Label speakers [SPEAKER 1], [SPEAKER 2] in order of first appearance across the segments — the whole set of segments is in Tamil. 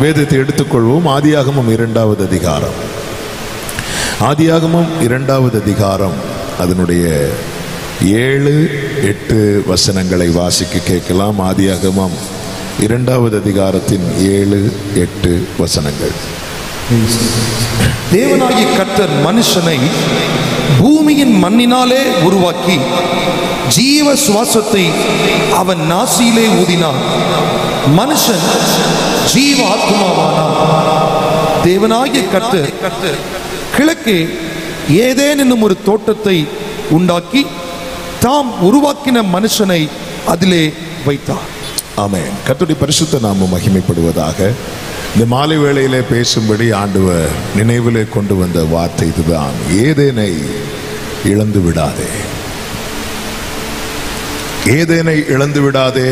[SPEAKER 1] வேதத்தை எடுத்துக்கொள்வோம். ஆதியாகமம் 2வது அதிகாரம். ஆதியாகமம் 2வது அதிகாரம் அதனுடைய 7-8 வசனங்களை வாசிக்க கேட்கலாம். ஆதியாகமம் 2வது அதிகாரத்தின் 7-8 வசனங்கள்.
[SPEAKER 2] தேவனாகிய கர்த்தர் மனுஷனை பூமியின் மண்ணினாலே உருவாக்கி ஜீவ சுவாசத்தை அவன் நாசியிலே ஊதினார். மனுஷன் ஜீவ ஆத்மாவானான். தேவனாகிய கர்த்தர் கிழக்கே ஏதேன் என்னும் ஒரு தோட்டத்தை உண்டாக்கி தாம் உருவாக்கின மனுஷனை அதிலே வைத்தார்.
[SPEAKER 1] ஆமென். கர்த்தருடைய பரிசுத்த நாமம் மகிமைப்படுவதாக. இந்த மாலை வேளையிலே பேசும்படி ஆண்டவர் நினைவிலே கொண்டு வந்த வார்த்தை இதுதான். ஏதேனை இழந்து விடாதே, ஏதேனை இழந்து விடாதே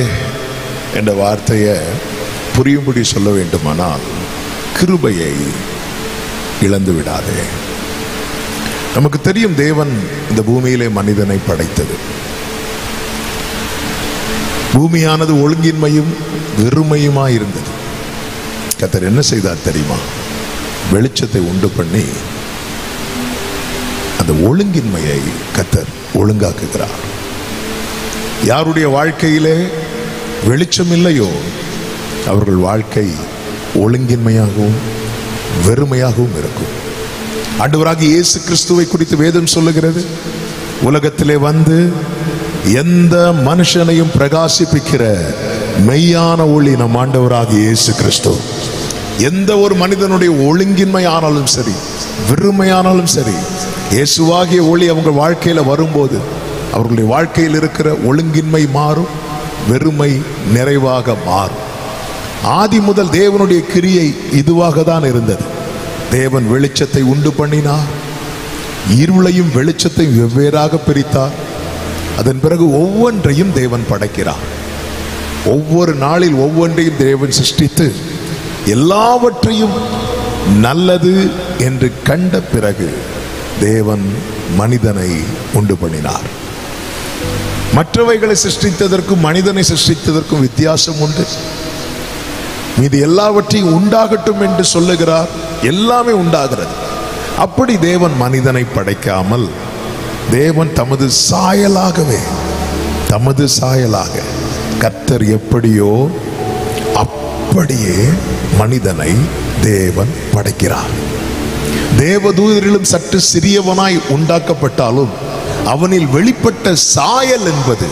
[SPEAKER 1] என்ற வார்த்தையை புரியும்படி சொல்ல வேண்டுமானால் கிருபையை இழந்து விடாதே. நமக்கு தெரியும், தேவன் இந்த பூமியிலே மனிதனை படைத்தது. பூமியானது ஒழுங்கின்மையும் வெறுமையுமாய் இருந்தது. கர்த்தர் என்ன செய்தார் தெரியுமா? வெளிச்சத்தை உண்டு பண்ணி அந்த ஒழுங்கின்மையை கர்த்தர் ஒழுங்காக்குகிறார். யாருடைய வாழ்க்கையிலே வெளிச்சம் இல்லையோ அவர்கள் வாழ்க்கை ஒழுங்கின்மையாகவும் வெறுமையாகவும் இருக்கும். ஆண்டவராகிய இயேசு கிறிஸ்துவை குறித்து வேதம் சொல்லுகிறது, உலகத்திலே வந்து எந்த மனுஷனையும் பிரகாசிப்பிக்கிற மெய்யான ஒளி நம் ஆண்டவராகிய இயேசு கிறிஸ்து. எந்த ஒரு மனிதனுடைய ஒழுங்கின்மை ஆனாலும் சரி, வெறுமையானாலும் சரி, இயேசுவாகிய ஒளி அவங்க வாழ்க்கையில வரும்போது அவர்களுடைய வாழ்க்கையில் இருக்கிற ஒழுங்கின்மை மாறும், வெறுமை நிறைவாக மாறும். ஆதி முதல் தேவனுடைய கிரியை இதுவாக தான் இருந்தது. தேவன் வெளிச்சத்தை உண்டு பண்ணினார், இருளையும் வெளிச்சத்தையும் வெவ்வேறாக பிரித்தார். அதன் பிறகு ஒவ்வொன்றையும் தேவன் படைக்கிறார். ஒவ்வொரு நாளில் ஒவ்வொன்றையும் தேவன் சிருஷ்டித்து எல்லாவற்றையும் நல்லது என்று கண்ட பிறகு தேவன் மனிதனை உண்டு பண்ணினார். மற்றவைகளை சிருஷ்டித்ததற்கும் மனிதனை சிருஷ்டித்ததற்கும் வித்தியாசம் உண்டு. மீது எல்லாவற்றையும் உண்டாகட்டும் என்று சொல்லுகிறார். எல்லாமே உண்டாகிறது. அப்படி தேவன் மனிதனை படைக்காமல் தேவன் தமது சாயலாக கர்த்தர் எப்படியோ அப்படியே மனிதனை தேவன் படைக்கிறார். தேவதூதரிலும் சற்று சிறியவனாய் உண்டாக்கப்பட்டாலும் அவனில் வெளிப்பட்ட சாயல் என்பது,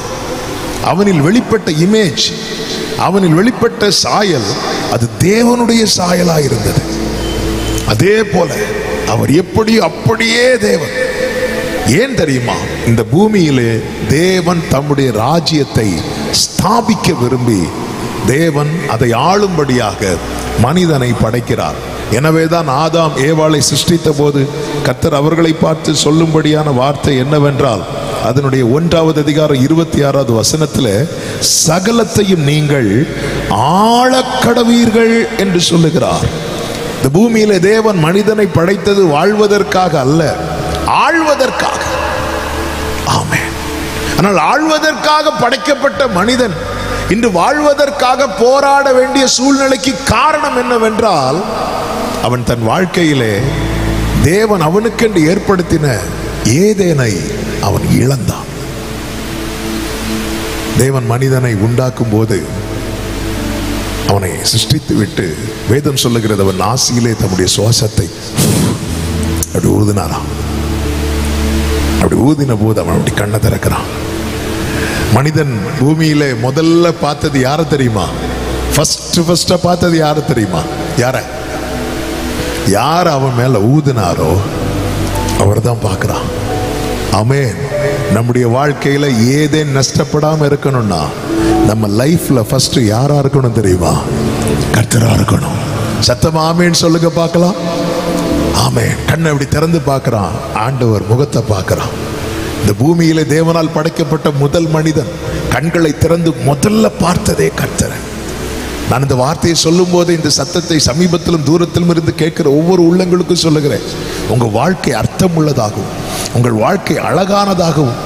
[SPEAKER 1] அவனில் வெளிப்பட்ட இமேஜ், அவனில் வெளிப்பட்ட சாயல் அது தேவனுடைய சாயலாயிருந்தது. அதே போல அவர் எப்படியோ அப்படியே தேவன். ஏன் தெரியுமா? இந்த பூமியிலே தேவன் தம்முடைய ராஜ்யத்தை ஸ்தாபிக்க விரும்பி தேவன் அதை ஆளும்படியாக மனிதனை படைக்கிறார். எனவேதான் ஆதாம் ஏவாளை சிருஷ்டித்த போது கர்த்தர் அவர்களை பார்த்து சொல்லும்படியான வார்த்தை என்னவென்றால், அதனுடைய 1வது அதிகாரம் 26வது வசனத்தில் சகலத்தையும் நீங்கள் ஆளக்கடவீர்கள் என்று சொல்லுகிறார். இந்த பூமியிலே தேவன் மனிதனை படைத்தது வாழ்வதற்காக அல்ல, ஆள்வதற்காக. ஆமென். ஆனால் ஆள்வதற்காக படைக்கப்பட்ட மனிதன் இன்று வாழ்வதற்காக போராட வேண்டிய சூழ்நிலைக்கு காரணம் என்னவென்றால், அவன் தன் வாழ்க்கையிலே தேவன் அவனுக்கென்று ஏற்படுத்தின ஏதேனை அவன் இழந்தான். தேவன் மனிதனை உண்டாக்கும் போது அவனை சிருஷ்டித்து விட்டு வேதம் சொல்லுகிறது, அவன் நாசியிலே தம்முடைய சுவாசத்தை அப்படி ஊதினாராம். அப்படி ஊதின போது அவன் அப்படி கண்ணை திறக்கிறான். மனிதன் பூமியிலே முதல்ல பார்த்தது யார தெரியுமா? ஃபர்ஸ்டா பார்த்தது யார தெரியுமா? யார் அவன் மேல ஊதினாரோ அவர் தான் பார்க்கிறான். ஆமென். நம்முடைய வாழ்க்கையில ஏதேன் நஷ்டப்படாம இருக்கணும்னா நம்ம லைஃப்ல ஃபர்ஸ்ட் யாரா இருக்கணும் தெரியுமா? கர்த்தரா இருக்கணும். சத்தமா ஆமென் சொல்லுங்க பார்க்கலாம். ஆமென். கண்ணை அப்படி திறந்து பார்க்கிறான், ஆண்டவர் முகத்தை பார்க்கிறான். இந்த பூமியில தேவனால் படைக்கப்பட்ட முதல் மனிதன் கண்களை திறந்து முதல்ல பார்த்ததே கர்த்தரை. நான் இந்த வார்த்தையை சொல்லும் போது இந்த சத்தத்தை சமீபத்திலும் தூரத்திலும் இருந்து கேட்கிற ஒவ்வொரு உள்ளங்களுக்கும் சொல்லுகிறேன், உங்க வாழ்க்கை அர்த்தம் உள்ளதாகவும், உங்கள் வாழ்க்கை அழகானதாகவும்,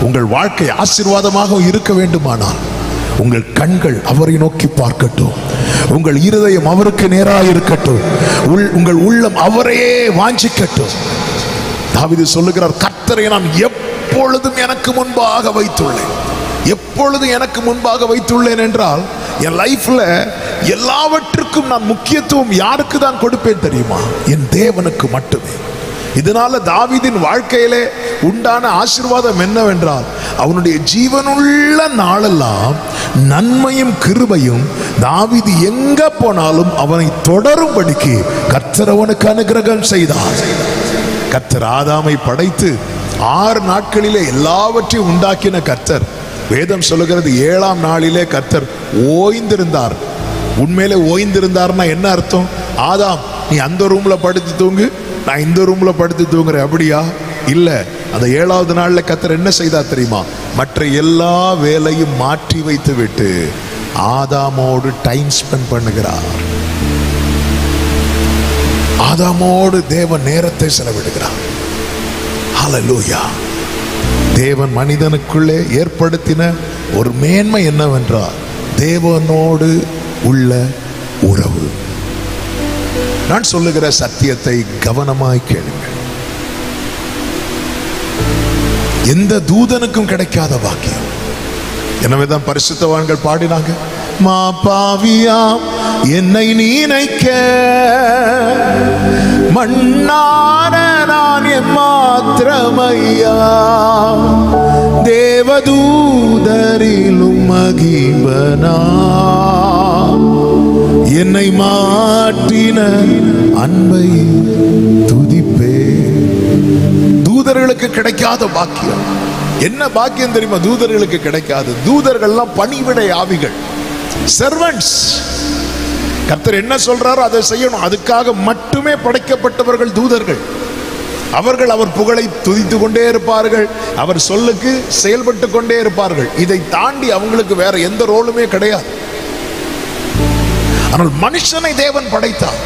[SPEAKER 1] உங்கள் வாழ்க்கை ஆசீர்வாதமாகவும் இருக்க வேண்டுமானால் உங்கள் கண்கள் அவரை நோக்கி பார்க்கட்டும். உங்கள் இருதயம் அவருக்கு நேராக இருக்கட்டும். உங்கள் உள்ளம் அவரையே வாஞ்சிக்கட்டும். தாவீது சொல்லுகிறார், கர்த்தரை நான் எப்பொழுதும் எனக்கு முன்பாக வைத்துள்ளேன். எப்பொழுதும் எனக்கு முன்பாக வைத்துள்ளேன் என்றால் என் லைஃப்ல எல்லாவற்றுக்கும் நான் முக்கியத்துவம் யாருக்கு தான் கொடுப்பேன் தெரியுமா? என் தேவனுக்கு மட்டுமே. இதனால தாவீதின் வாழ்க்கையிலே உண்டான ஆசீர்வாதம் என்னவென்றால், அவனுடைய ஜீவனுள்ள நாளெல்லாம் நன்மையும் கிருபையும் தாவீது எங்க போனாலும் அவனை தொடரும்படிக்கு கர்த்தர் அவனுக்கு அனுகிரகம் செய்தார். கர்த்தர் ஆதாமை படைத்து 6 நாட்களிலே எல்லாவற்றையும் உண்டாக்கின கர்த்தர், வேதம் சொல்லுகிறது 7ஆம் நாளிலே கர்த்தர் ஓய்ந்திருந்தார். உண்மையிலே ஓய்ந்திருந்தார்னா என்ன அர்த்தம்? ஆதாம், நீ அந்த ரூம்ல படுத்து தூங்கு, நான் இந்த ரூம்ல படுத்து தூங்குறேன், அப்படியா? இல்ல. அந்த 7வது நாள்ல கர்த்தர் என்ன செய்தார் தெரியுமா? மற்ற எல்லா வேலையும் மாற்றி வைத்து விட்டு ஆதாமோடு டைம் ஸ்பெண்ட் பண்ணுகிறார். ஆதாமோடு தேவன் நேரத்தை செலவிடுகிறார். ஹல்லேலூயா. தேவன் மனிதனுக்குள்ளே ஏற்படுத்தின ஒரு மேன்மை என்னவென்றால் தேவனோடு உள்ள உறவு. நான் சொல்லுகிற சத்தியத்தை கவனமாய் கேளுங்கள். எந்த தூதனுக்கும் கிடைக்காத பாக்கியம். எனவேதான் பரிசுத்தவான்கள் பாடினாங்க, மா பாவியாம் என்னை நினைக்க மண்ணான நான் எம்மாத்திரமையா, தேவதூதரிலும் மகிபனா என்னை மாற்றின அன்பை துதிப்பே. தூதர்களுக்கு கிடைக்காத பாக்கியம் என்ன பாக்கியம் தெரியுமா? தூதர்களுக்கு கிடைக்காது. தூதர்கள்லாம் பணிவிடை ஆவிகள், சர்வன்ட்ஸ். கர்த்தர் என்ன சொல்றாரோ அதை செய்யணும். அதுக்காக மட்டுமே படைக்கப்பட்டவர்கள் தூதர்கள். அவர்கள் அவர் புகழை துதித்து கொண்டே இருப்பார்கள், அவர் சொல்லுக்கு செயல்பட்டு கொண்டே இருப்பார்கள். இதை தாண்டி அவங்களுக்கு வேற எந்த ரோலுமே கிடையாது. ஆனால் மனுஷனை தேவன் படைத்தார்.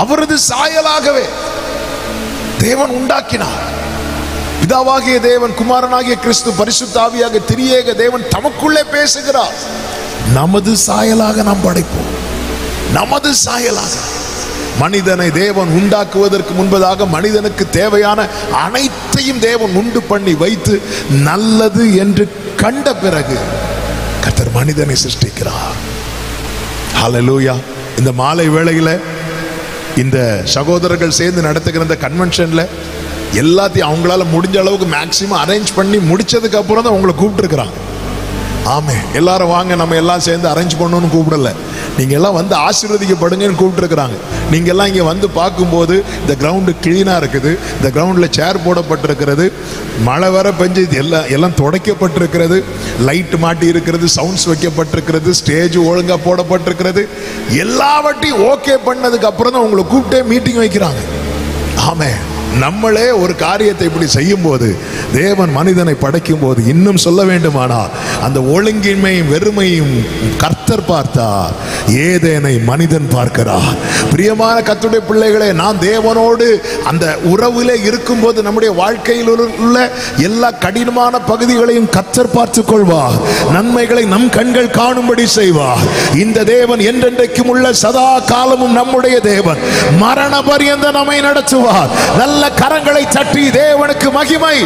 [SPEAKER 1] அவரது சாயலாகவே தேவன் உண்டாக்கினார். பிதாவாகிய தேவன், குமாரனாகிய கிறிஸ்து, பரிசுத்த ஆவியாக திரியேக தேவன் தமக்குள்ளே பேசுகிறார். நமது சாயலாக நாம் படைப்போம். நமது சாயலாக. மனிதனை தேவன் உண்டாக்குவதற்கு முன்பதாக மனிதனுக்கு தேவையான அனைத்தையும் தேவன் உண்டு பண்ணி வைத்து நல்லது என்று கண்ட பிறகு கர்த்தர் மனிதனை சிருஷ்டிக்கிறார். ஹல்லேலூயா. இந்த மாலை வேளையில இந்த சகோதரர்கள் சேர்ந்து நடத்துகிற இந்த கன்வென்ஷன்ல எல்லாத்தையும் அவங்களால முடிஞ்ச அளவுக்கு மேக்சிமம் அரேஞ்ச் பண்ணி முடிச்சதுக்கு அப்புறம் தான் உங்களை கூப்பிட்டு இருக்கிறாங்க. ஆமே, எல்லாரும் வாங்க நம்ம எல்லாம் சேர்ந்து அரேஞ்ச் பண்ணணும்னு கூப்பிடல, நீங்க எல்லாம் வந்து ஆசீர்வதிக்கப்படுங்கன்னு கூப்பிட்டு இருக்கிறாங்க. நீங்க எல்லாம் இங்க வந்து பார்க்கும்போது இந்த கிரவுண்டு கிளீனா இருக்குது, இந்த கிரவுண்ட்ல சேர் போடப்பட்டிருக்கிறது, மழை வர பெஞ்சு எல்லாம் துடைக்கப்பட்டிருக்கிறது, லைட் மாட்டி இருக்கிறது, சவுண்ட்ஸ் வைக்கப்பட்டிருக்கிறது, ஸ்டேஜ் ஒழுங்கா போடப்பட்டிருக்கிறது. எல்லாவற்றையும் ஓகே பண்ணதுக்கு அப்புறம் தான் உங்களை கூப்பிட்டே மீட்டிங் வைக்கிறாங்க. ஆமே, நம்மளே ஒரு காரியத்தை இப்படி செய்யும் போது தேவன் மனிதனை படைக்கும் போது இன்னும் சொல்ல வேண்டுமானால் அந்த ஒழுங்கின்மையும் வெறுமையும் கர்த்தர் பார்த்தார், ஏதேனை மனிதன் பார்க்கிறார். பிரியமான கர்த்தருடைய பிள்ளைகளே, நான் தேவனோடு அந்த உறவிலே இருக்கும்போது நம்முடைய வாழ்க்கையில் உள்ள எல்லா கடினமான பகுதிகளையும் கர்த்தர் பார்த்துக் கொள்வார். நன்மைகளை நம் கண்கள் காணும்படி செய்வார். இந்த தேவன் என்றென்றைக்கும் உள்ள சதா காலமும் நம்முடைய தேவன். மரண பரியந்த நம்மை நடத்துவார். நல்ல கரங்களை தட்டி தேவனுக்கு மகிமை.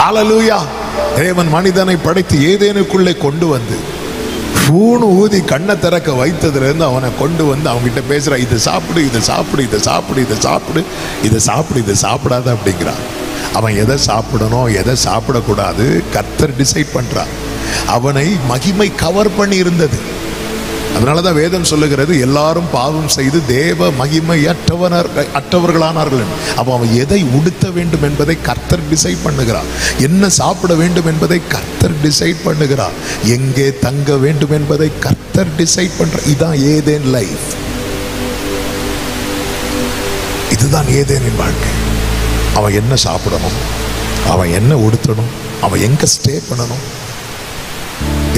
[SPEAKER 1] ஹல்லேலூயா. தேவன் மனிதனை படைத்து ஏதேனுக்குள்ளே கொண்டு வந்து பூணு ஊதி கண்ணை திறக்க வைத்ததிலிருந்து அவனை கொண்டு வந்து அவன்கிட்ட பேசுற, இதை சாப்பிடு, இதை சாப்பிடு, இதை சாப்பிடு, இதை சாப்பிடு, இதை சாப்பிடு, இதை சாப்பிடாத அப்படிங்கிறான். அவன் எதை சாப்பிடணும் எதை சாப்பிடக்கூடாது கர்த்தர் டிசைட் பண்றான். அவனை மகிமை கவர் பண்ணி இருந்தது. அதனாலதான் வேதம் சொல்லுகிறது, எல்லாரும் பாவம் செய்து தேவ மகிமை அற்றவர்களானார்கள். அப்ப அவன் எதை உடுத்த வேண்டும் என்பதை கர்த்தர் டிசைட் பண்ணுகிறார். என்ன சாப்பிட வேண்டும் என்பதை கர்த்தர் டிசைட் பண்ணுகிறார். எங்கே தங்க வேண்டும் என்பதை கர்த்தர் டிசைட் பண்ற. இதுதான் ஏதேன் லைஃப். இதுதான் ஏதேனின் வாழ்க்கை. அவன் என்ன சாப்பிடணும், அவன் என்ன உடுத்தணும், அவன் எங்க ஸ்டே பண்ணணும்,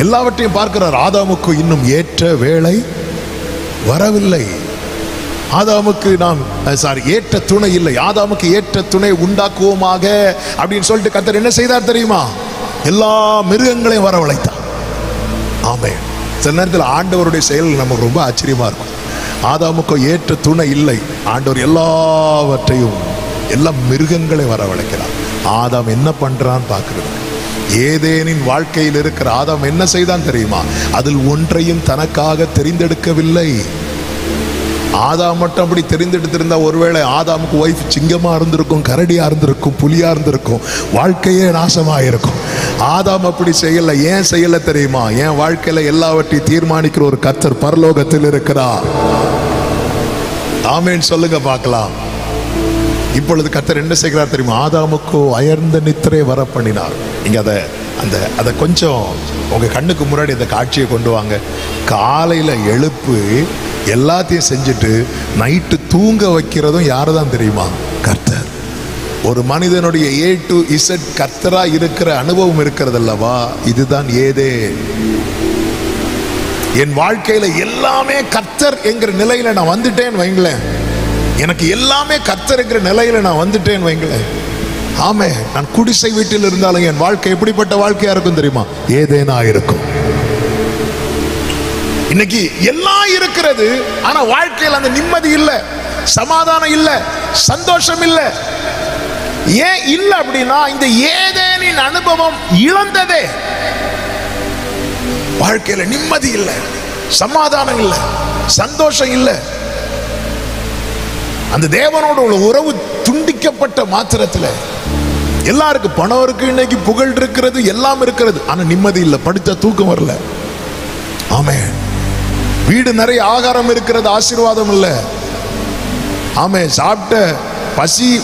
[SPEAKER 1] எல்லாவற்றையும் பார்க்கிறார். ஆதாமுக்கு இன்னும் ஏற்ற வேளை வரவில்லை. ஆதாமுக்கு ஏற்ற துணை இல்லை. ஆதாமுக்கு ஏற்ற துணை உண்டாக்குவோமாக அப்படின்னு சொல்லிட்டு கர்த்தர் என்ன செய்தார் தெரியுமா? எல்லா மிருகங்களையும் வரவழைத்தார். ஆமென். சில நேரத்தில் ஆண்டவருடைய செயல் நமக்கு ரொம்ப ஆச்சரியமா இருக்கும். ஆதாமுக்கு ஏற்ற துணை இல்லை. ஆண்டவர் எல்லாவற்றையும் எல்லா மிருகங்களை வரவழைக்கிறார். ஆதாம் என்ன பண்றான்னு பார்க்கிறது. ஏதேனின் வாழ்க்கையில் இருக்கிற ஆதாம் என்ன செய்தான் தெரியுமா? அதில் ஒன்றையும் தனக்காக தெரிந்தெடுக்கவில்லை. ஆதாம் மட்டும் அப்படி தெரிந்தெடுத்திருந்தா ஒருவேளை ஆதாமுக்கு ஒய்ஃப் சிங்கமா இருந்திருக்கும், கரடியா இருந்திருக்கும், புலியா இருந்திருக்கும், வாழ்க்கையே நாசமாயிருக்கும். ஆதாம் அப்படி செய்யல. ஏன் செய்யல தெரியுமா? என் வாழ்க்கையில எல்லாவற்றையும் தீர்மானிக்கிற ஒரு கர்த்தர் பரலோகத்தில் இருக்கிறார். ஆமென் சொல்லுங்க பார்க்கலாம். இப்பொழுது கர்த்தர் என்ன செய்கிறார் தெரியுமா? ஆதாமுக்கு அயர்ந்த நித்திரை வர பண்ணினார். நீங்க அதை கொஞ்சம் உங்க கண்ணுக்கு முன்னாடி அந்த காட்சியை கொண்டு வாங்க. காலையில எழுப்பு எல்லாத்தையும் செஞ்சுட்டு நைட்டு தூங்க வைக்கிறதும் யாரு தான் தெரியுமா? கர்த்தர். ஒரு மனிதனுடைய A to Z கர்த்தரா இருக்கிற அனுபவம் இருக்கிறது அல்லவா? இதுதான் ஏதேன். என் வாழ்க்கையில எல்லாமே கர்த்தர் என்கிற நிலையில நான் வந்துட்டேன்னு வைங்களேன். எனக்கு எல்லாமே கர்த்தர் என்கிற நிலையில நான் வந்துட்டேன்னு வைங்களேன். ஆமே, நான் குடிசை வீட்டில் இருந்தாலும் என் வாழ்க்கை எப்படிப்பட்ட வாழ்க்கையா இருக்கும் தெரியுமா? ஏதேனா இருக்கும். இன்னைக்கு எல்லாம் இருக்கிறது, ஆனா வாழ்க்கையில் அந்த நிம்மதி இல்ல, சமாதானம் இல்ல, சந்தோஷம் இல்ல. ஏன் இல்ல அப்படின்னா இந்த ஏதேனின் அனுபவம் இழந்ததே. வாழ்க்கையில நிம்மதி இல்ல, சமாதானம் இல்ல, சந்தோஷம் இல்ல. அந்த தேவனோட உள்ள உறவு துண்டிக்கப்பட்ட மாத்திரத்தில் எல்லாருக்கும் பணம் இருக்கு, இன்னைக்கு புகழ் இருக்கிறது, எல்லாம் இருக்கிறது, ஆனா நிம்மதி இல்லை, படுத்த தூக்கம் வரல. ஆமென். வீடு நிறைய ஆகாரம் இருக்கிறது, ஆசீர்வாதம் இல்லை. ஆமே, சாப்பிட்ட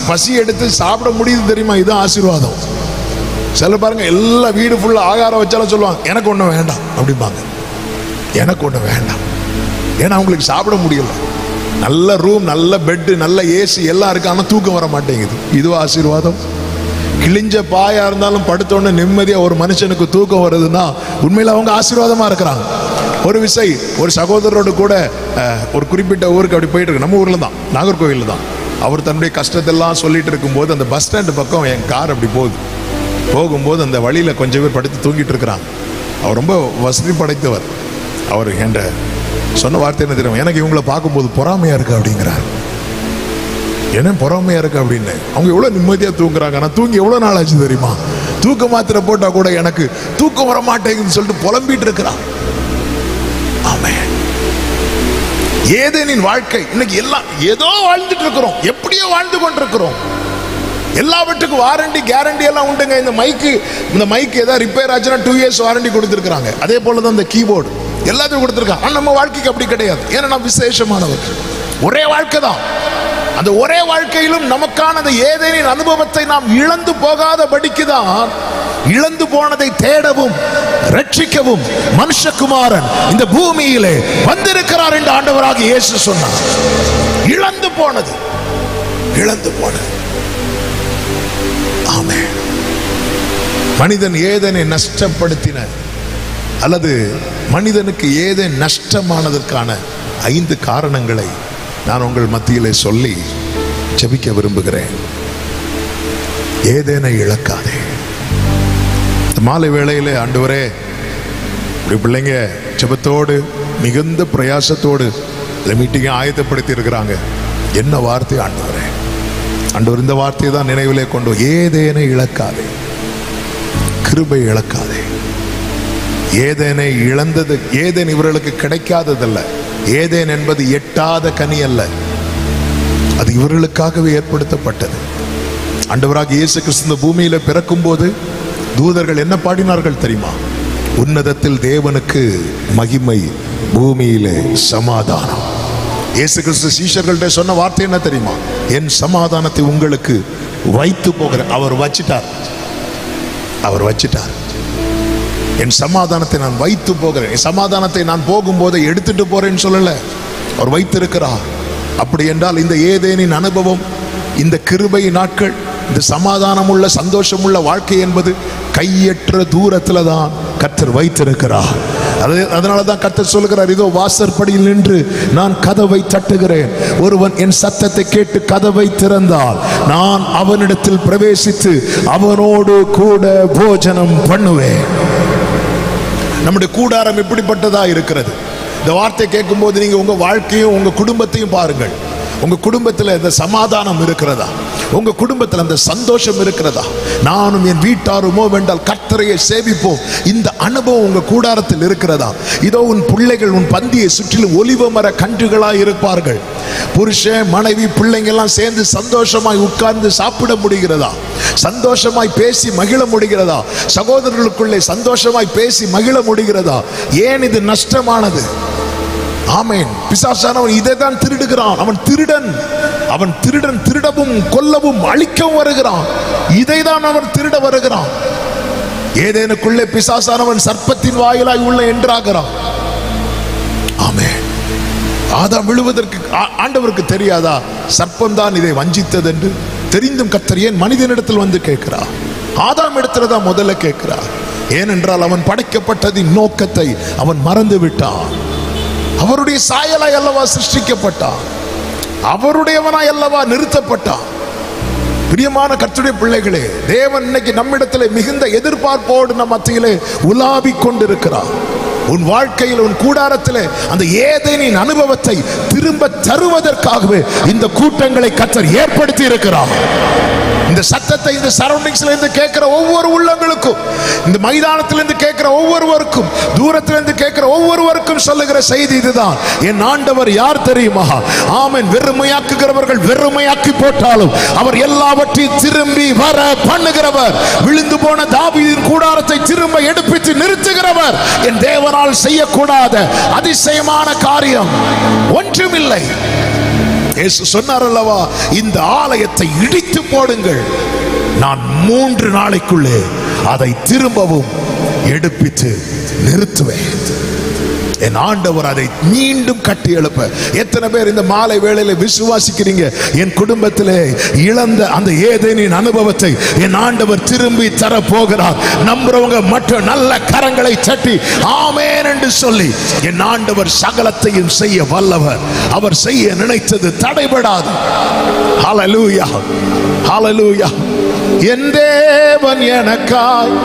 [SPEAKER 1] பசி எடுத்து சாப்பிட முடியுது தெரியுமா? இதுதான் ஆசீர்வாதம். சில பாருங்க எல்லா வீடு ஃபுல்லா ஆகாரம் வச்சாலும் சொல்லுவாங்க எனக்கு ஒன்றும் வேண்டாம் அப்படிம்பாங்க. எனக்கு ஒன்றும் வேண்டாம், ஏன்னா அவங்களுக்கு சாப்பிட முடியல. நல்ல ரூம், நல்ல பெட்டு, நல்ல ஏசி எல்லாம் இருக்கு, ஆனால் தூக்கம் வர மாட்டேங்குது. இதுவா ஆசீர்வாதம்? கிழிஞ்ச பாயா இருந்தாலும் படுத்தோன்னு நிம்மதியா ஒரு மனுஷனுக்கு தூக்கம் வருதுன்னா உண்மையில அவங்க ஆசீர்வாதமா இருக்கிறாங்க. ஒரு விசை ஒரு சகோதரரோடு கூட ஒரு குறிப்பிட்ட ஊருக்கு அப்படி போயிட்டு இருக்கு. நம்ம ஊர்ல தான், நாகர்கோவில் தான். அவர் தன்னுடைய கஷ்டத்தெல்லாம் சொல்லிட்டு இருக்கும்போது அந்த பஸ் ஸ்டாண்டு பக்கம் என் கார் அப்படி போகும்போது அந்த வழியில கொஞ்சம் பேர் படுத்து தூங்கிட்டு இருக்கிறாங்க. அவர் ரொம்ப வசதி படைத்தவர். அவர் என்ற சொன்ன வார்த்தை என்ன தெரியும்? எனக்கு இவங்களை பார்க்கும்போது பொறாமையா இருக்கு அப்படிங்கிறார். என்ன பொறாமையா இருக்கு அப்படின்னு? அவங்க எவ்வளவு நிம்மதியா தூங்குறாங்க. நான் தூங்கி எவ்வளவு நாள் ஆச்சு தெரியுமா? தூக்க மாத்திரை போட்டா கூட எனக்கு தூக்கம் வர மாட்டேங்குதுன்னு சொல்லிட்டு புலம்பிட்டு இருக்கிறான். ஆமென். ஏதேனின் வாழ்க்கை இன்னைக்கு எல்லாம் ஏதோ வாழ்ந்துட்டு இருக்கிறோம், எப்படியோ வாழ்ந்து கொண்டிருக்கிறோம். எல்லாவற்றுக்கும் வாரண்டி கேரண்டி எல்லாம் உண்டுங்க. இந்த மைக்கு ஏதாவது ரிப்பேர் ஆச்சுன்னா 2 years வாரண்டி கொடுத்துருக்காங்க. அதே போலதான் இந்த கீபோர்டு எல்லாத்தையும் கொடுத்துருக்காங்க. ஆனால் நம்ம வாழ்க்கைக்கு அப்படி கிடையாது. ஏன்னா நம்ம விசேஷமானவர். ஒரே வாழ்க்கை தான். அந்த ஒரே வாழ்க்கையிலும் நமக்கான அந்த ஏதேனின் அனுபவத்தை நாம் இழந்து போகாதபடிக்கு தான் இழந்து போனதை தேடவும் ரட்சிக்கவும் மனுஷகுமாரன் இந்த பூமியிலே வந்திருக்கிறார் என்று ஆண்டவராக இயேசு சொன்னார். இழந்து போனது. ஆமென். மனிதன் ஏதேனை நஷ்டப்படுத்தின அல்லது மனிதனுக்கு ஏதேன் நஷ்டமானதற்கான 5 காரணங்களை நான் உங்கள் மத்தியிலே சொல்லி ஜெபிக்க விரும்புகிறேன். ஏதேனை இழக்காதே. மாலை வேளையிலே ஆண்டவரே, இப்படி பிள்ளைங்க ஜெபத்தோடு மிகுந்த பிரயாசத்தோடு இந்த மீட்டிங்கை ஆயத்தப்படுத்தி இருக்கிறாங்க. என்ன வார்த்தை ஆண்டவரே? ஆண்டவர் இந்த வார்த்தையை தான் நினைவிலே கொண்டு, ஏதேனை இழக்காதே, கிருபை இழக்காதே. ஏதேனை இழந்தது, ஏதேன் இவர்களுக்கு கிடைக்காததல்ல. ஏதேன் என்பது எட்டாத கனி அல்ல, அது இவர்களுக்காகவே ஏற்படுத்தப்பட்டது. ஆண்டவராக இயேசு கிறிஸ்து இந்த பூமியில பிறக்கும் போது தூதர்கள் என்ன பாடினார்கள் தெரியுமா? உன்னதத்தில் தேவனுக்கு மகிமை, பூமியிலே சமாதானம். இயேசு கிறிஸ்து சீஷர்கள்ட்ட சொன்ன வார்த்தை என்ன தெரியுமா? என் சமாதானத்தை உங்களுக்கு வைத்து போகிறேன். அவர் வச்சிட்டார். என் சமாதானத்தை நான் வைத்து போகிறேன். என் சமாதானத்தை நான் போகும்போது எடுத்துட்டு போறேன்னு சொல்லல, அவர் வைத்திருக்கிறார். அப்படி என்றால் இந்த ஏதேனின் அனுபவம், இந்த கிருபை நாட்கள், இந்த சமாதானம் உள்ள சந்தோஷம் உள்ள வாழ்க்கை என்பது கையற்ற தூரத்துல தான் கர்த்தர் வைத்திருக்கிறார். அதனால தான் கர்த்தர் சொல்லுகிறார், இதோ வாசற்படியில் நின்று நான் கதவை தட்டுகிறேன். ஒருவன் என் சத்தத்தை கேட்டு கதவை திறந்தால் நான் அவனிடத்தில் பிரவேசித்து அவனோடு கூட போஜனம் பண்ணுவேன். நம்முடைய கூடாரம் எப்படிப்பட்டதா இருக்கிறது? இந்த வார்த்தை கேட்கும் போது நீங்க உங்க வாழ்க்கையும் உங்க குடும்பத்தையும் பாருங்கள். உங்க குடும்பத்தில் இந்த சமாதானம் இருக்கிறதா? உங்க குடும்பத்தில் அந்த சந்தோஷம் இருக்கிறதா? நானும் என் வீட்டாருமோ வென்றால் கர்த்தரையை சேவிப்போம், இந்த அனுபவம் உங்க கூடாரத்தில் இருக்கிறதா? இதோ உன் பிள்ளைகள் உன் பந்தியை சுற்றிலும் ஒலிவ மர கன்றுகளாய் இருப்பார்கள். புருஷன் மனைவி பிள்ளைங்க எல்லாம் சேர்ந்து சந்தோஷமாய் உட்கார்ந்து சாப்பிட முடிகிறதா? சந்தோஷமாய் பேசி மகிழ முடிகிறதா? சகோதரர்களுக்குள்ளே சந்தோஷமாய் பேசி மகிழ முடிகிறதா? ஏன் இது நஷ்டமானது? ஆமென். பிசாசானவன் இதை தான் திருடுகிறான். அவன் திருடன். அவன் திருடன், திருடவும் கொல்லவும் அழிக்கவும் வருகிறான். இதை தான் அவன் திருட வருகிறான். ஏதேனுக்குள்ளே பிசாசானவன் சர்ப்பத்தின் வாயிலாய் உள்ள என்றாகிறான். ஆமென். ஆதாம் விழுவதற்கு ஆண்டவருக்கு தெரியாதா சர்ப்பம் தான் இதை வஞ்சித்தது என்று? தெரிந்தும் கர்த்தர் ஏன் மனிதனிடத்தில் வந்து கேட்கிறார்? ஆதாம் இடத்துல தான் முதல்ல கேட்கிறார். ஏனென்றால் அவன் படைக்கப்பட்டதின் நோக்கத்தை அவன் மறந்து விட்டான். அவருடைய சாயலாய் அல்லவா சிருஷ்டிக்கப்பட்டான், அவருடையவனாய் அல்லவா நிறுத்தப்பட்டான். பிரியமான கர்த்தருடைய பிள்ளைகளே, தேவன் இன்னைக்கு நம்மிடத்திலே மிகுந்த எதிர்பார்ப்போடு நம் மத்தியிலே உலாவிக் கொண்டிருக்கிறார். உன் வாழ்க்கையில் உன் கூடாரத்திலே அந்த ஏதேனின் அனுபவத்தை திரும்ப தருவதற்காகவே இந்த கூட்டங்களை கர்த்தர் ஏற்படுத்தி இருக்கிறார். இந்த சத்தத்தை இந்த சரௌண்டிங்ஸ்ல இருந்து கேட்கிற ஒவ்வொரு உள்ளங்களுக்கும், இந்த மைதானத்திலிருந்து கேட்கிற ஒவ்வொருவருக்கும், தூரத்திலிருந்து கேட்கிற ஒவ்வொருவருக்கும் சொல்லுகிற செய்தி இதுதான். என் ஆண்டவர் யார் தெரியுமா? ஆமென். வெறுமையாக்குகிறவர்கள் வெறுமையாக்கி போட்டாலும் அவர் எல்லாவற்றையும் திரும்பி வர பண்ணுகிறவர். விழுந்து போன தாவீதின் கூடாரத்தை திரும்ப எடுப்பித்து நிறுத்துகிறவர். என் தேவனால் செய்யக்கூடாத அதிசயமான காரியம் ஒன்றுமில்லை. இயேசு சொன்னார் அல்லவா, இந்த ஆலயத்தை இடித்து போடுங்கள், நான் 3 நாளைக்குள்ளே அதை திரும்பவும் எடுப்பித்து நிறுத்துவேன். என் ஆண்டவர் அதை மீண்டும் கட்டி எழுப்ப. எத்தனை பேர் இந்த மாலை வேளையில விசுவாசிக்கிறீங்க? என் குடும்பத்திலே இழந்த அந்த ஏதேனின் அனுபவத்தை என் ஆண்டவர் திரும்பி தர போகிறார். நம்புறவங்க மற்ற நல்ல கரங்களை தட்டி ஆமென் என்று சொல்லி, என் ஆண்டவர் சகலத்தையும் செய்ய வல்லவர். அவர் செய்ய நினைத்தது தடைபடாது. ஹல்லேலூயா, ஹல்லேலூயா. என் தேவன் எனக்காய்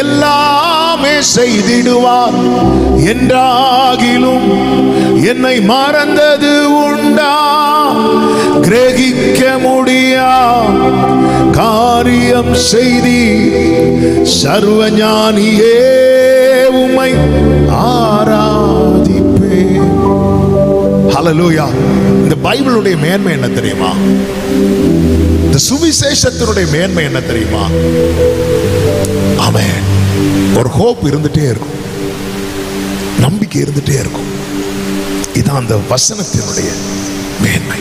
[SPEAKER 1] எல்லாமே செய்திடுவார் என்றாகிலும் என்னை மறந்தது உண்டா? கிரகிக்க முடியா காரியம் செய்தி சர்வஞானியே உம்மை ஆராதிப்பேன். ஹல்லேலூயா. இந்த பைபிளுடைய மேன்மை என்ன தெரியுமா? இந்த சுவிசேஷத்தினுடைய மேன்மை என்ன தெரியுமா? ஆமென். ஒரு ஹோப் இருந்துட்டே இருக்கும், நம்பிக்கை இருந்துட்டே இருக்கும். இதான் அந்த வசனத்தினுடைய மேன்மை.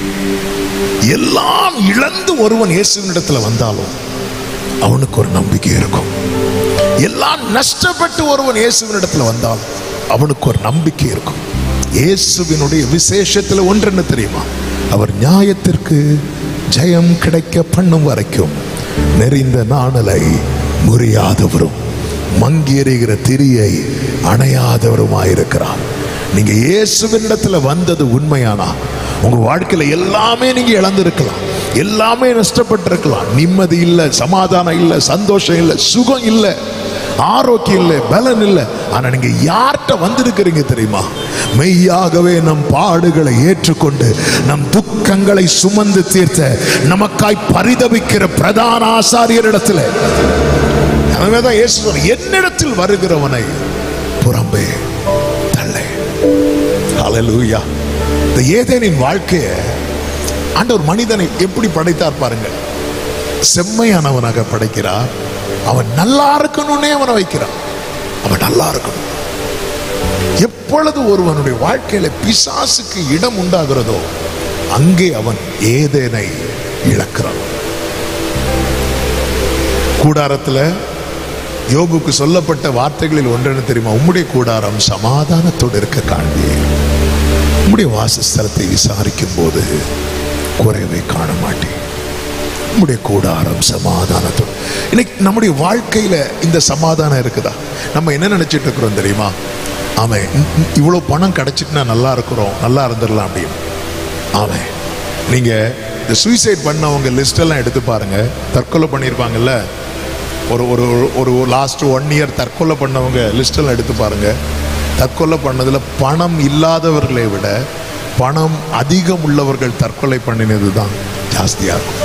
[SPEAKER 1] எல்லாம் இழந்து ஒருவன் இயேசுவினிடத்துல வந்தாலும் அவனுக்கு ஒரு நம்பிக்கை இருக்கும். எல்லாம் நஷ்டப்பட்டு ஒருவன் இயேசுவினிடத்துல வந்தாலும் அவனுக்கு ஒரு நம்பிக்கை இருக்கும். இயேசுவினுடைய விசேஷத்துல ஒன்று என்ன தெரியுமா? அவர் நியாயத்திற்கு ஜெயம் கிடைக்க பண்ணும் வரைக்கும் நெறிந்த நாணலை முறியாதவரும் மங்கி எறிகிற திரியை அணையாதவருமாயிருக்கிறார். நீங்க இயேசுவினிடத்துல வந்தது உண்மையானா உங்க வாழ்க்கையில எல்லாமே நீங்க இழந்திருக்கலாம், எல்லாமே நஷ்டப்பட்டிருக்கலாம். நிம்மதி இல்லை, சமாதானம் இல்லை, சந்தோஷம் இல்லை, சுகம் இல்லை, ஆரோக்கியம் இல்லை, பலன் இல்லை. ஆனா நீங்க யார்கிட்ட வந்திருக்கிறீங்க தெரியுமா? மெய்யாகவே நம் பாடுகளை ஏற்றுக்கொண்டு நம் துக்கங்களை சுமந்து தீர்த்த நமக்காய் பரிதபிக்கிற பிரதான ஆசாரியரிடத்துல. அதனாலதான் இயேசு சொன்னார், என்னிடத்தில் வருகிறவனை புறம்பே தள்ளே. ஹல்லேலூயா. இந்த ஏதேனின் வாழ்க்கையை ஆண்டவர் மனிதனை எப்படி படைத்தார் பாருங்க. செம்மையானவனாக படைக்கிறார். அவன் நல்லா இருக்கணும்னே அவனை வைக்கிறான். அவன் நல்லா இருக்கணும். எப்பொழுது ஒருவனுடைய வாழ்க்கையில பிசாசுக்கு இடம் உண்டாகிறதோ அங்கே அவன் ஏதேனை இழக்கிறான். கூடாரத்துல யோபுக்கு சொல்லப்பட்ட வார்த்தைகளில் ஒன்று தெரியுமா? உம்முடைய கூடாரம் சமாதானத்தோடு இருக்க காண்பீர், உம்முடைய வாசஸ்தலத்தை விசாரிக்கும் போது குறைவை காண மாட்டேன். நம்முடைய கூடாரம் சமாதானத்தோடு. இன்னைக்கு நம்முடைய வாழ்க்கையில இந்த சமாதானம் இருக்குதா? நம்ம என்ன நினைச்சிட்டு இருக்கிறோம் தெரியுமா? ஆமே, இவ்வளவு பணம் கிடைச்சிட்டுனா நல்லா இருக்கிறோம், நல்லா இருந்துடலாம் அப்படின்னு. ஆமே, நீங்க இந்த சூசைட் பண்ணவங்க லிஸ்ட் எல்லாம் எடுத்து பாருங்க. தற்கொலை பண்ணியிருப்பாங்கல்ல, ஒரு ஒரு ஒரு லாஸ்ட் 1 இயர் தற்கொலை பண்ணவங்க லிஸ்டெல்லாம் எடுத்து பாருங்க. தற்கொலை பண்ணதுல பணம் இல்லாதவர்களை விட பணம் அதிகம் உள்ளவர்கள் தற்கொலை பண்ணினது தான் ஜாஸ்தியா இருக்கும்.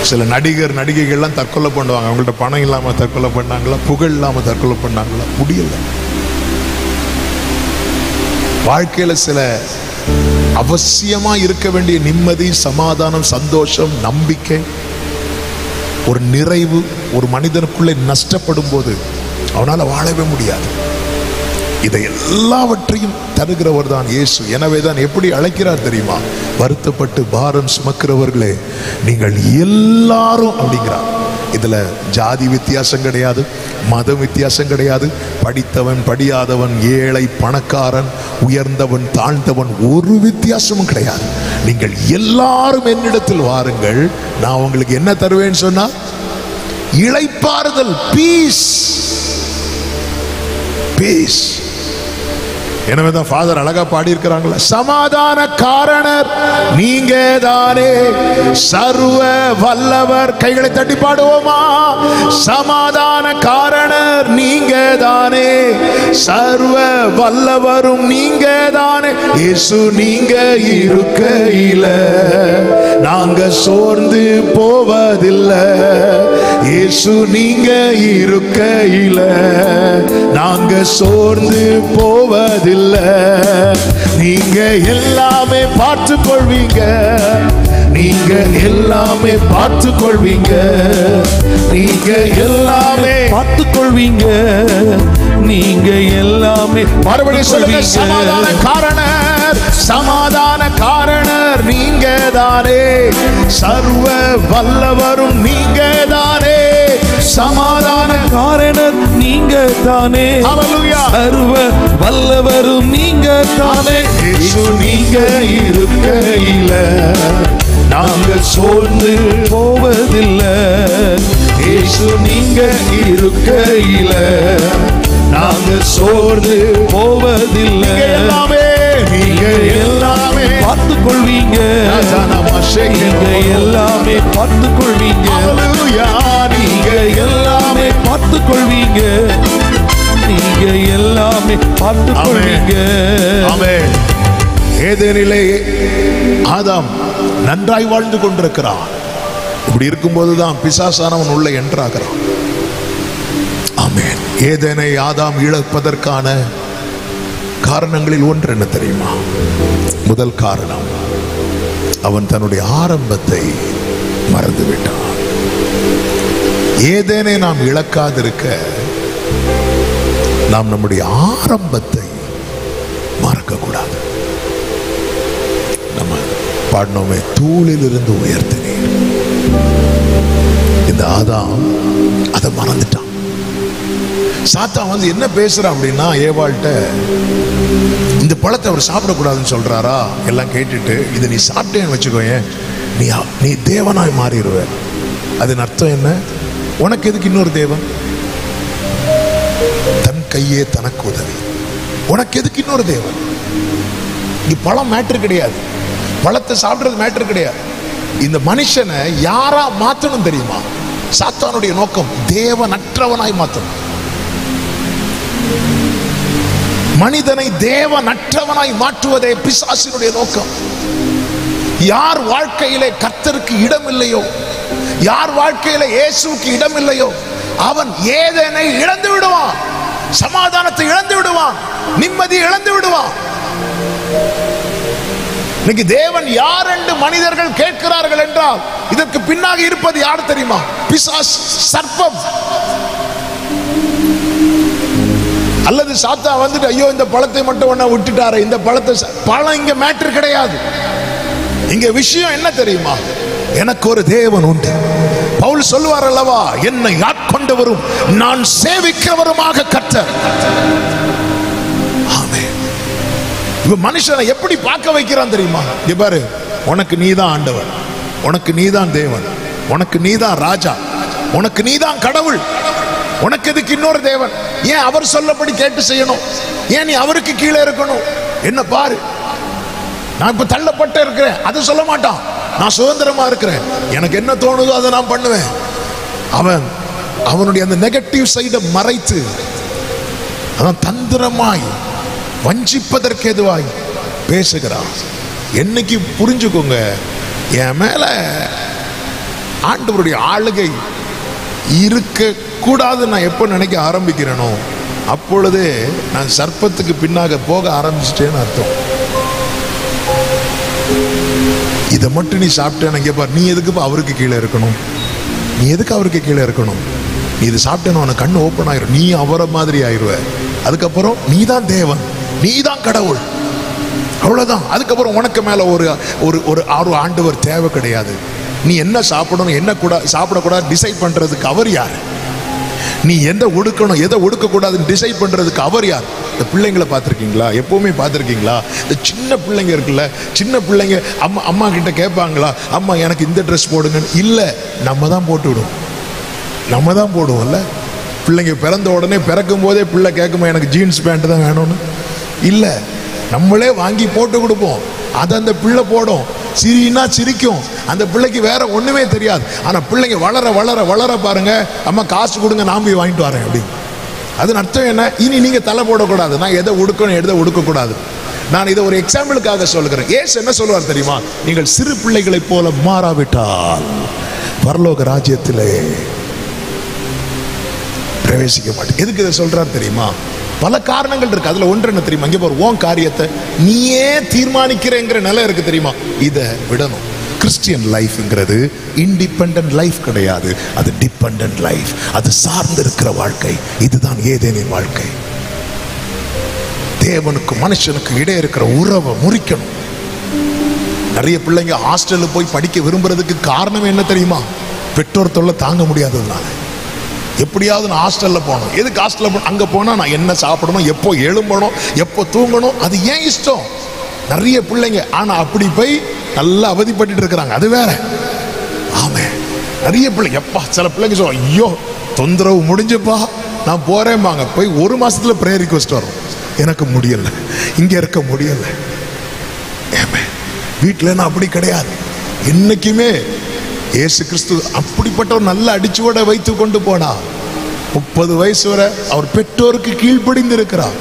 [SPEAKER 1] சில நடிகைகள்லாம் தற்கொலை பண்ணுவாங்க. அவங்கள்ட்ட பணம் இல்லாம தற்கொலை பண்ணாங்களா, புகழ் இல்லாம தற்கொலை பண்ணாங்களா? முடியல. வாழ்க்கையில சில அவசியமா இருக்க வேண்டிய நிம்மதி, சமாதானம், சந்தோஷம், நம்பிக்கை, ஒரு நிறைவு ஒரு மனிதனுக்குள்ளே நஷ்டப்படும் போது அவனால வாழவே முடியாது. இதை எல்லாவற்றையும் தருகிறவர் தான் இயேசு. எனவே தான் எப்படி அழைக்கிறார் தெரியுமா? வருத்தப்பட்டு பாரம் சுமக்கிறவர்களே நீங்கள் எல்லாரும் அப்படிங்கிறார். இதுல ஜாதி வித்தியாசம் கிடையாது, மதம் வித்தியாசம் கிடையாது, படித்தவன் படியாதவன், ஏழை பணக்காரன், உயர்ந்தவன் தாழ்ந்தவன், ஒரு வித்தியாசமும் கிடையாது. நீங்கள் எல்லாரும் என்னிடத்தில் வாருங்கள், நான் உங்களுக்கு என்ன தருவேன்னு சொன்னா இளைப்பாறுதல், பீஸ். பீஸ். எனவேதான் ஃபாதர் அழகா பாடி இருக்கிறாங்களா, சமாதான காரணர் நீங்க தானே சர்வ வல்லவர். கைகளை தட்டி பாடுவோமா? சமாதான காரணர் நீங்க தானே சர்வ வல்லவரும் நீங்க தானே. இயேசு நீங்க இருக்கையில நாங்க சோர்ந்து போவதில்லை. இயேசு நீங்க இருக்கையில நாங்க சோர்ந்து போவதில்லை. நீங்க எல்லாமே பார்த்து கொள்வீங்க, நீங்க எல்லாமே பார்த்து கொள்வீங்க, நீங்க எல்லாமே
[SPEAKER 2] பார்த்து கொள்வீங்க, நீங்க எல்லாமே.
[SPEAKER 1] மறுபடியும் சொல்லுங்க, சமாதான காரணர், சமாதான காரணர் நீங்க தானே சர்வ வல்லவரும் நீங்க தானே. சமாதான
[SPEAKER 2] காரணர் நீங்க தானே, சர்வ வல்லவரும் நீங்க தானே.
[SPEAKER 1] இயேசு நீங்க இருக்கையில நாங்க சோர்ந்து
[SPEAKER 2] போவதில்லை.
[SPEAKER 1] இயேசு நீங்க இருக்கையில நாங்க சோர்ந்து
[SPEAKER 2] போவதில்லை.
[SPEAKER 1] எல்லாமே நீங்க எல்லாமே
[SPEAKER 2] பார்த்து கொள்வீங்க, நீங்க எல்லாமே பார்த்து கொள்வீங்க,
[SPEAKER 1] நீங்க
[SPEAKER 2] எல்லாமே பார்த்து கொள்வீங்க, நீங்க எல்லாமே பார்த்து கொள்வீங்க.
[SPEAKER 1] ஆமென். ஏதேனிலே ஆதாம் நன்றாய் வாழ்ந்து கொண்டிருக்கிறான். இப்படி இருக்கும்போதுதான் பிசாசானவன் உள்ள என்ட்ராகிறான். ஆமென். ஏதேனை ஆதாம் இழப்பதற்கான காரணங்களில் ஒன்று என்ன தெரியுமா? முதல் காரணம், அவன் தன்னுடைய ஆரம்பத்தை மறந்துவிட்டான். ஏதேனை நாம் இழக்காதிருக்க நாம் நம்முடைய ஆரம்பத்தை மறக்க கூடாது. நம்ம பாடினோமே, தூளில் இருந்து உயர்த்தினீர். இந்த ஆதாம் அதை மறந்துட்டான். சாத்தான் வந்து என்ன பேசுறான் அப்படின்னா, ஏவாள்கிட்ட இந்த பழத்தை அவர் சாப்பிடக்கூடாதுன்னு சொல்றாரா? எல்லாம் கேட்டுட்டு, இதை நீ சாப்பிட்டேன்னு வச்சுக்கோயேன், நீ தேவனாய் மாறிடுவ. அதன் அர்த்தம் என்ன? உனக்கு எதுக்கு இன்னொரு தேவன்? தன் கையே தனக்கு உதவி. உனக்கு எதுக்கு இன்னொரு தேவன்? இங்க பழம் மேட்ரு கிடையாது, பழத்தை சாப்பிடுறது மேட்ரு கிடையாது. இந்த மனுஷனை யாரா மாத்தணும் தெரியுமா? சாத்தானுடைய நோக்கம் தேவனற்றவனாய் மாத்தணும். மனிதனை தேவனற்றவனாய் மாற்றுவதே பிசாசினுடைய நோக்கம். யார் வாழ்க்கையிலே கர்த்தருக்கு இடம் இல்லையோ, யார் வாழ்க்கையில இயேசுவுக்கு இடம் இல்லையோ, அவன் ஏதேனை இழந்து விடுவான், சமாதானத்தை இழந்து விடுவான், நிம்மதி இழந்து விடுவான். இன்னைக்கு தேவன் யார் என்று மனிதர்கள் கேட்கிறார்கள் என்றால் இதற்கு பின்னாக இருப்பது யார் தெரியுமா? பிசாசு, சர்ப்பம். அல்லது சாத்தா வந்துட்டு, ஐயோ இந்த பழத்தை மட்டும் ஒண்ணா விட்டுட்டாரு, இந்த பழத்தை. பழம் இங்க மேட்ரு கிடையாது. இங்க விஷயம் என்ன தெரியுமா? எனக்கு ஒரு தேவன் உண்டு. பவுல் சொல்லுவார் அல்லவா, என்னை ஆட்கொண்டவரும் நான் சேவிக்கிறவருமாக கர்த்தர். ஆமென். இவ மனுஷனை எப்படி பார்க்க வைக்கிறான் தெரியுமா? இங்க பாரு, உனக்கு நீதான் ஆண்டவர், உனக்கு நீதான் தேவன், உனக்கு நீதான் ராஜா, உனக்கு நீதான் கடவுள். உனக்கு எதுக்கு இன்னொரு தேவன்? ஏன் அவர் சொல்லபடி கேட்டு செய்யணும்? ஏன் நீ அவருக்கு கீழே இருக்கணும்? என்ன பாரு, நான் இப்ப தள்ளப்பட்டு இருக்கிறேன், அது சொல்ல மாட்டான். நான் சுதந்திரமா இருக்கிறேன், எனக்கு என்ன தோணுதோ அதை நான் பண்ணுவேன். அவனுடைய அந்த நெகட்டிவ் சைடை மறைத்து அவன் தந்திரமாய் வஞ்சிப்பதற்கு எதுவாய் பேசுகிறான். என்னைக்கு புரிஞ்சுக்கோங்க, என் மேல ஆண்டவருடைய ஆளுகை இருக்க கூடாது நான் எப்போ நினைக்க ஆரம்பிக்கிறேனோ அப்பொழுதே நான் சர்ப்பத்துக்கு பின்னாக போக ஆரம்பிச்சிட்டேன்னு அர்த்தம். இதை மட்டும் நீ சாப்பிட்டேன்னு இங்கே பாரு, நீ எதுக்கு அவருக்கு கீழே இருக்கணும்? நீ எதுக்கு அவருக்கு கீழே இருக்கணும்? நீ இது சாப்பிட்டேன்னு உனக்கு கண்ணு ஓப்பன் ஆயிரும், நீ அவரை மாதிரி ஆயிடுவ. அதுக்கப்புறம் நீ தான் தேவன், நீ தான் கடவுள், அவ்வளவுதான். அதுக்கப்புறம் உனக்கு மேல ஒரு ஒரு ஒரு ஆண்டவர் தேவை கிடையாது. நீ என்ன சாப்பிடணும் என்ன கூட சாப்பிடக்கூடாது டிசைட் பண்றதுக்கு அவர் யார்? நீ எந்த ஒடுக்கணும் எதை ஒடுக்க கூடாதுன்னு டிசைட் பண்றதுக்கு அவர் யார்? இந்த பிள்ளைங்களை பார்த்துருக்கீங்களா? எப்பவுமே பார்த்துருக்கீங்களா? இந்த சின்ன பிள்ளைங்க இருக்குல்ல, சின்ன பிள்ளைங்க அம்மா கிட்ட கேட்பாங்களா, அம்மா எனக்கு இந்த ட்ரெஸ் போடுங்கன்னு? இல்லை, நம்ம தான் போட்டு விடுவோம், நம்ம தான் போடுவோம்ல. பிள்ளைங்க பிறந்த உடனே பிறக்கும் போதே பிள்ளை கேட்குமா எனக்கு ஜீன்ஸ் பேண்ட் தான் வேணும்னு? இல்லை, நம்மளே வாங்கி போட்டு கொடுப்போம். அதை அந்த பிள்ளை போடும், சிரினா சிரிக்கும். அந்த பிள்ளைக்கு வேற ஒண்ணுமே தெரியாது. ஆனா பிள்ளைங்க வளர வளர வளர பாருங்க, அம்மா காசு கொடுங்க நான் போய் வாங்கிட்டு வரேன் அப்படி. அது அர்த்தம் என்ன? இனி நீங்க தலை போடக்கூடாது, நான் எதை உடுக்கணும் எதை உடுக்கக்கூடாது. நான் இதை ஒரு எக்ஸாம்பிளுக்காக சொல்லுகிறேன். ஏசு என்ன சொல்லுவார் தெரியுமா? நீங்கள் சிறு பிள்ளைகளை போல மாறாவிட்டால் பரலோக ராஜ்யத்திலே பிரவேசிக்க மாட்டேன். எதுக்கு இதை சொல்றாரு தெரியுமா? பல காரணங்கள் இருக்கு. அதுல ஒன்று என்ன தெரியுமா? இங்க பாரு, உன் காரியத்தை நீயே தீர்மானிக்கிறேங்கிற நிலை இருக்கு தெரியுமா? இதை விடணும். கிறிஸ்டியன் லைஃப்ங்கிறது இண்டிபெண்டன்ட் லைஃப் கிடையாது, அது டிபெண்டன்ட் லைஃப். அது சார்ந்து இருக்கிற வாழ்க்கை. இதுதான் ஏதேனின் வாழ்க்கை. தேவனுக்கு மனுஷனுக்கு இடையே இருக்கிற உறவை முறிக்கணும். நிறைய பிள்ளைங்க ஹாஸ்டல்ல போய் படிக்க விரும்புறதுக்கு காரணம் என்ன தெரியுமா? பெற்றோர் தொல்லை தாங்க முடியாததுனால. எப்படியாவது நான் ஹாஸ்டல்ல போகணும். எதுக்கு ஹாஸ்டல்ல போகணும்? அங்க போனா நான் என்ன சாப்பிடணும், எப்போ எழும்பணும், எப்போ தூங்கணும், அது ஏன் இஷ்டம். நிறைய பிள்ளைங்க ஆனா அப்படி போய் நல்லா அவதிப்பட்டு இருக்கிறாங்க. அது வேற. ஆமே, நிறைய பிள்ளைங்க எப்பா சில பிள்ளைங்க சொல்ல, ஐயோ தொந்தரவு முடிஞ்சுப்பா நான் போறேன்பாங்க. போய் ஒரு மாசத்துல பிரேயர் ரிக்வெஸ்ட் வரும், எனக்கு முடியல, இங்க இருக்க முடியல. வீட்டுல அப்படி கிடையாது. என்னைக்குமே இயேசு கிறிஸ்து அப்படிப்பட்ட ஒரு நல்ல அடிச்சுவடை வைத்து கொண்டு போனா 30 வயசு வரை அவர் பெற்றோருக்கு கீழ்ப்படிந்து இருக்கிறார்.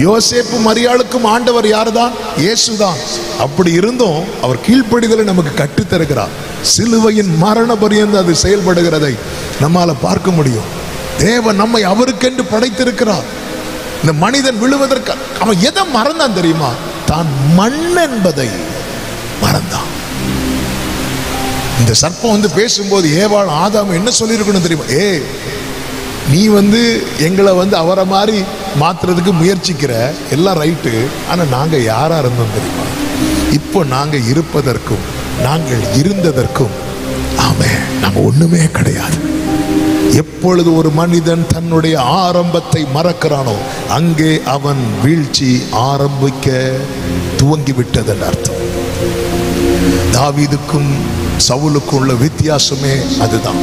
[SPEAKER 1] யோசேப்பு மரியாளுக்கும் ஆண்டவர் யாருதான்? இயேசுதான். அப்படி இருந்தும் அவர் கீழ்ப்படிதலை நமக்கு கற்றுத்தருகிறார். சிலுவையின் மரண பரியந்தம் அது செயல்படுகிறதை நம்மால பார்க்க முடியும். தேவன் நம்மை அவருக்கென்று படைத்திருக்கிறார். இந்த மனிதன் விழுவதற்கு அவன் எதை மறந்தான் தெரியுமா? தான் மண் என்பதை மறந்தான். இந்த சர்ப்பம் பேசும்போது ஏவாள் ஆதாம் என்ன சொல்லியிருக்கணும் தெரியுமா? நீ எங்களை அவரை மாதிரி மாத்துறதுக்கு முயற்சிக்கிற, எல்லாம் ரைட்டு, ஆனா நாங்க யாரா இருந்தோம் தெரியுமா? இப்போ நாங்க இருப்பதற்கும் நாங்கள் இருந்ததற்கும் நம்ம ஒண்ணுமே கிடையாது. எப்பொழுது ஒரு மனிதன் தன்னுடைய ஆரம்பத்தை மறக்கிறானோ அங்கே அவன் வீழ்ச்சி ஆரம்பிக்க துவங்கிவிட்டது என்று அர்த்தம். தாவீதுக்கும் சவுலுக்கும் உள்ள வித்தியாசமே அதுதான்.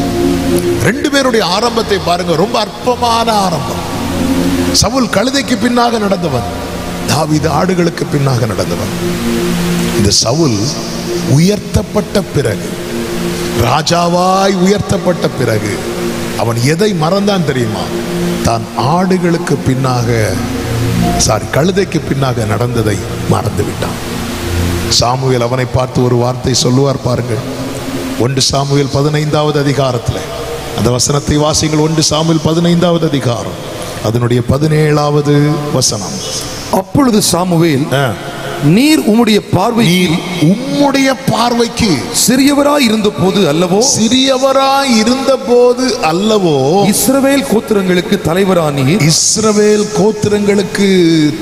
[SPEAKER 1] ரெண்டு பேருடைய ஆரம்பத்தை பாருங்க, ரொம்ப அற்பமான ஆரம்பம். சவுல் கழுதைக்கு பின்னாக நடந்தவன், தாவீது ஆடுகளுக்கு பின்னாக நடந்தவன். இந்த சவுல் உயர்த்தப்பட்ட பிறகு, ராஜாவாய் உயர்த்தப்பட்ட பிறகு அவன் எதை மறந்தான் தெரியுமா? தான் ஆடுகளுக்கு பின்னாக கழுதைக்கு பின்னாக நடந்ததை மறந்து விட்டான். சாமுவேல் அவனை பார்த்து ஒரு வார்த்தை சொல்லுவார் பாருங்கள். 1 சாமுவேல் 15வது அதிகாரத்தில் அந்த வசனத்தை வாசிங்கள். 1 சாமுவேல் 15வது அதிகாரம் அதனுடைய 17வது வசனம்.
[SPEAKER 2] அப்பொழுது சாமுவேல், நீர் உம்முடைய பார்வைக்கு
[SPEAKER 1] சிறியவராய் இருந்த போது அல்லவோ
[SPEAKER 2] இஸ்ரவேல் கோத்திரங்களுக்கு தலைவரானீர்.
[SPEAKER 1] இஸ்ரவேல் கோத்திரங்களுக்கு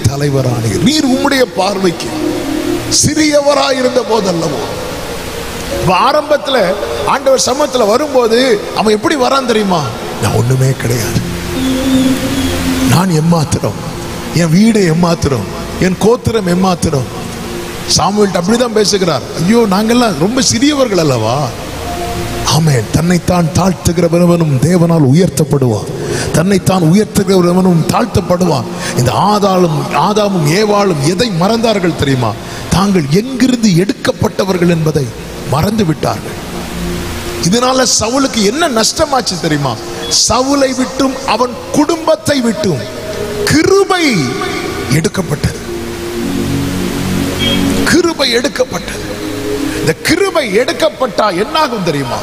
[SPEAKER 1] தலைவரானீர். நீர் உம்முடைய பார்வைக்கு சிறியவராய் இருந்த போது அல்லவோ. ஆரம்பத்துல ஆண்டவர் சமூகத்துல வரும்போது அவன் எப்படி வரான் தெரியுமா? நான் ஒண்ணுமே கிடையாது, நான் எம்மாத்திரம், என் வீடு எம்மாத்திரம், என் கோத்திரம் எம்மாத்திரம். சாமுவேல் அப்படிதான் பேசுகிறார். ஐயோ நாங்கெல்லாம் ரொம்ப சிறியவர்கள் அல்லவா? ஆமென். தன்னைத்தான் தாழ்த்துகிறவனும் தேவனால் உயர்த்தப்படுவான், தன்னைத்தான் உயர்த்துகிறவனும் தாழ்த்தப்படுவான். இந்த ஆதாமும் ஏவாளும் எதை மறந்தார்கள் தெரியுமா? தாங்கள் எங்கிருந்து எடுக்கப்பட்டவர்கள் என்பதை மறந்து விட்டார்கள். இதனால சவுலுக்கு என்ன நஷ்டமாச்சு தெரியுமா? சவுலை விட்டும் அவன் குடும்பத்தை விட்டும் கிருபை எடுக்கப்பட்டது. கிருபை எடுக்கப்பட்டது. இந்த கிருபை எடுக்கப்பட்டா என்னாகும் தெரியுமா?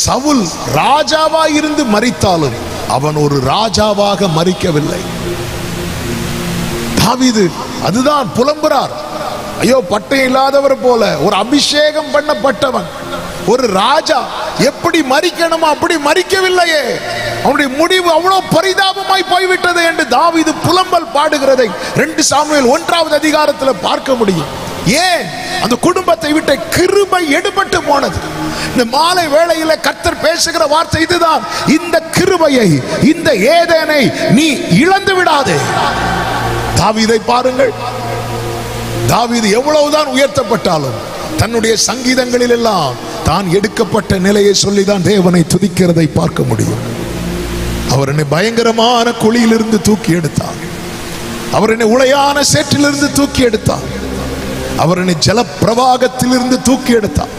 [SPEAKER 1] சவுல் ராஜாவா இருந்து மரித்தாலும் அவன் ஒரு ராஜாவாக மரிக்கவில்லை. தாவீது அதுதான் புலம்புறார். ஐயோ, பட்டயம் இல்லாதவர் போல ஒரு அபிஷேகம் பண்ணப்பட்டவன், ஒரு ராஜா எப்படி மரிக்கணுமோ அப்படி மரிக்கவில்லையே, அவனுடைய முடிவு அவ்வளவு பரிதாபமாய் போய்விட்டது என்று தாவீது புலம்பல் பாடுகிறதை 2 சாமுவேல் 1வது அதிகாரத்தில் பார்க்க முடியும். ஏன்? அந்த குடும்பத்தை விட்டு கிருபை எடுபட்டு போனது. இந்த மாலை வேளையில கர்த்தர் பேசுகிற வார்த்தை இதுதான். இந்த கிருபையை, இந்த ஏதேனை நீ இழந்து விடாதே. தாவீதை பாருங்கள். தாவீது எவ்வளவுதான் உயர்த்தப்பட்டாலும் தன்னுடைய சங்கீதங்களில் எல்லாம் தான் எடுக்கப்பட்ட நிலையை சொல்லிதான் தேவனை துதிக்கிறதை பார்க்க முடியும். அவர் என்னை பயங்கரமான குழியிலிருந்து தூக்கி எடுத்தார். அவர் என்னை உளையான சேற்றிலிருந்து தூக்கி எடுத்தார். அவர் என்னை ஜல பிரவாகத்திலிருந்து தூக்கி எடுத்தார்.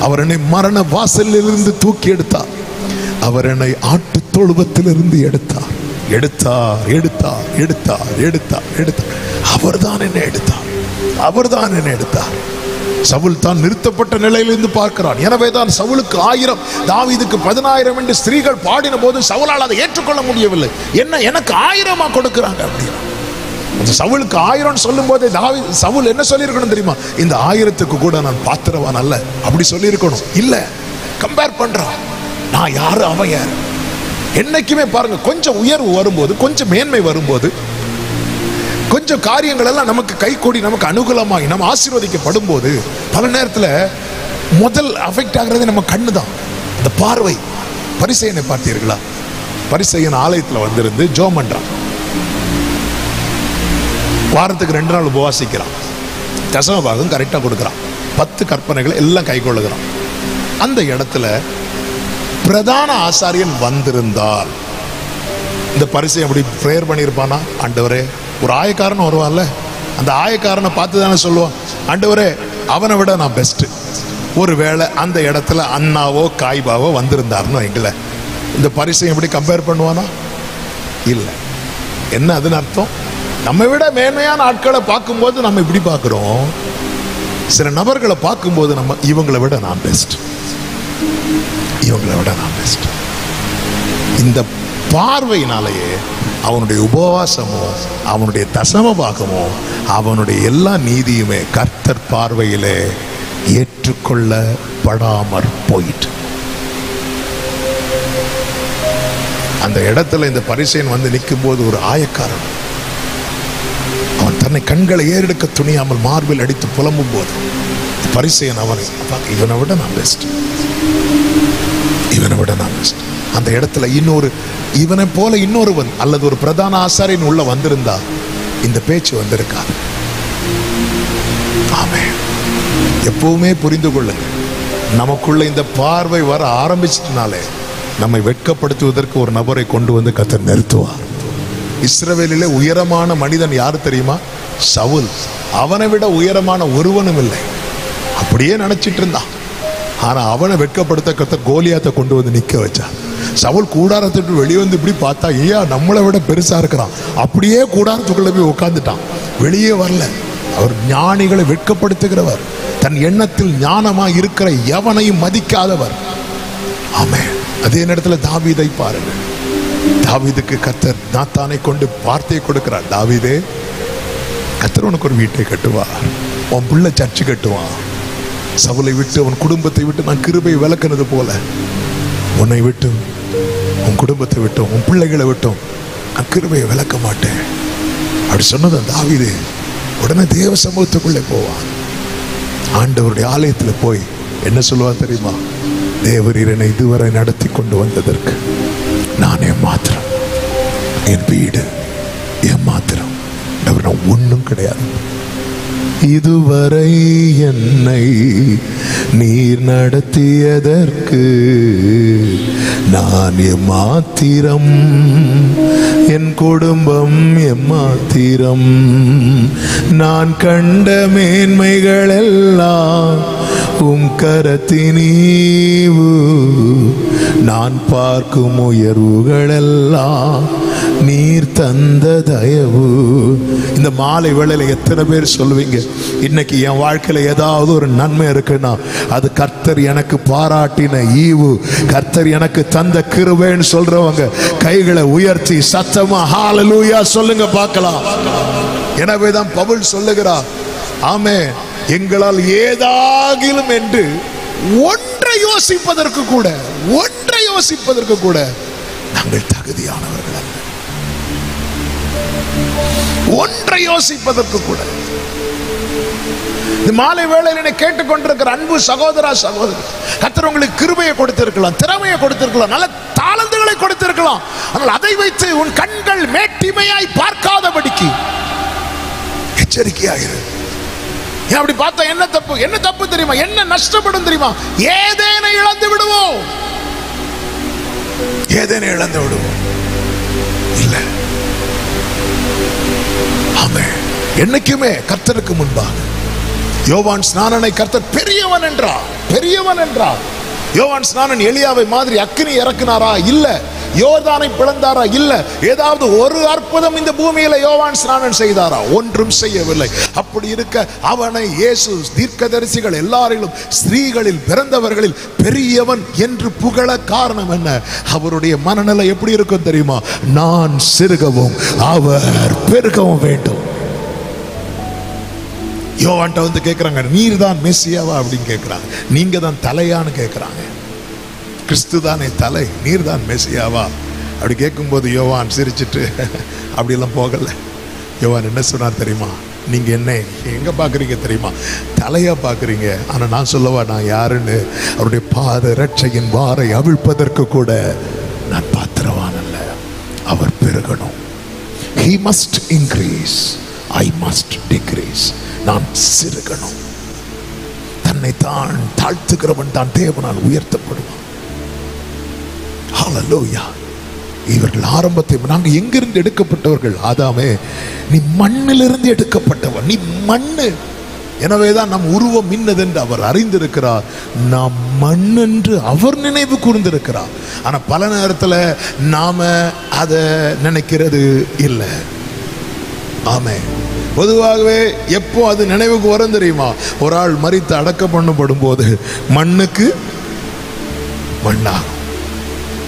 [SPEAKER 1] அவர் என்னை மரண வாசலிலிருந்து தூக்கி எடுத்தார். அவர் என்னை ஆட்டு தொழுவத்திலிருந்து எடுத்தார். எடுத்தார் எடுத்தார் எடுத்தார் எடுத்தார் எடுத்தார். அவர்தான் என்னை எடுத்தார். அவர்தான் என்னை எடுத்தார். சவுல் தான் நிறுத்தப்பட்ட நிலையிலிருந்து பார்க்கிறான். எனவேதான் சவுலுக்கு 1000 தாவீதுக்கு 10000 என்று ஸ்திரீகள் பாடின போது சவுலால் அதை ஏற்றுக்கொள்ள முடியவில்லை. என்ன எனக்கு 1000 கொடுக்கிறாங்க அப்படின்னா? சவுலுக்கு 1000 சொல்லும் போதே சவுல் என்ன சொல்லியிருக்கணும் தெரியுமா? இந்த 1000க்கு கூட நான் பாத்திரவான் அல்ல அப்படி சொல்லியிருக்கணும். இல்ல, கம்பேர் பண்றான். நான் யாரு, அவன் யாரு? என்னைக்குமே பாருங்க, கொஞ்சம் உயர்வு வரும்போது, கொஞ்சம் மேன்மை வரும்போது, கொஞ்சம் காரியங்கள் எல்லாம் நமக்கு கைகூடி நமக்கு அனுகூலமாகி நம்ம ஆசீர்வதிக்கப்படும் போது பல நேரத்தில் முதல் அஃபெக்ட் ஆகிறது நம்ம கண்ணு தான், அந்த பார்வை. பரிசேயனை பார்த்தீர்களா? பரிசேயன் ஆலயத்தில் வந்திருந்து ஜெபம் பண்றான். வாரத்துக்கு 2 நாள் உபவாசிக்கிறான். தசம பாகம் கரெக்டாக கொடுக்குறான். 10 கற்பனைகளை எல்லாம் கை கொள்ளுகிறான். அந்த இடத்துல பிரதான ஆசாரியன் வந்திருந்தால் இந்த பரிசை அப்படி ப்ரேயர் பண்ணியிருப்பானா? ஆண்டவரே, ஒரு ஆயக்காரன் வருவான்ல, அந்த ஆயக்காரனை பார்த்து தானே சொல்லுவான், ஆண்டவரே அவனை விட நான் பெஸ்ட். ஒருவேளை அந்த இடத்துல அண்ணாவோ காய்பாவோ வந்திருந்தாருன்னு எங்களை இந்த பரிசை எப்படி கம்பேர் பண்ணுவானா? இல்லை. என்ன அதுன்னு அர்த்தம்? நம்ம விட மேன்மையான ஆட்களை பார்க்கும்போது நம்ம இப்படி பார்க்கிறோம். சில நபர்களை பார்க்கும்போது நம்ம இவங்களை விட நான் பெஸ்ட், இவங்களை விட நான் பெஸ்ட். இந்த பார்வையினாலேயே அவனுடைய உபவாசமோ அவனுடைய தசம பாகமோ அவனுடைய எல்லா நீதியுமே கர்த்தர் பார்வையிலே ஏற்றுக்கொள்ளப்படாமற் போயிட்டு அந்த இடத்துல இந்த பரிசேயன் வந்து நிற்கும் போது ஒரு ஆயக்காரன் அவன் தன்னை கண்களை ஏறெடுக்க துணியாமல் மார்பில் அடித்து புலம்பும் போது பரிசேயன் அவனை, இவனை விட நான் பெஸ்ட், இவனை விட நான் பெஸ்ட். அந்த இடத்துல இவனை போல இன்னொருவன் அல்லது ஒரு பிரதான ஆசாரியன் உள்ள வந்திருந்தா இந்த பேச்சு வந்திருக்காது. ஆமென். எப்பவுமே புரிந்து கொள்ளுங்க, நமக்குள்ள இந்த பார்வை வர ஆரம்பிச்சிட்டனாலே நம்மை வெட்கப்படுத்துவதற்கு ஒரு நபரை கொண்டு வந்து கர்த்தர் நிறுத்துவார். இஸ்ரவேலிலே உயரமான மனிதன் யார் தெரியுமா? சவுல். அவனை விட உயரமான ஒருவனும் இல்லை. அப்படியே நினைச்சிட்டு இருந்தான். ஆனா அவனை வெட்கப்படுத்த கர்த்தர் கோலியாத்தை கொண்டு வந்து நிக்க வச்சார். சவுல் கூடாரத்துக்கு வெளியே வந்து இப்படி பார்த்தா, ஐயா நம்மளை விட பெருசா இருக்கிறான். அப்படியே கூடாரத்துக்குள்ள போய் உட்கார்ந்துட்டான், வெளியே வரல. அவர் ஞானிகளை வெட்கப்படுத்துகிறவர், தன் எண்ணத்தில் ஞானமா இருக்கிற எவனையும் மதிக்காதவர். ஆமென். அதே நேரத்தில் தாவீதை பாருங்க. தாவீதுக்கு கர்த்தர் நாத்தானை கொண்டு வார்த்தையை கொடுக்கிறார். தாவீதே, கர்த்தர் உனக்கு ஒரு வீட்டை கட்டுவார், உன் பிள்ளை சர்ச்சு கட்டுவான். சவுலை விட்டு அவன் குடும்பத்தை விட்டு நான் கிருபை விளக்குனது போல உன்னை விட்டும் உன் குடும்பத்தை விட்டும் உன் பிள்ளைகளை விட்டும் நான் கிருபையை விளக்க மாட்டேன் அப்படி சொன்னது தாவீது உடனே தேவ சமூகத்துக்குள்ளே போவான். ஆண்டவருடைய ஆலயத்தில் போய் என்ன சொல்லுவான் தெரியுமா? தேவரீர் என்னை இதுவரை நடத்தி கொண்டு வந்ததற்கு நான் ஏமாத்திரம், என் வீடு ஏமாத்திரம், ஒன்றும் கிடையாது. இதுவரை என்னை நீர் நடத்தியதற்கு நான் எம்மாத்திரம், என் குடும்பம் எம்மாத்திரம், நான் கண்ட மேன்மைகள் எல்லாம் உம் கரத்தினீவு நான் பார்க்கும் உயர்வுகள் எல்லாம் நீர் தந்த தயவு. இந்த மாலை வேளையில எத்தனை பேர் சொல்லுவீங்க, இன்னைக்கு என் வாழ்க்கையில ஏதாவது ஒரு நன்மை இருக்குன்னா அது கர்த்தர் எனக்கு பாராட்டின ஈவு, கர்த்தர் எனக்கு தந்த கிருபைன்னு சொல்றவங்க கைகளை உயர்த்தி சத்தமா ஹalleluya சொல்லுங்க பார்க்கலாம். எனவேதான் பவுல் சொல்லுகிறார், ஆமே, எங்களால் ஏதாகிலும் என்று ஒன்றை யோசிப்பதற்கு கூட நாங்கள் தகுதியானவர்கள் அல்ல. ஒன்றை யோசிப்பதற்கு கூட. இந்த மாலை வேளையில் என்னை கேட்டுக்கொண்டிருக்கிற அன்பு சகோதரா சகோதரி, கர்த்தர் உங்களுக்கு கிருபையை கொடுத்திருக்கலாம், திறமையை கொடுத்திருக்கலாம், நல்ல தாளந்துகளை கொடுத்திருக்கலாம். ஆனால் அதை வைத்து உன் கண்கள் மேட்டிமையாய் பார்க்காதபடிக்கு எச்சரிக்கையாயிரு. அப்படி பார்த்தா என்ன தப்பு தெரியுமா? என்ன நஷ்டப்படும் தெரியுமா? ஏதேனை இழந்து விடுவோம். இல்ல, ஆமென். என்னைக்குமே கர்த்தருக்கு முன்பாக யோவான் ஸ்நானனை கர்த்தர் பெரியவன் என்றார். யோவான் ஸ்நானன் எலியாவை மாதிரி அக்கினி இறக்குனாரா? இல்ல. யோர்தானை பிளந்தாரா? இல்ல. ஏதாவது ஒரு அற்புதம் இந்த பூமியில யோவான் ஸ்நானன் செய்தாரா? ஒன்றும் செய்யவில்லை. அப்படி இருக்க அவனை இயேசு தீர்க்கதரிசிகள் எல்லாரிலும் ஸ்திரீகளில் பிறந்தவர்களில் பெரியவன் என்று புகழ காரணம் என்ன? அவருடைய மனநிலை எப்படி இருக்கும் தெரியுமா? நான் சிறுகவும் அவர் பெருகவும் வேண்டும். யோவான்ட்ட வந்து கேட்கிறாங்க, நீர் தான் மெசியாவா அப்படின்னு கேட்கிறாங்க. நீங்க தான் தலையான்னு கேட்கிறாங்க. கிறிஸ்து தானே தலை, நீர் தான் மெசியாவா அப்படி கேட்கும்போது யோவான் சிரிச்சிட்டு அப்படியெல்லாம் போகல. யோவான் என்ன சொன்னார் தெரியுமா? நீங்க என்ன எங்க பாக்குறீங்க தெரியுமா? தலையா பாக்குறீங்க. ஆனா நான் சொல்லவா நான் யாருன்னு? அவருடைய பாத ரட்சையின் வாரை அவிழ்ப்பதற்கு கூட நான் பாத்திரவான் அல்ல. அவர் பெருகணும். He must increase, I must decrease. நான் சிறுகணும். தன்னை தான் தாழ்த்துகிறவன் தான் தேவனால் உயர்த்தப்படுவான். ஹalleluya. இவர்கள் ஆரம்பத்தை நாங்கள் எங்கிருந்து எடுக்கப்பட்டவர்கள்? ஆதாமே, நீ மண்ணிலிருந்து எடுக்கப்பட்டவன், நீ மண்ணு. எனவேதான் நம் உருவம் இன்னதென்று அவர் அறிந்திருக்கிறார், நாம் மண் என்று அவர் நினைவு கூர்ந்திருக்கிறார். ஆனா பல நேரத்தில் நாம அதை நினைக்கிறது இல்லை. ஆமே, பொதுவாகவே எப்போ அது நினைவுக்கு வரும் தெரியுமா? ஒரு ஆள் மரித்து அடக்கம் பண்ணப்படும் போது மண்ணுக்கு மண்ணாகும்.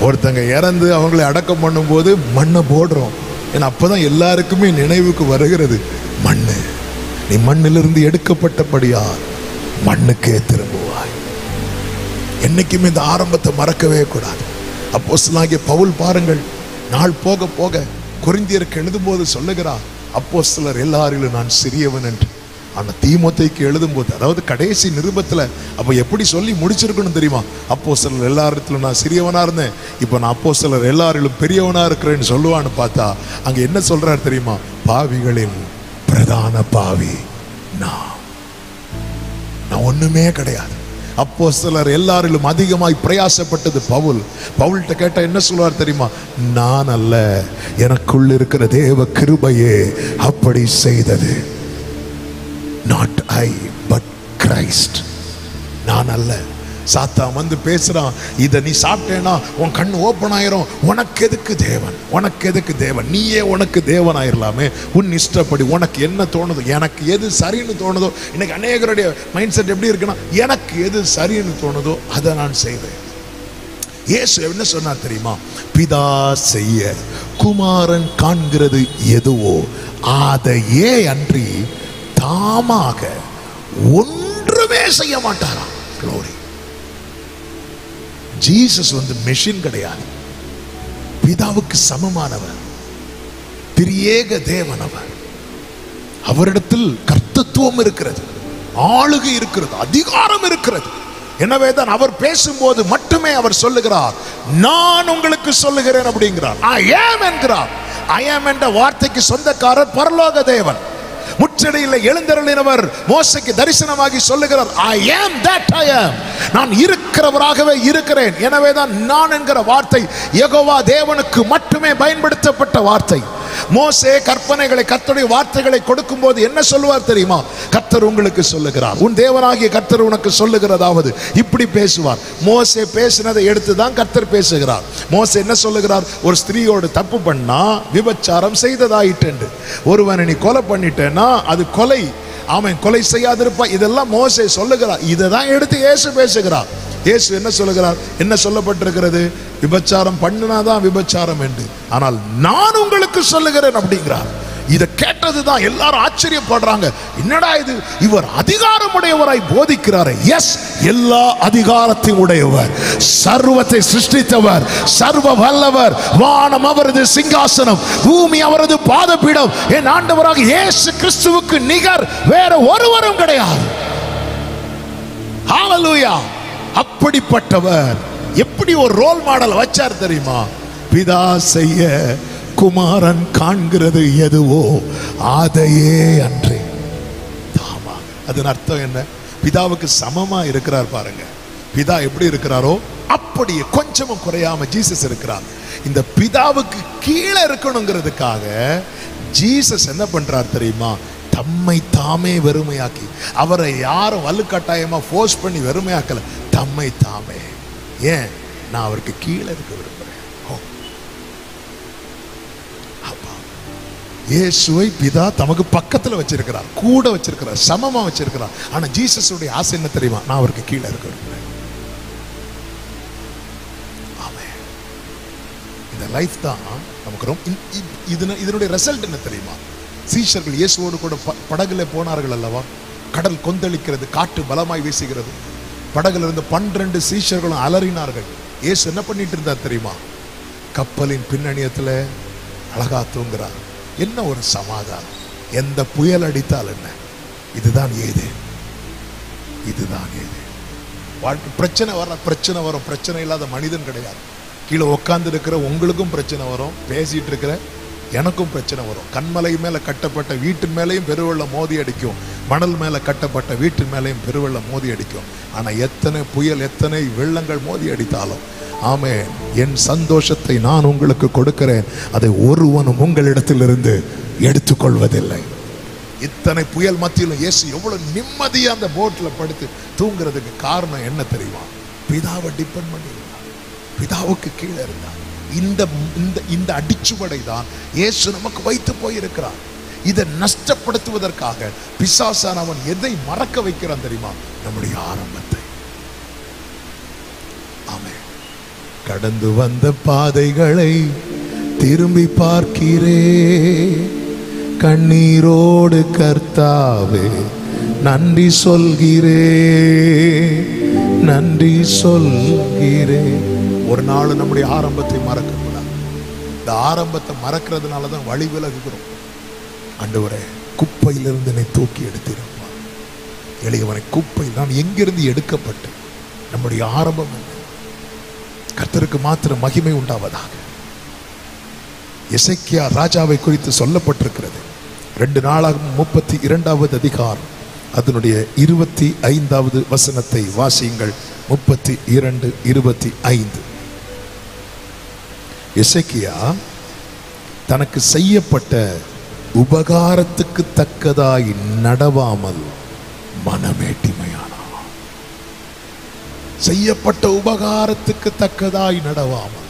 [SPEAKER 1] ஒருத்தங்க இறந்து அவங்களை அடக்கம் பண்ணும் போது மண்ணை போடுறோம். ஏன்னா அப்பதான் எல்லாருக்குமே நினைவுக்கு வருகிறது மண்ணு. நீ மண்ணிலிருந்து எடுக்கப்பட்டபடியா மண்ணுக்கே திரும்புவாய். என்னைக்குமே இந்த ஆரம்பத்தை மறக்கவே கூடாது. அப்போஸ்தலனாகிய பவுல் பாருங்கள், நாள் போக போக கொரிந்தியருக்கு எழுதும் போது சொல்லுகிறார், அப்போஸ்தலர் எல்லாரிலும் நான் சிறியவன் என்று. ஆனா தீமோத்தேயுக்கு எழுதும் போது, அதாவது கடைசி நிருபத்துல அப்ப எப்படி சொல்லி முடிச்சிருக்கணும் தெரியுமா? அப்போஸ்தலர் எல்லாரிலும் நான் சிறியவனா இருந்தேன், இப்ப நான் அப்போஸ்தலர் எல்லாரிலும் பெரியவனா இருக்கிறேன்னு சொல்லுவான்னு பார்த்தா அங்க என்ன சொல்றாரு தெரியுமா? பாவிகளின் பிரதான பாவி நான் ஒண்ணுமே கிடையாது. அப்போஸ்தலர் எல்லாரிலும் அதிகமாய் பிரயாசப்பட்டது பவுல். பவுல்கிட்ட கேட்டா என்ன சொல்வார் தெரியுமா? நான் அல்ல, எனக்குள் இருக்கிற தேவ கிருபையே அப்படி செய்தது. Not I but Christ. நான் அல்ல. சாத்தான் வந்து பேசுறான், இதை நீ சாப்பிட்டேன்னா உன் கண் ஓப்பன் ஆயிரும், உனக்கு எதுக்கு தேவன், உனக்கு எதுக்கு தேவன், நீயே உனக்கு தேவன் ஆயிரலாமே, உன் இஷ்டப்படி உனக்கு என்ன தோணுதோ, எனக்கு எது சரின்னு தோணுதோ. இன்னைக்கு அநேகருடைய மைண்ட் செட் எப்படி இருக்குன்னா, எனக்கு எது சரின்னு தோணுதோ அதை நான் செய்வேன். இயேசு என்ன சொன்னார் தெரியுமா? பிதா செய்ய குமாரன் காண்கிறது எதுவோ அதையே அன்றி தாமாக ஒன்றுமே செய்ய மாட்டாராம். Glory. ஜீசஸ் வந்து மெஷின் கிடையாது, பிதாவுக்கு சமமானவர், திரியேக தேவனவர். அவரிடத்தில் கர்த்தத்துவம் இருக்கிறது, ஆளுகை இருக்கிறது, அதிகாரம் இருக்கிறது. எனவேதான் அவர் பேசும்போது மட்டுமே அவர் சொல்லுகிறார், நான் உங்களுக்கு சொல்லுகிறேன் அப்படிங்கிறார். I am என்கிறார். I am என்ற வார்த்தைக்கு சொந்தக்காரர் பரலோக தேவன். முச்சடியில் எழுந்தருளினவர் மோசேக்கு தரிசனமாகி சொல்லுகிறார், I am that I am. நான் இருக்கிறவராகவே இருக்கிறேன். எனவேதான் நான் என்கிற வார்த்தை யெகோவா தேவனுக்கு மட்டுமே பயன்படுத்தப்பட்ட வார்த்தை. மோசே கற்பனைகளை, கர்த்தருடைய வார்த்தைகளை கொடுக்கும் போது என்ன சொல்லுவார் தெரியுமா? கர்த்தர் உங்களுக்கு சொல்லுகிறார், உன் தேவனாகிய கர்த்தர் உனக்கு சொல்லுகிறதாவது இப்படி பேசுவார். மோசே பேசினதை எடுத்து தான் கர்த்தர் பேசுகிறார். மோசே என்ன சொல்லுகிறார்? ஒரு ஸ்திரீயோடு தப்பு பண்ணா விபச்சாரம் செய்ததாயிட்டு, ஒருவனை நீ கொலை பண்ணிட்டேன்னா அது கொலை, அவன் கொலை செய்யாதிருப்பா, இதெல்லாம் மோசே சொல்லுகிறார். இதை தான் எடுத்து இயேசு பேசுகிறார். இயேசு என்ன சொல்லுகிறார்? என்ன சொல்லப்பட்டிருக்கிறது? விபச்சாரம் பண்ணினாதான் விபச்சாரம் என்று, ஆனால் நான் உங்களுக்கு சொல்லுகிறேன் அப்படிங்கிறார். இதை கேட்டதுதான் எல்லாரும் ஆச்சரியப்படுறாங்க. என்னடா இது, இவர் அதிகாரம் உடையவராய் போதிக்கிறார். எஸ், எல்லா அதிகாரத்தையும் உடையவர், சர்வத்தை சிருஷ்டித்தவர், சர்வ வல்லவர். வானம் அவரது சிங்காசனம், பூமி அவரது பாதபீடம். என் ஆண்டவராக இயேசு கிறிஸ்துவுக்கு நிகர் வேற ஒருவரும் கிடையாது. ஹல்லேலூயா. அப்படிப்பட்டவர் எப்படி ஒரு ரோல் மாடல் வச்சார் தெரியுமா? பிதா செய்ய குமாரன் காண்கிறது எதுவோ அதையே அன்றே. ஆமா, அதன் அர்த்தம் என்ன? பிதாவுக்கு சமமா இருக்கிறார் பாருங்க. பிதா எப்படி இருக்கிறாரோ அப்படியே கொஞ்சமும் குறையாம ஜீசஸ் இருக்கிறார். இந்த பிதாவுக்கு கீழே இருக்கணுங்கிறதுக்காக ஜீசஸ் என்ன பண்றார் தெரியுமா? தம்மை தாமே வெறுமையாக்கி, அவரை யாரும் வலுக்கட்டாயமா ஃபோர்ஸ் பண்ணி வெறுமையாக்கல, தம்மை தாமே. ஏன்? நான் அவருக்கு கீழே இருக்க விரும்புறேன். இயேசுவை பிதா தமக்கு பக்கத்துல வச்சிருக்கிறார், கூட வச்சிருக்கிறார், சமமா வச்சிருக்கிறார். ஆனா ஜீசஸுடைய ஆசை என்ன தெரியுமா? நான் அவருக்கு கீழே இருக்க விரும்புறேன். ஆமென். இந்த லைஃப் தான் நமக்கு ரொம்ப இதனுடைய ரிசல்ட் என்ன தெரியுமா? சீஷர்கள் இயேசுவோடு கூட படகுல போனார்கள் அல்லவா? கடல் கொந்தளிக்கிறது, காற்று பலமாய் வீசுகிறது. படகுல இருந்து 12 சீஷர்களும் அலறினார்கள். இயேசு என்ன பண்ணிட்டு இருந்தார் தெரியுமா? கப்பலின் பின்னணியத்துல அழகா தூங்குறார். என்ன ஒரு சமாதானம்! எந்த புயல் அடித்தால் என்ன, இதுதான் ஏது, இதுதான் ஏது. வாழ்க்கை பிரச்சனை வர, பிரச்சனை வரும். பிரச்சனை இல்லாத மனிதன் கிடையாது. கீழே உட்கார்ந்து இருக்கிற உங்களுக்கும் பிரச்சனை வரும், பேசிட்டு இருக்கிற எனக்கும் பிரச்சனை வரும். கண்மலை மேல கட்டப்பட்ட வீட்டின் மேலையும் பெருவெள்ளம் மோதி அடிக்கும், மணல் மேல கட்டப்பட்ட வீட்டின் மேலையும் பெருவெள்ளம் மோதி அடிக்கும். ஆனா எத்தனை புயல், எத்தனை வெள்ளங்கள் மோதி அடித்தாலும், ஆமென், என் சந்தோஷத்தை நான் உங்களுக்கு கொடுக்கிறேன், அதை ஒருவனும் உங்களிடத்திலிருந்து எடுத்துக்கொள்வதில்லை. இத்தனை புயல் மத்தியிலும் இயேசு எவ்வளவு நிம்மதியா அந்த போட்ல படுத்து தூங்குறதுக்கு காரணம் என்ன தெரியுமா? பிதாவை டிபெண்ட் பண்ணி இருந்தார், பிதாவுக்கு கீழே இருந்தார். இந்த அடிச்சுவடை தான் இயேசு நமக்கு வைத்து போயிருக்கிறார். இதை நஷ்டப்படுத்துவதற்காக பிசாசான் அவன் எதை மறக்க வைக்கிறான் தெரியுமா? நம்முடைய ஆரம்பத்தை. ஆமென். கடந்து வந்த பாதைகளை திரும்பி பார்க்கிறே, கண்ணீரோடு கர்த்தாவே நன்றி சொல்கிறே, நன்றி சொல்கிறே. ஒரு நாள் நம்முடைய ஆரம்பத்தை மறக்க கூடாது. இந்த ஆரம்பத்தை மறக்கிறதுனால தான் வழி விலகுகிறோம். ஆண்டவரே, குப்பையிலிருந்து என்னை தூக்கி எடுத்திருப்பா. எளியவனை குப்பை நான் எங்கிருந்து எடுக்கப்பட்டு, நம்முடைய ஆரம்பம் என்ன? கர்த்தருக்கு மாத்திரம் மகிமை உண்டாவதாக. எசேக்கியா ராஜாவை குறித்து சொல்லப்பட்டிருக்கிறது. 2 நாளாகும் 32வது அதிகாரம் அதனுடைய 25வது வசனத்தை வாசியுங்கள். 32:25. எசேக்கியா தனக்கு செய்யப்பட்ட உபகாரத்துக்கு தக்கதாய் நடவாமல் மனமேட்டிமையானான். செய்யப்பட்ட உபகாரத்துக்கு தக்கதாய் நடவாமல்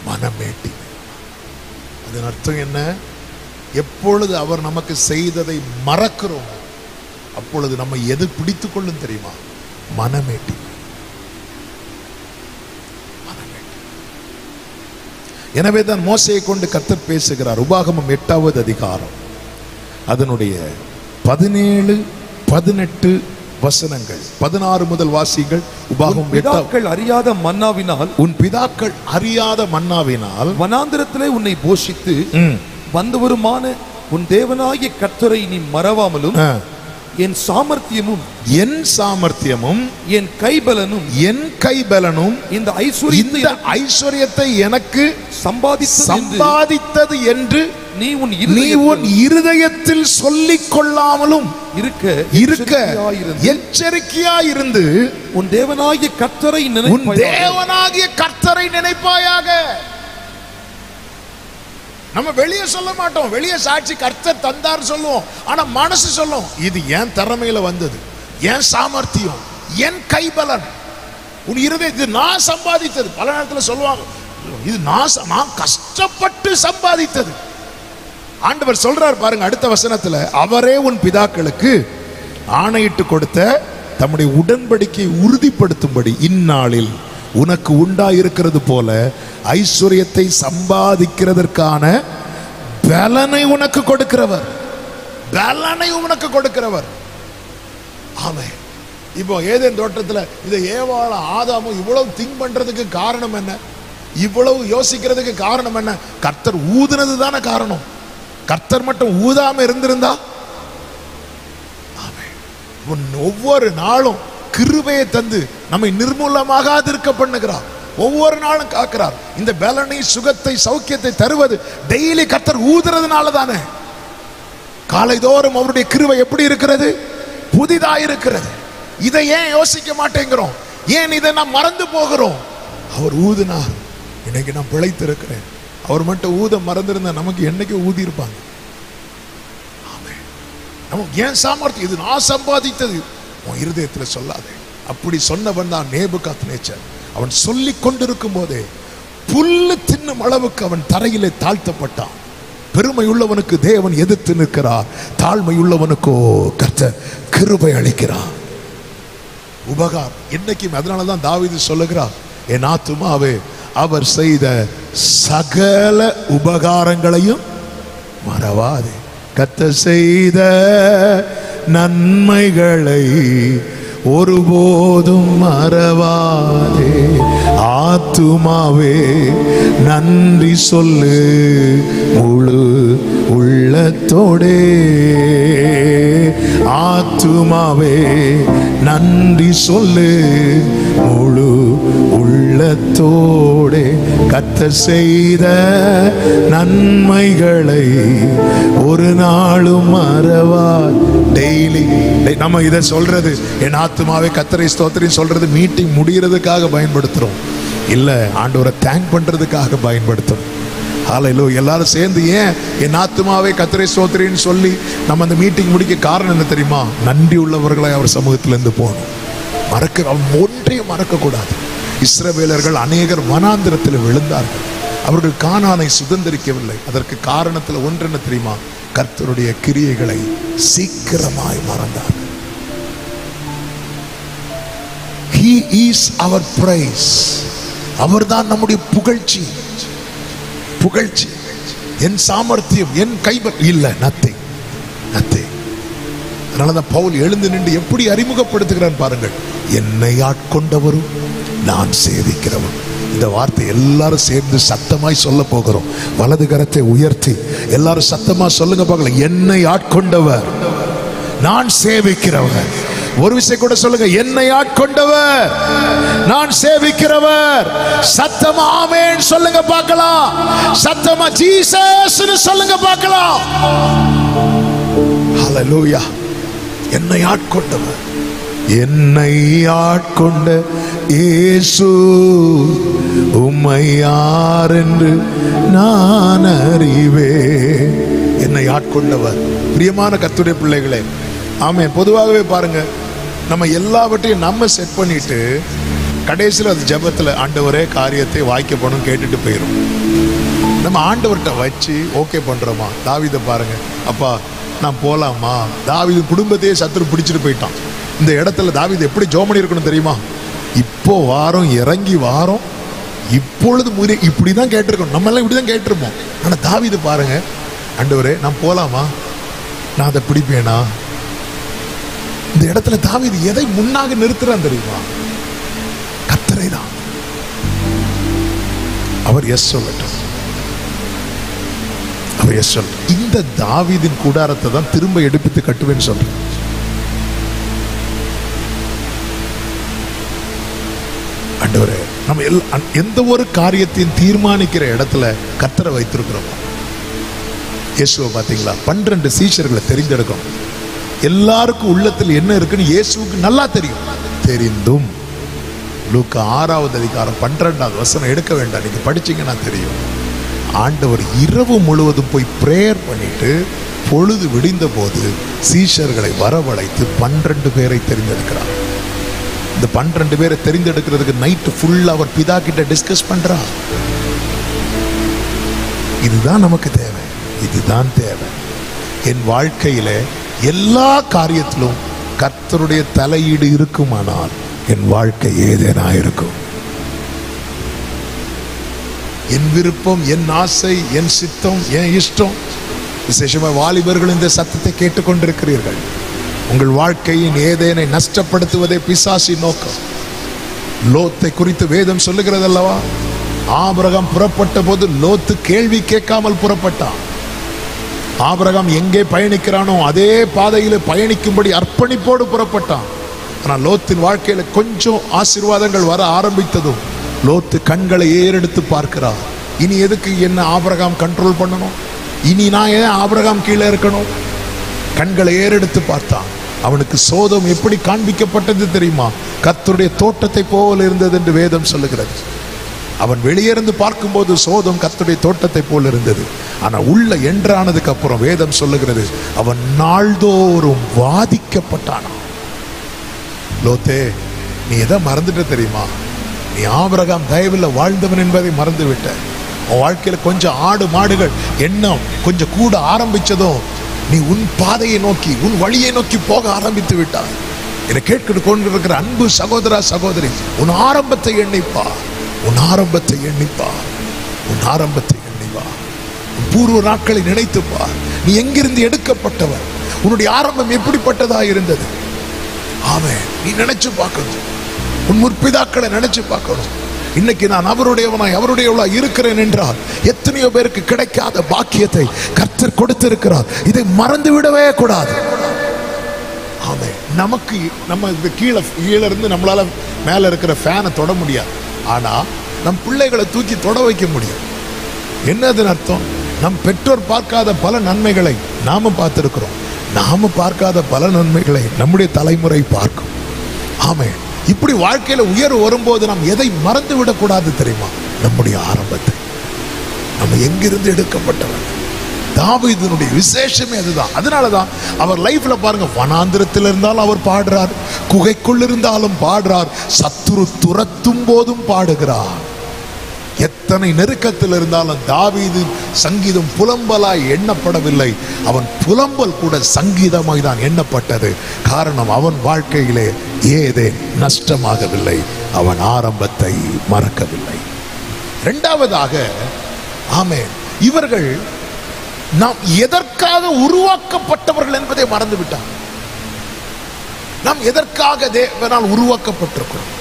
[SPEAKER 1] மனமேட்டிமை. அதன் அர்த்தம் என்ன? எப்பொழுது அவர் நமக்கு செய்ததை மறக்கிறோம், அப்பொழுது நம்ம எது பிடித்துக் கொள்ளும் தெரியுமா? மனமேட்டிமை. எனவே தான் மோசேயை கொண்டு கர்த்தர் பேசுகிறார். உபாகமம் 8வது அதிகாரம் அதனுடைய 17, 18 வசனங்கள். 16 முதல் வாசிகள். உபாகமம் 8.
[SPEAKER 2] அறியாத மன்னாவினால்,
[SPEAKER 1] உன் பிதாக்கள் அறியாத மன்னாவினால்
[SPEAKER 2] வனாந்திரத்திலே உன்னை போஷித்து வந்தவருமான உன் தேவனாகிய கர்த்தரை நீ மறவாமலும், என் சாமர்த்தியமும் என் கைபலனும் இந்த ஐஸ்வரியத்தை எனக்கு சம்பாதித்தது என்று நீ உன் இருதயத்தில் சொல்லிக் கொள்ளாமலும் இருக்க எச்சரிக்கையாயிருந்து உன் தேவனாகிய கர்த்தரை நினைப்பாயாக.
[SPEAKER 1] நம்ம வெளியே சொல்ல மாட்டோம், வெளியே சாட்சி கர்த்தர் தந்தார் சொல்லுவோம். ஆனா மனசு சொல்லும், இது என் திறமையில வந்தது, என் சாமர்த்தியம், என் கைபலன். உன் இருதயம், இது நான் சம்பாதித்தது. பல நேரத்தில் சொல்லுவாங்க, இது நான் கஷ்டப்பட்டு சம்பாதித்தது. ஆண்டவர் சொல்றார் பாருங்க அடுத்த வசனத்துல, அவரே உன் பிதாக்களுக்கு ஆணையிட்டு கொடுத்த தம்முடைய உடன்படிக்கை உறுதிப்படுத்தும்படி இந்நாளில் உனக்கு உண்டாயிருக்கிறது போல ஐஸ்வர்யத்தை சம்பாதிக்கிறதற்கான பலனை உனக்கு கொடுக்கிறவர், பலனை உனக்கு கொடுக்கிறவர். ஆமென். இப்போ ஏதேன் தோட்டத்துல இதை ஏவாள ஆதாமும் இவ்வளவு திங்க் பண்றதுக்கு காரணம் என்ன? இவ்வளவு யோசிக்கிறதுக்கு காரணம் என்ன? கர்த்தர் ஊதுனது தானே காரணம். கர்த்தர் மட்டும் ஊதாம இருந்திருந்தா, ஒவ்வொரு நாளும் கிருபையை தந்து நம்மை நிர்மூலமாக இருக்க பண்ணுகிறார். ஒவ்வொரு நாளும் காக்கிறார். இந்த பலனை, சுகத்தை, சௌக்கியத்தை தருவது டெய்லி கர்த்தர் ஊதுறதுனால தானே. காலைதோறும் அவருடைய கிருபை எப்படி இருக்கிறது? புதிதா இருக்கிறது. இதை ஏன் யோசிக்க மாட்டேங்கிறோம்? ஏன் இதை நாம் மறந்து போகிறோம்? அவர் ஊதினார், இன்னைக்கு நான் பிழைத்து இருக்கிறேன். அவர் மட்டும் ஊத மறந்திருந்தா நமக்கு என்னைக்கு ஊதி இருப்பாங்க. நமக்கு ஏன் சாமர்த்தியம்? இது நான் சம்பாதித்தது. உன் இருதயத்தில் சொல்லாதே. அப்படி சொன்னவன் தான் நேபுகாத்நேச்சர். அவன் சொல்லி கொண்டிருக்கும் போதே புல்லு தின்னும் அளவுக்கு அவன் தரையிலே தாழ்த்தப்பட்டான். பெருமை உள்ளவனுக்கு தேவன் எதிர்த்து நிற்கிறார், தாழ்மை உள்ளவனுக்கோ கர்த்தர் கிருபை அளிக்கிறார். உபகாரம் என்னைக்கும். அதனாலதான் தாவீது சொல்லுகிறார், என் ஆத்துமாவே அவர் செய்த சகல உபகாரங்களையும் மறவாதே. கர்த்தர் செய்த நன்மைகளை ஒருபோதும் மறவாதே. ஆத்துமாவே நன்றி சொல்லு முழு உள்ளத்தோடே. ஆத்துமாவே நன்றி சொல்லு முழு உள்ளத்தோடே. கர்த்தர் செய்த நன்மைகளை ஒரு நாளும் மறவா. டெய்லி நம்ம இதை சொல்றது, என் ஆத்துமாவே கர்த்தரை ஸ்தோத்திரம் சொல்றது மீட்டிங் முடிகிறதுக்காக பயன்படுத்துறோம் இல்ல, ஆண்டவரை தேங்க் பண்றதுக்காக பயன்படுத்துறோம். ஹல்லேலூயா. எல்லாரும் சேர்ந்து ஏன் என் ஆத்துமாவே கர்த்தரை ஸ்தோத்திரம்னு சொல்லி நம்ம அந்த மீட்டிங் முடிக்க காரணம் என்ன தெரியுமா? நன்றி உள்ளவர்களை அவர் சமூகத்திலிருந்து போகணும். அவன் ஒன்றையும் மறக்க கூடாது. இஸ்ரவேலர்கள் அநேகர் வனாந்திரத்தில் விழுந்தார்கள். அவர்கள் கானானை சுதந்திரிக்கவில்லை. அதற்கு காரணத்தில் ஒன்று என்ன தெரியுமா? கர்த்தருடைய கிரியைகளை சீக்கிரமாய் மறந்தார். He is our praise. அவர்தான் நம்முடைய புகழ்ச்சி. புகழ்ச்சி என் சாமர்த்தியம், என் கைபல் இல்ல, நத்திங், நத்திங். அதனாலதான் பவுல் எழுந்து நின்று எப்படி அறிமுகப்படுத்துகிறான் பாருங்கள். என்னை ஆட்கொண்டவரும் நான் சேவிக்கிறவன். இந்த வார்த்தை எல்லாரும் சேர்ந்து சத்தமாய் சொல்ல போகிறோம். வலது கரத்தை உயர்த்தி எல்லாரும் சத்தமா சொல்லுங்க பார்க்கலாம். என்னை ஆட்கொண்டவர், நான் சேவிக்கிறவர். ஒரு விஷயம் கூட சொல்லுங்க, என்னை ஆட்கொண்டவர், நான் சேவிக்கிறவர். சத்தமா ஆமென் சொல்லுங்க பார்க்கலாம். சத்தமா ஜீசஸ்னு சொல்லுங்க பார்க்கலாம். ஹல்லேலூயா. என்னை ஆட்கொண்டவர், என்னை ஆட்கொண்ட இயேசு உம்மை யார் என்று நான் அறிவேன். என்னை ஆட்கொண்டவர். பிரியமான கர்த்தருடைய பிள்ளைகளே, ஆமென். பொதுவாகவே பாருங்க, நம்ம எல்லாவற்றையும் நம்ம செட் பண்ணிட்டு கடைசியில் அது ஜெபத்தில் ஆண்டவரே காரியத்தை வாய்க்கப்படும் கேட்டுட்டு போயிடும். நம்ம ஆண்டவர்கிட்ட வச்சு ஓகே பண்றோமா? தாவீதை பாருங்க, அப்பா நான் போலாமா? தாவீது குடும்பத்தையே சத்துரு பிடிச்சிட்டு போயிட்டான். இந்த இடத்துல தாவீது எப்படி ஜோமணி இருக்கணும் தெரியுமா? இப்போ வாரம் இறங்கி வாரம் இப்பொழுது இப்படிதான் கேட்டிருக்கணும். நம்ம எல்லாம் இப்படிதான் கேட்டிருப்போம். ஆனா தாவீது பாருங்க, ஆண்டவரே நான் போலாமா? நான் அதை பிடிப்பேனா? இந்த இடத்துல தாவீது எதை முன்னாக நிறுத்துறான் தெரியுமா? கர்த்தரை தான். அவர் எஸ் சொல்லட்டும், அவர் எஸ் சொல்ல. இந்த தாவீதின் கூடாரத்தை தான் திரும்ப எடுப்பித்து கட்டுவேன்னு சொல்றேன். ஆண்டவரே, நம்ம எந்த ஒரு காரியத்தையும் தீர்மானிக்கிற இடத்துல கர்த்தரை வைத்திருக்கிறோம். இயேசுவை பார்த்தீங்களா? 12 சீஷர்களை தெரிந்தெடுக்கும். எல்லாருக்கும் உள்ளத்தில் என்ன இருக்குன்னு இயேசுவுக்கு நல்லா தெரியும். தெரிந்தும் லூக்கா 6வது அதிகாரம் 12வது வசனம் எடுக்க வேண்டாம், நீங்க படிச்சீங்கன்னா தெரியும். ஆண்டவர் இரவு முழுவதும் போய் பிரேயர் பண்ணிட்டு பொழுது விடிந்த போது சீஷர்களை வரவழைத்து 12 பேரை தெரிந்தெடுக்கிறார். இந்த 12 பேரை தெரிந்தெடுக்கிறதுக்கு நைட்டு ஃபுல்லா அவர் பிதா கிட்ட டிஸ்கஸ் பண்றார். இதுதான் நமக்கு தேவை, இதுதான் தேவை. என் வாழ்க்கையில எல்லா காரியத்திலும் கர்த்தருடைய தலையீடு இருக்குமானால் என் வாழ்க்கை ஏதேனா இருக்கும். என் விருப்பம், என் ஆசை, என் சித்தம், என் இஷ்டம். விசேஷமா வாலிபர்கள் இந்த சத்தத்தை கேட்டுக்கொண்டிருக்கிறீர்கள். உங்கள் வாழ்க்கையின் ஏதேனை நஷ்டப்படுத்துவதே பிசாசின் நோக்கம். லோத்தை குறித்து வேதம் சொல்லுகிறது அல்லவா? ஆபிரகாம் புறப்பட்ட போது லோத்து கேள்வி கேட்காமல் புறப்பட்டான். ஆபிரகாம் எங்கே பயணிக்கிறானோ அதே பாதையில் பயணிக்கும்படி அர்ப்பணிப்போடு புறப்பட்டான். ஆனால் லோத்தின் வாழ்க்கையில கொஞ்சம் ஆசீர்வாதங்கள் வர ஆரம்பித்ததும் லோத்து கண்களை ஏறெடுத்து பார்க்கிறார். இனி எதுக்கு என்ன ஆபிரகாம் கண்ட்ரோல் பண்ணணும்? இனி நான் ஏன் ஆபிரகாம் கீழே இருக்கணும்? கண்களை ஏறெடுத்து பார்த்தான். அவனுக்கு சோதம் எப்படி காண்பிக்கப்பட்டது தெரியுமா? கர்த்தருடைய தோட்டத்தை போல இருந்தது என்று வேதம் சொல்லுகிறது. அவன் வெளியே இருந்து பார்க்கும்போது சோதம் கர்த்தருடைய தோட்டத்தை போல இருந்தது. ஆனா உள்ள என்றானதுக்கு அப்புறம் வேதம் சொல்லுகிறது அவன் நாள்தோறும் வாதிக்கப்பட்டானா. லோத்தே, நீ எதை மறந்துட்ட தெரியுமா? நீ ஆபிரகாம் தயவில் வாழ்ந்தவன் என்பதை மறந்து விட்ட. உன் வாழ்க்கையில கொஞ்சம் ஆடு மாடுகள் எண்ணம் கொஞ்சம் கூட ஆரம்பிச்சதும் நீ உன் பாதையை நோக்கி, உன் வழியை நோக்கி போக ஆரம்பித்து விட்டாய். என்னை கேட்கிட்டு கொண்டிருக்கிற அன்பு சகோதரா சகோதரி, உன் ஆரம்பத்தை எண்ணிப்பா, உன் ஆரம்பத்தை எண்ணிப்பா, உன் ஆரம்பத்தை எண்ணிப்பா. உன் பூர்வ நாட்களை நினைத்துப்பா. நீ எங்கிருந்து எடுக்கப்பட்டவர்? உன்னுடைய ஆரம்பம் எப்படிப்பட்டதா இருந்தது? ஆமென். நீ நினைச்சு பார்க்கணும். உன் முற்பிதாக்களை நினைச்சு பார்க்கணும். இன்னைக்கு நான் அவருடையவனாய் அவருடையவளாய் இருக்கிறேன் என்றால் எத்தனையோ பேருக்கு கிடைக்காத பாக்கியத்தை கர்த்தர் கொடுத்திருக்கிறார். இதை மறந்து விடவே கூடாது. ஆமென். நமக்கு நம்ம கீழே இருந்து நம்மளால மேல இருக்கிற ஃபேனை தொட முடியாது. ஆனா நம் பிள்ளைகளை தூக்கி தொட வைக்க முடியும். என்னதுன்னு அர்த்தம்? நம் பெற்றோர் பார்க்காத பல நன்மைகளை நாம பார்த்திருக்கிறோம். நாம பார்க்காத பல நன்மைகளை நம்முடைய தலைமுறை பார்க்கும். ஆமென். இப்படி வாழ்க்கையில உயர்வு வரும்போது நாம் எதை மறந்து விடக்கூடாது தெரியுமா? நம்முடைய ஆரம்பத்தை. நம்ம எங்கிருந்து எடுக்கப்பட்டவர். தாவீதுனுடைய விசேஷமே அதுதான். அதனாலதான் அவர் லைஃப்ல பாருங்க, வனாந்திரத்தில் இருந்தாலும் அவர் பாடுறார், குகைக்குள் இருந்தாலும் பாடுறார், சத்துரு துரத்தும் போதும் பாடுகிறார். எத்தனை நெருக்கத்தில் இருந்தாலும் தாவீது சங்கீதம் புலம்பலாய் எண்ணப்படவில்லை. அவன் புலம்பல் கூட சங்கீதமாய் தான் எண்ணப்பட்டது. காரணம், அவன் வாழ்க்கையிலே ஏதே நஷ்டமாகவில்லை. அவன் ஆரம்பத்தை மறக்கவில்லை. இரண்டாவதாக, ஆமென், இவர்கள் நாம் எதற்காக உருவாக்கப்பட்டவர்கள் என்பதை மறந்து விட்டார். நாம் எதற்காக தேவனால் உருவாக்கப்பட்டிருக்கிறோம்?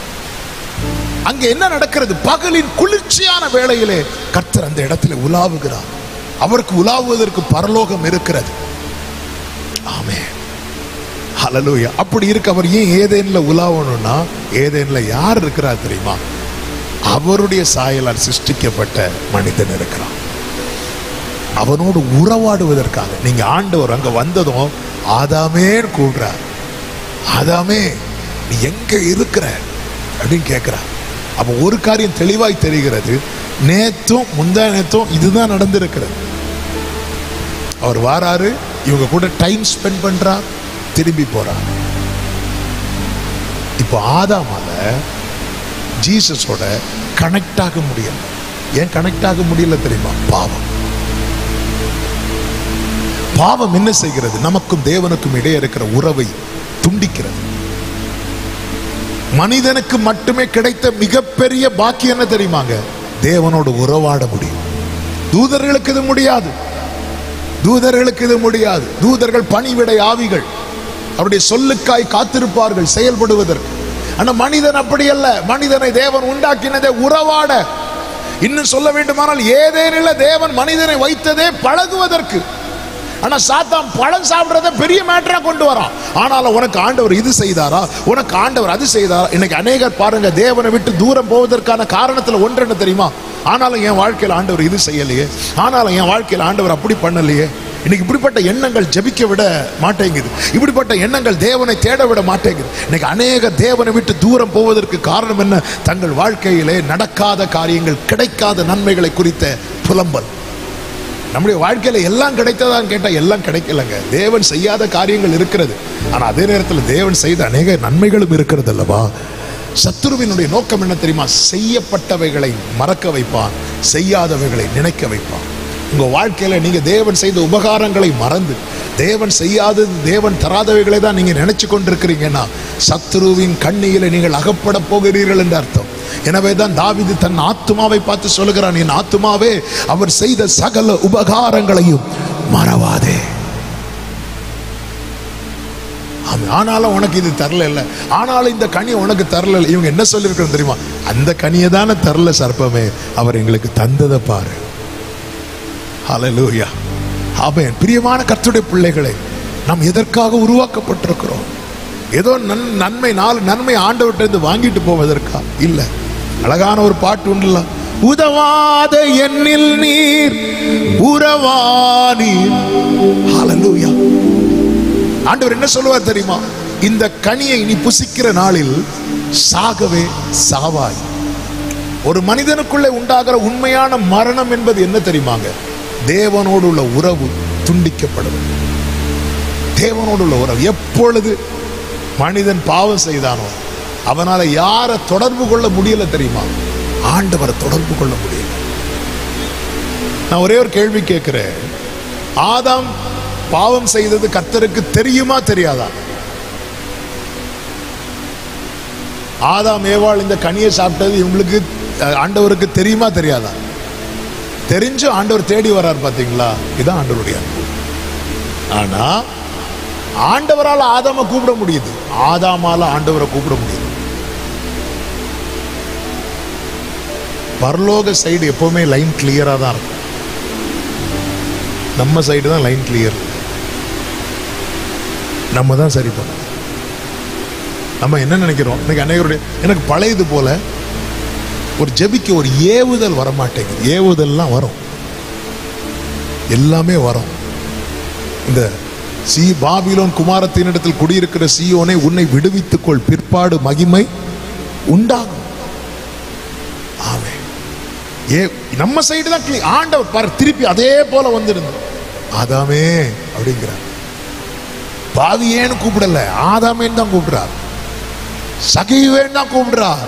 [SPEAKER 1] அங்க என்ன நடக்கிறது? பகலின் குளிர்ச்சியான வேளையிலே கர்த்தர் அந்த இடத்துல உலாவுகிறார். அவருக்கு உலாவுவதற்கு பரலோகம் இருக்கிறது. ஆமென். ஹல்லேலூயா. அப்படி இருக்க அவர் ஏன் ஏதேன்ல உலாவணும்னா, ஏதேன்ல யார் இருக்கிறார் தெரியுமா? அவருடைய சாயலால் சிருஷ்டிக்கப்பட்ட மனிதன் இருக்கிறான். அவனோடு உறவாடுவதற்காக. நீங்க ஆண்டவர் அங்க வந்ததும் ஆதாமே கூடுறார். ஆதாமே, நீ எங்க இருக்கிற அப்படின்னு கேட்கிறார். அப்ப ஒரு காரியம் தெளிவாய் தெரிகிறது, நேத்தும் முந்தா நேத்தும் இதுதான் நடந்திருக்கிறது. அவர் வாராரு, இவங்க கூட டைம் ஸ்பெண்ட் பண்றார், திரும்பி போறார். இப்போ ஆதாமால ஜீசஸோட கனெக்ட் ஆக முடியல. ஏன் கனெக்ட் ஆக முடியல தெரியுமா? பாவம். பாவம் என்ன செய்கிறது? நமக்கும் தேவனுக்கும் இடையே இருக்கிற உறவை துண்டிக்கிறது. மனிதனுக்கு மட்டுமே கிடைத்த மிகப்பெரிய பாக்கியம் என்ன தெரியுமாங்க? தேவனோடு உறவாட முடியும். தூதர்களுக்கு இது முடியாது. தூதர்களுக்கு இது முடியாது. தூதர்கள் பணிவிடை ஆவிகள், அவருடைய சொல்லுக்காய் காத்திருப்பார்கள் செயல்படுவதற்கு. ஆனா மனிதன் அப்படி அல்ல. மனிதனை தேவன் உண்டாக்கினதே உறவாட. இன்னும் சொல்ல வேண்டுமானால் ஏதேனில் தேவன் மனிதனை வைத்ததே பழகுவதற்கு. ஆனா சாத்தான் பழம் சாப்பிடுறத பெரிய மேட்டரா கொண்டு வரான். ஆனாலும் உனக்கு ஆண்டவர் இது செய்தாரா, உனக்கு ஆண்டவர் அது செய்தாரா? இன்னைக்கு அநேகர் பாருங்க, தேவனை விட்டு தூரம் போவதற்கான காரணத்துல ஒன்று என்ன தெரியுமா? ஆனாலும் என் வாழ்க்கையில் ஆண்டவர் இது செய்யலையே, ஆனாலும் என் வாழ்க்கையில் ஆண்டவர் அப்படி பண்ணலையே. இன்னைக்கு இப்படிப்பட்ட எண்ணங்கள் ஜெபிக்க விட மாட்டேங்குது. இப்படிப்பட்ட எண்ணங்கள் தேவனை தேட விட மாட்டேங்குது. இன்னைக்கு அநேக தேவனை விட்டு தூரம் போவதற்கு காரணம் என்ன? தங்கள் வாழ்க்கையிலே நடக்காத காரியங்கள், கிடைக்காத நன்மைகளை குறித்த புலம்பல். நம்முடைய வாழ்க்கையில எல்லாம் கிடைத்ததான்னு கேட்டா எல்லாம் கிடைக்கலங்க. தேவன் செய்யாத காரியங்கள் இருக்கிறது. ஆனா அதே நேரத்தில் தேவன் செய்த அநேக நன்மைகளும் இருக்கிறது அல்லவா? சத்துருவினுடைய நோக்கம் என்ன தெரியுமா? செய்யப்பட்டவைகளை மறக்க வைப்பான், செய்யாதவைகளை நினைக்க வைப்பான். உங்க வாழ்க்கையில நீங்க தேவன் செய்த உபகாரங்களை மறந்து தேவன் செய்யாதது, தேவன் தராதவைகளை தான் நீங்க நினைச்சு கொண்டிருக்கிறீங்கன்னா சத்துருவின் கண்ணியில நீங்கள் அகப்பட போகிறீர்கள் என்று அர்த்தம். எனவே தான் தாவீது தன் ஆத்துமாவை பார்த்து சொல்லுகிறான், என் ஆத்துமாவே அவர் செய்த சகல உபகாரங்களையும் மறவாதே. ஆனாலும் உனக்கு இது தரல இல்ல, ஆனாலும் இந்த கனி உனக்கு தரல. இவங்க என்ன சொல்லிருக்கணும் தெரியுமா? அந்த கனியை தானே தரல சர்ப்பமே, அவர் எங்களுக்கு தந்ததை பாரு. ஹல்லேலூயா, ஆமென். பிரியமான கர்த்தருடைய பிள்ளைகளை, நாம் எதற்காக உருவாக்கப்பட்டிருக்கிறோம்? ஏதோ நன்மை, 4 நன்மை ஆண்டவர்கிட்ட வாங்கிட்டு போவதற்கா இல்ல. அழகான ஒரு பாட்டு உண்டுல, உதவாத எண்ணில் நீர் உறவானீர். ஹல்லேலூயா. ஆண்டவர் என்ன சொல்லுவார் தெரியுமா? இந்த கனியை நீ புசிக்கிற நாளில் சாகவே சாவாய். ஒரு மனிதனுக்குள்ளே உண்டாகிற உண்மையான மரணம் என்பது என்ன தெரியுமாங்க? தேவனோடு உள்ள உறவு துண்டிக்கப்படுது. தேவனோடு உள்ள உறவு. எப்பொழுது மனிதன் பாவம் செய்தானோ அவனால யாரை தொடர்பு கொள்ள முடியல தெரியுமா? ஆண்டவரை தொடர்பு கொள்ள முடியல. நான் ஒரே ஒரு கேள்வி கேட்கிறேன். ஆதாம் பாவம் செய்தது கர்த்தருக்கு தெரியுமா தெரியாதா? ஆதாம் ஏவாள் இந்த கனியை சாப்பிட்டது இவங்களுக்கு ஆண்டவருக்கு தெரியுமா தெரியாதா? தெரிஞ்சு ஆண்டவர் தேடி வர்றார். பாத்தீங்களா? இதுதான் ஆண்டவருடைய அன்பு. ஆனா ஆண்டவரால் ஆதாம கூப்பிட முடியுது, ஆதாமால ஆண்டவரை கூப்பிட முடியுது. பரலோக சைடு எப்பவுமே லைன் கிளியரா தான் இருக்கும். நம்ம சைடு தான் லைன் கிளியர். நம்ம தான் சரி பண்ணோம். நம்ம என்ன நினைக்கிறோம்? இன்னைக்கு அநேகருடைய, எனக்கு பழையது போல ஒரு ஜெபிக்க ஒரு ஏவுதல் வரமாட்டேங்குது. ஏவுதல்லாம் வரும், எல்லாமே வரும். இந்த பாபிலோன் குமாரத்தினிடத்தில் குடியிருக்கிற சீயோனை உன்னை விடுவித்துக்கொள், பிற்பாடு மகிமை உண்டாகும். ஆமே. நம்ம சைடு தான் ஆண்டவர் பாரு, திருப்பி அதே போல வந்துருந்தோம். ஆதாமே அப்படிங்கிறார். பாவியேன்னு கூப்பிடல, ஆதாமேன்னு தான் கூப்பிடுறார். சகிவேன்னு தான் கூப்பிடுறார்.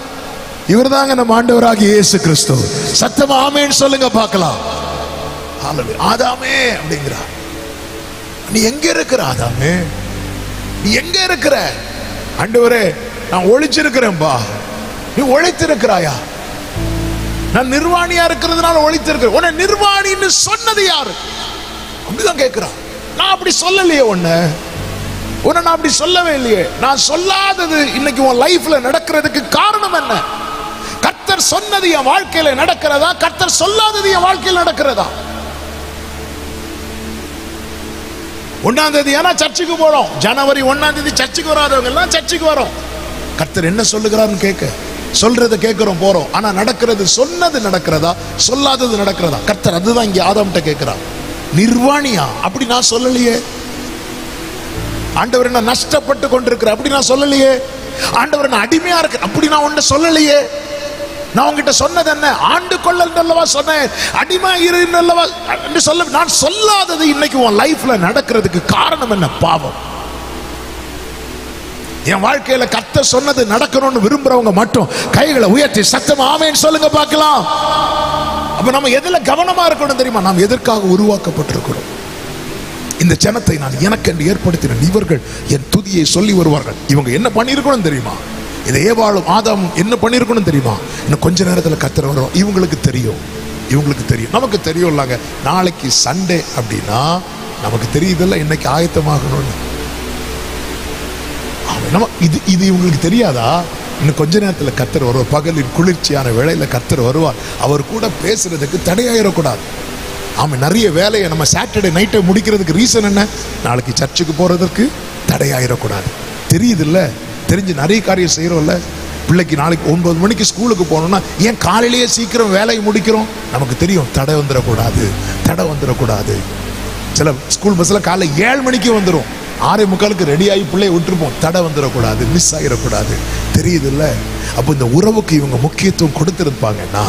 [SPEAKER 1] இவர் தாங்க நம்ம ஆண்டவராகிய இயேசு கிறிஸ்து. சத்தமா ஆமேன்னு சொல்லுங்க பார்க்கலாம். ஆதாமே அப்படிங்கிறார். நீ எங்க இருக்கிற ஆதாமே? நீ எங்க இருக்கிற? ஆண்டவரே நான் ஒளிச்சிருக்கிறேன்பா. நீ ஒளித்திருக்கிறாயா? நான் நிர்வாணியா இருக்கிறதுனால ஒளித்திருக்கிறேன். உன்னை நிர்வாணின்னு சொன்னது யாரு? அப்படிதான் கேட்கிறான். நான் அப்படி சொல்லலையே, உன்னை நான் அப்படி சொல்லவே இல்லையே. நான் சொல்லாதது இன்னைக்கு உன் லைஃப்ல நடக்கிறதுக்கு காரணம் என்ன? கர்த்தர் சொன்னது என் வாழ்க்கையில நடக்கிறதா? கர்த்தர் சொல்லாதது என் வாழ்க்கையில் நடக்கிறதா? 1ஆம் தேதி ஏன்னா சர்ச்சுக்கு போறோம். ஜனவரி 1ஆம் தேதி சர்ச்சுக்கு வராதவங்க எல்லாம் சர்ச்சுக்கு வரோம். கர்த்தர் என்ன சொல்லுகிறாருன்னு கேட்க, சொல்றதை கேட்கிறோம், போறோம். ஆனா நடக்கிறது, சொன்னது நடக்கிறதா, சொல்லாதது நடக்கிறதா? கர்த்தர் அதுதான் இங்க ஆதாம்கிட்ட கேட்கிறார். நிர்வாணியா? அப்படி நான் சொல்லலையே. ஆண்டவர் என்ன நஷ்டப்பட்டு கொண்டிருக்கிற? அப்படி நான் சொல்லலையே. ஆண்டவர் நான் அடிமையா இருக்கு, அப்படி நான் ஒன்றை சொல்லலையே. நான் உங்ககிட்ட சொன்னது என்ன? ஆண்டு கொள்ளல் அல்லவா சொன்னேன், அடிமை இரு அல்லவா சொல்ல. நான் சொல்லாதது இன்னைக்கு உன் லைஃப்ல நடக்கிறதுக்கு காரணம் என்ன? பாவம். என் வாழ்க்கையில கர்த்தர் சொன்னது நடக்கணும்னு விரும்புறவங்க மட்டும் கைகளை உயர்த்தி சத்தமா ஆமென் சொல்லுங்க பார்க்கலாம். அப்ப நம்ம எதுல கவனமா இருக்கணும் தெரியுமா? நாம் எதற்காக உருவாக்கப்பட்டிருக்கிறோம்? இந்த ஜனத்தை நான் எனக்கு என்று ஏற்படுத்தினேன், இவர்கள் என் துதியை சொல்லி வருவார்கள். இவங்க என்ன பண்ணிருக்கணும் தெரியுமா? இதை ஏவாளும் ஆதாமும் என்ன பண்ணிருக்கணும் தெரியுமா? இன்னும் கொஞ்ச நேரத்தில் கர்த்தர் வரும். இவங்களுக்கு தெரியும், இவங்களுக்கு தெரியும். நமக்கு தெரியும் இல்லங்க, நாளைக்கு சண்டே அப்படின்னா நமக்கு தெரியுதல்ல இன்னைக்கு ஆயத்தமாகணும்னு. இது இவங்களுக்கு தெரியாதா? இன்னும் கொஞ்ச நேரத்தில் கர்த்தர் வருவார். பகலின் குளிர்ச்சியான வேளையில கர்த்தர் வருவார். அவர் கூட பேசுறதுக்கு தடையாயிடக்கூடாது. ஆமாம், நிறைய வேலையை நம்ம சாட்டர்டே நைட்டை முடிக்கிறதுக்கு ரீசன் என்ன? நாளைக்கு சர்ச்சுக்கு போறதற்கு தடையாயிடக்கூடாது. தெரியுது இல்ல? தெரிஞ்சு நிறைய காரியம் செய்யறோம்ல. பிள்ளைக்கு நாளைக்கு 9 மணிக்கு ஸ்கூலுக்கு போகணும்னா ஏன் காலையிலேயே சீக்கிரம் வேலையை முடிக்கிறோம்? நமக்கு தெரியும் தடை வந்துடக்கூடாது, தடை வந்துடக்கூடாது. சில ஸ்கூல் பஸ்ல காலைல 7 மணிக்கு வந்துடும், 6:45 ரெடி ஆகி பிள்ளைய விட்டுருப்போம். தடை வந்துடக்கூடாது, மிஸ் ஆகிடக்கூடாது. தெரியுது இல்ல? அப்போ இந்த உறவுக்கு இவங்க முக்கியத்துவம் கொடுத்திருப்பாங்கன்னா,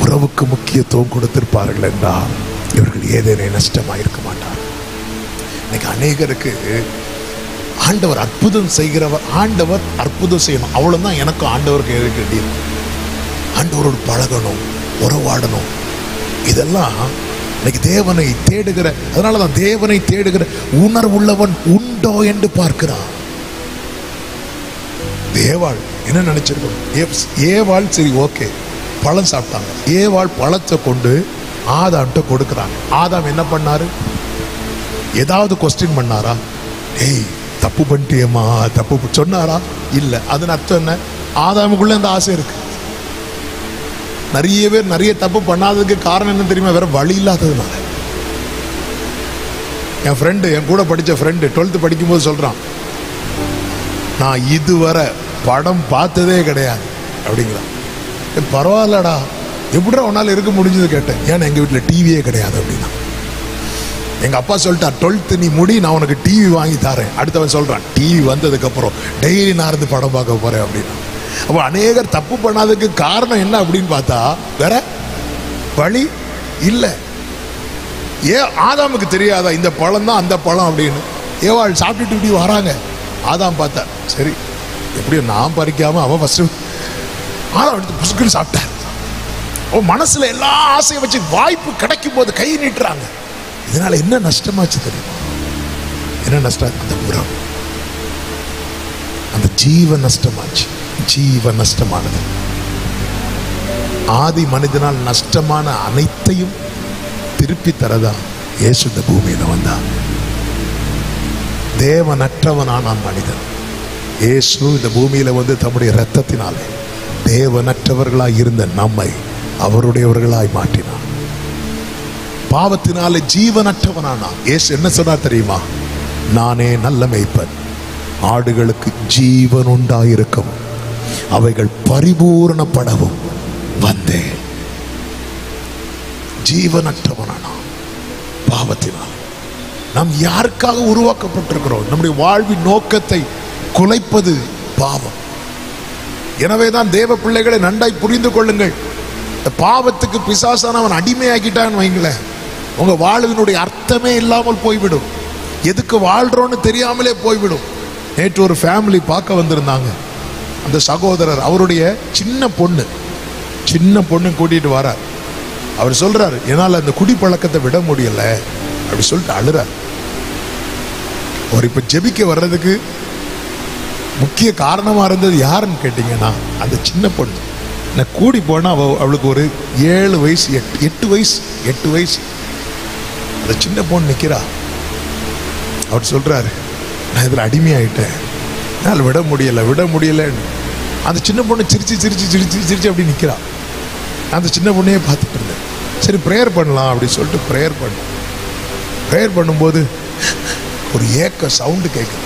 [SPEAKER 1] உறவுக்கு முக்கியத்துவம் கொடுத்திருப்பார்கள் என்றால் இவர்கள் ஏதேனே நஷ்டமாயிருக்க மாட்டார். இன்னைக்கு அநேகருக்கு ஆண்டவர் அற்புதம் செய்கிறவர், ஆண்டவர் அற்புதம் செய்யணும், அவ்வளவுதான் எனக்கும் ஆண்டவருக்கு வேண்டியது. ஆண்டவரோடு பழகணும், உறவாடணும். இதெல்லாம் இன்னைக்கு தேவனை தேடுகிற, அதனாலதான் தேவனை தேடுகிற உணர்வுள்ளவன் உண்டோ என்று பார்க்கிறான். ஏவாள் என்ன நினைச்சிருக்கோம்? ஏவாள் சரி ஓகே பழம் சாப்பிட்டாங்க. ஏவாள் பழத்தை கொண்டு ஆதாம்கிட்ட கொடுக்குறாங்க. ஆதாம் என்ன பண்ணாரு? ஏதாவது கொஸ்டின் பண்ணாரா? ஏய் தப்பு பண்ணிட்டியம்மா, தப்பு சொன்னாரா? இல்ல. அதன் அர்த்தம் என்ன? ஆதாமுக்குள்ள அந்த ஆசை இருக்கு. நிறைய பேர் நிறைய தப்பு பண்ணாததுக்கு காரணம் என்ன தெரியுமா? வேற வழி இல்லாததுனால. என் ஃப்ரெண்டு, என் கூட படிச்ச ஃப்ரெண்டு 12th படிக்கும்போது சொல்றான், நான் இதுவரை படம் பார்த்ததே கிடையாது அப்படிங்கிறான். பரவாயில்லடா, எப்படிடா உன்னால இருக்க முடிஞ்சது கேட்டேன். ஏன்னா எங்க வீட்டில் டிவியே கிடையாது அப்படின்னா. எங்க அப்பா சொல்லிட்டா 12th நீ முடி, நான் உனக்கு டிவி வாங்கி தரேன். அடுத்தவன் சொல்றான், டிவி வந்ததுக்கு அப்புறம் டெய்லி நான் இருந்து படம் பார்க்க போறேன் அப்படின்னா. அப்போ அநேகர் தப்பு பண்ணாததுக்கு காரணம் என்ன அப்படின்னு பார்த்தா வேற வழி இல்லை. ஆதாமுக்கு தெரியாதா இந்த பழம் தான் அந்த பழம் அப்படின்னு? ஏவாள் சாப்பிட்டுட்டு இப்படி வராங்க. ஆதாம் பார்த்தா சரி எப்படியும் நான் பறிக்காம அவன் ஃபர்ஸ்ட் ஆதாம் எடுத்து புசுக்குன்னு சாப்பிட்டார். அவன் மனசுல எல்லா ஆசையும் வச்சு வாய்ப்பு கிடைக்கும் போது கை நீட்டுறாங்க. இதனால என்ன நஷ்டமாச்சு தெரியுமா? என்ன நஷ்டம்? அந்த உறவு, அந்த ஜீவ நஷ்டமாச்சு. ஜீவ நஷ்டமானது. ஆதி மனிதனால் நஷ்டமான அனைத்தையும் திருப்பி தரதா இயேசு இந்த பூமியில வந்தான். தேவனற்றவனானான் மனிதன். இயேசு இந்த பூமியில வந்து தம்முடைய இரத்தத்தினாலே தேவனற்றவர்களாய் இருந்த நம்மை அவருடையவர்களாய் மாற்றினான். பாவத்தினாலே ஜீவனற்றவனானான். இயேசு என்ன சொன்னார் தெரியுமா? நானே நல்ல மேய்ப்பன், ஆடுகளுக்கு ஜீவன் உண்டாயிருக்கவும் அவைகள் பரிபூரணப்படவும் வந்தேன். ஜீவனற்றவனானான் பாவத்தினால். நாம் யாருக்காக உருவாக்கப்பட்டிருக்கிறோம்? நம்முடைய வாழ்வின் நோக்கத்தை குலைப்பது பாவம். எனவேதான் தேவ பிள்ளைகளை நன்றாய் புரிந்து கொள்ளுங்கள். பாவத்துக்கு பிசாசானவன் அடிமையாக்கிட்டான்னு வைங்களேன், உங்க வாழ்வினுடைய அர்த்தமே இல்லாமல் போய்விடும். எதுக்கு வாழ்றோன்னு தெரியாமலே போய்விடும். நேற்று ஒரு ஃபேமிலி பார்க்க வந்திருந்தாங்க. அந்த சகோதரர் அவருடைய சின்ன பொண்ணு கூட்டிட்டு வரார். அவர் சொல்றாரு, என்னால் அந்த குடிப்பழக்கத்தை விட முடியல அப்படி சொல்லிட்டு அழுறார். அவர் இப்ப ஜெபிக்க வர்றதுக்கு முக்கிய காரணமா இருந்தது யாருன்னு கேட்டீங்கன்னா அந்த சின்ன பொண்ணு. நான் கூடி போனா அவளுக்கு ஒரு 7 வயசு 8 வயசு. அந்த சின்ன பொண்ணு நிக்கிறா. அவர் சொல்றாரு, நான் இதுல அடிமையாயிட்டேன், என்னால் விட முடியலன்னு. அந்த சின்ன பொண்ணு சிரிச்சு அப்படி நிக்கிறா. அந்த சின்ன பொண்ணையே பார்த்துட்டு இருந்தேன். சரி ப்ரேயர் பண்ணலாம் அப்படின்னு சொல்லிட்டு ப்ரேயர் பண்ணும்போது ஒரு ஏக்க சவுண்டு கேட்குது.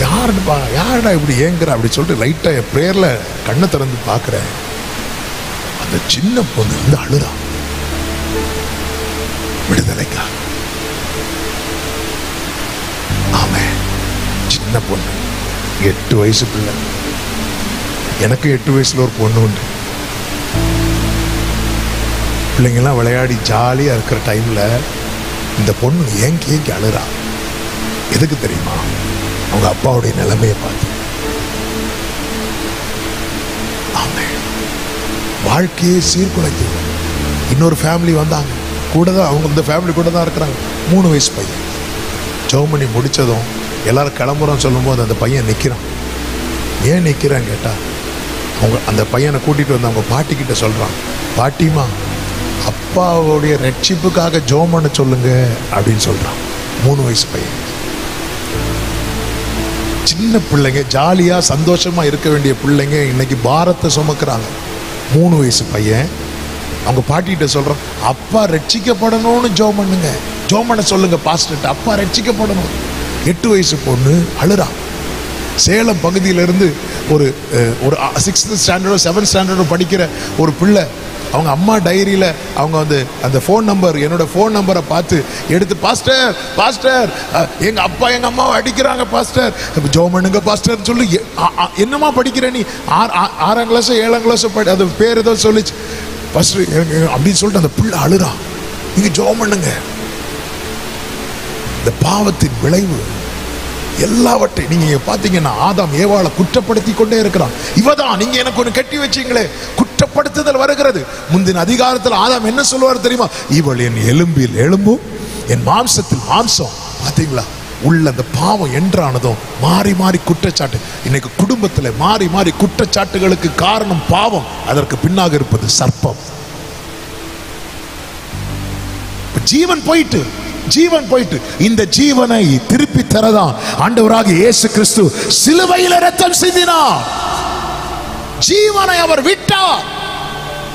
[SPEAKER 1] யாருடா இப்படி ஏங்குற அப்படி சொல்லிட்டு லைட்டா என் ப்ரேயர்ல கண்ணை திறந்து பார்க்கிறேன். அந்த சின்ன பொண்ணு வந்து அழுறா விடுதலைக்கா. ஆமே, சின்ன பொண்ணு 8 வயசு பிள்ளை. எனக்கு 8 வயசுல ஒரு பொண்ணு உண்டு. பிள்ளைங்கெல்லாம் விளையாடி ஜாலியா இருக்கிற டைம்ல இந்த பொண்ணு ஏங்கி அழுறா. எதுக்கு தெரியுமா? அவங்க அப்பாவுடைய நிலைமையை பார்த்து. ஆமே, வாழ்க்கையே சீர்குலைத்து. இன்னொரு ஃபேமிலி வந்தாங்க, கூட தான் அவங்க இந்த ஃபேமிலி கூட தான் இருக்கிறாங்க. 3 வயசு பையன். ஜெர்மனி முடிச்சதும் எல்லாரும் கிளம்புறோம் சொல்லும்போது அந்த பையன் நிற்கிறான். ஏன் நிற்கிறான் கேட்டா, அவங்க அந்த பையனை கூட்டிட்டு வந்து அவங்க பாட்டிக்கிட்ட சொல்றான், பாட்டிமா அப்பாவுடைய ரட்சிப்புக்காக ஜெபம் பண்ண சொல்லுங்க அப்படின்னு சொல்றான். 3 வயசு பையன். சின்ன பிள்ளைங்க ஜாலியா சந்தோஷமா இருக்க வேண்டிய பிள்ளைங்க இன்னைக்கு பாரத்தை சுமக்கிறாங்க. 3 வயசு பையன் அவங்க பாட்டிகிட்ட சொல்றான், அப்பா ரட்சிக்கப்படணும்னு ஜெபம் பண்ணுங்க, ஜெபம் பண்ண சொல்லுங்க பாஸ்டர்ட்ட, அப்பா ரட்சிக்கப்படணும். 8 வயசு பொண்ணு அழுறா. சேலம் பகுதியிலிருந்து ஒரு 6th ஸ்டாண்டர்டோ 7th ஸ்டாண்டர்டோ படிக்கிற ஒரு பிள்ளை, அவங்க அம்மா டைரியில அவங்க வந்து அந்த ஃபோன் நம்பர், என்னோட ஃபோன் நம்பரை பார்த்து எடுத்து, பாஸ்டர் எங்க அப்பா எங்க அம்மாவை அடிக்கிறாங்க பாஸ்டர், ஜெபம் பண்ணுங்க பாஸ்டர் சொல்லி. என்னமா படிக்கிற நீ? 6ஆம் கிளாஸோ 7ஆம் கிளாஸோ அது பேர் ஏதோ சொல்லிச்சு பாஸ்டர் அப்படின்னு சொல்லிட்டு அந்த பிள்ளை அழுறா. நீங்க ஜெபம் பண்ணுங்க. இந்த பாவத்தின் விளைவு எல்லாவற்றையும் நீங்க பாத்தீங்கன்னா ஆதாம் ஏவாளை குற்றப்படுத்தி கொண்டே இருக்கிறான். இவதான் நீங்க எனக்கு ஒன்று கட்டி வச்சீங்களே, குற்றப்படுத்துதல் வருகிறது. முந்தின அதிகாரத்தில் ஆதாம் என்ன சொல்லுவார் தெரியுமா? இவள் என் எலும்பில் எலும்பும் என் மாம்சத்தில் மாம்சம். பாத்தீங்களா, உள்ள அந்த பாவம் என்றானதும் மாறி மாறி குற்றச்சாட்டு. இன்னைக்கு குடும்பத்தில் மாறி மாறி குற்றச்சாட்டுகளுக்கு காரணம் பாவம், அதற்கு பின்னாக இருப்பது சர்ப்பம். ஜீவன் போயிட்டு இந்த ஜீவனை திருப்பி தரதான் ஆண்டவராகிய இயேசு கிறிஸ்து சிலுவையில் இரத்தம் சிந்தினார். ஜீவனை அவர் விட்டார்.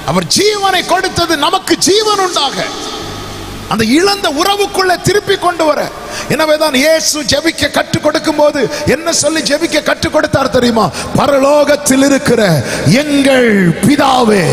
[SPEAKER 1] அவர் ஜீவனை கொடுத்தது நமக்கு ஜீவன் உண்டாக, அந்த இழந்த உறவுக்குள்ள திருப்பி கொண்டு வர. எனவேதான் இயேசு ஜெபிக்க கற்றுக் கொடுக்கும் போது என்ன சொல்லி ஜெபிக்க கற்றுக் கொடுத்தார் தெரியுமா? பரலோகத்தில் இருக்கிற எங்கள் பிதாவே.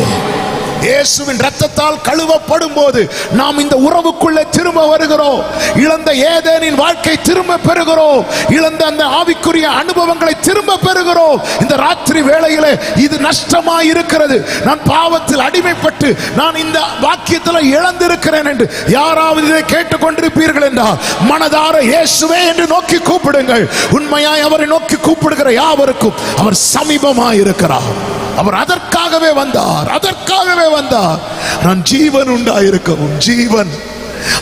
[SPEAKER 1] இயேசுவின் இரத்தத்தால் கழுவப்படும் போது நாம் இந்த உறவுக்குள்ளே திரும்ப வருகிறோம். இழந்த ஏதேனின் வாழ்க்கை திரும்ப பெறுகிறோம். இழந்த அந்த ஆவிக்குரிய அனுபவங்களை திரும்ப பெறுகிறோம். இந்த ராத்திரி வேளையிலே இது நஷ்டமாய் இருக்கிறது, நான் பாவத்தில் அடிமைப்பட்டு நான் இந்த வாக்கியத்தில் இழந்திருக்கிறேன் என்று யாராவது இதை கேட்டுக்கொண்டிருப்பீர்கள் என்றால் மனதார இயேசுவே என்று நோக்கி கூப்பிடுங்கள். உண்மையாய் அவரை நோக்கி கூப்பிடுகிற யாவருக்கும் அவர் சமீபமாய் இருக்கிறார். அவர் அதற்காகவே வந்தார். நான் ஜீவன் உண்டாயிருக்கவும், ஜீவன்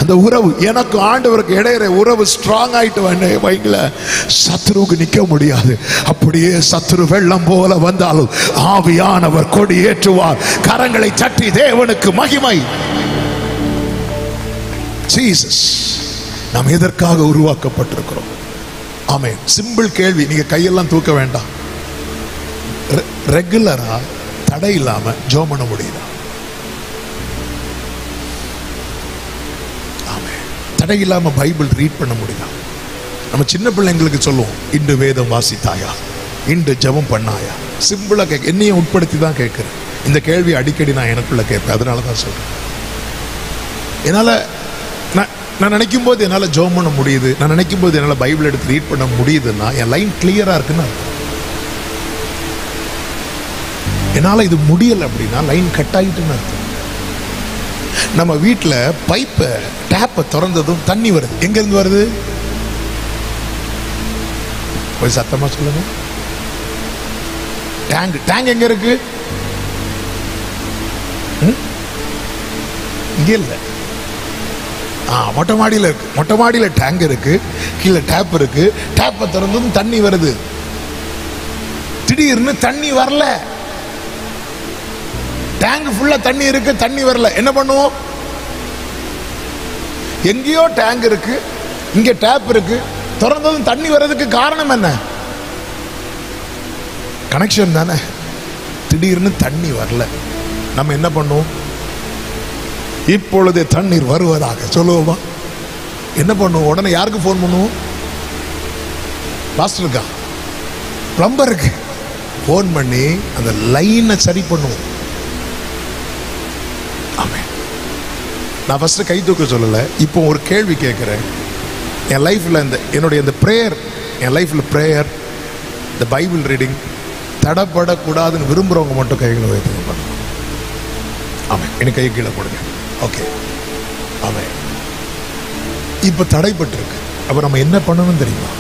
[SPEAKER 1] அந்த உறவு எனக்கு ஆண்டவருக்கு இடையிற உறவு ஸ்ட்ராங் ஆயிட்டு வைங்கள, சத்ருவுக்கு நிக்க முடியாது. அப்படியே சத்ரு வெள்ளம் போல வந்தாலும் ஆவியானவர் கொடி ஏற்றுவார். கரங்களை தட்டி தேவனுக்கு மகிமை. ஜீசஸ், நாம் எதற்காக உருவாக்கப்பட்டிருக்கிறோம்? ஆமென். சிம்பிள் கேள்வி, நீங்க கையெல்லாம் தூக்க வேண்டாம். ரெகுலரா தடை இல்லாம ஜெபம் பண்ண முடியுதா? ஆமென். தடை இல்லாம பைபிள் ரீட் பண்ண முடியுதா? நம்ம சின்ன பிள்ளைங்களுக்கு சொல்லுவோம், இன்று வேதம் வாசித்தாயா, இன்று ஜெபம் பண்ணாயா. சிம்பிளா கேட்க, என்னையும் உட்படுத்தி தான் கேட்கிறேன். இந்த கேள்வி அடிக்கடி நான் எனக்குள்ள கேட்பேன். அதனால தான் சொல்றேன். என்னால நான் நினைக்கும் போது என்னால் ஜெபம் பண்ண முடியுது, நான் நினைக்கும் போது என்னால் பைபிள் எடுத்து ரீட் பண்ண முடியுதுன்னா என் லைன் கிளியரா இருக்குன்னு அர்த்தம். என்னால் இது முடியலை அப்படின்னா லைன் கட் ஆகிட்டுன்னு அர்த்தம். நம்ம வீட்டில் பைப்பை டேப்பை திறந்ததும் தண்ணி வருது. எங்கேருந்து வருது? கொஞ்சம் சத்தமாக சொல்லுங்க. டேங்க் எங்க இருக்கு? இங்கே இல்லை, மொட்டை மாடியில் இருக்கு. மொட்டை மாடியில் டேங்க் இருக்கு, கீழே டேப் இருக்கு. டேப்பை திறந்ததும் தண்ணி வருது. திடீர்னு தண்ணி வரல, டேங்க் ஃபுல்லா தண்ணி இருக்கு, தண்ணி வரல. என்ன பண்ணுவோம்? எங்கேயோ டேங்க் இருக்கு, இங்க டேப் இருக்கு, திறந்ததும் தண்ணி வர்றதுக்கு காரணம் என்ன? கனெக்ஷன் தானே. திடீர்னு தண்ணி வரல, நம்ம என்ன பண்ணுவோம்? இப்பொழுது தண்ணீர் வருவதாக சொல்லுவோமா? என்ன பண்ணுவோம்? உடனே யாருக்கு போன் பண்ணுவோம்? பாஸ்டருக்கா, பிளம்பருக்கு போன் பண்ணி அந்த லைனை சரி பண்ணுவோம். நான் ஃபர்ஸ்ட் கை தூக்க சொல்லலை, இப்போ ஒரு கேள்வி கேட்குறேன். என் லைஃப்பில் என்னுடைய இந்த ப்ரேயர், என் லைஃப்பில் ப்ரேயர், இந்த பைபிள் ரீடிங் தடைப்படக்கூடாதுன்னு விரும்புகிறவங்க மட்டும் கைகளை வைத்து பண்ணலாம். ஆமாம், எனக்கு கை கீழே போடுங்க. ஓகே, ஆமாம். இப்போ தடைப்பட்டிருக்கு. அப்போ நம்ம என்ன பண்ணணும் தெரியுமா?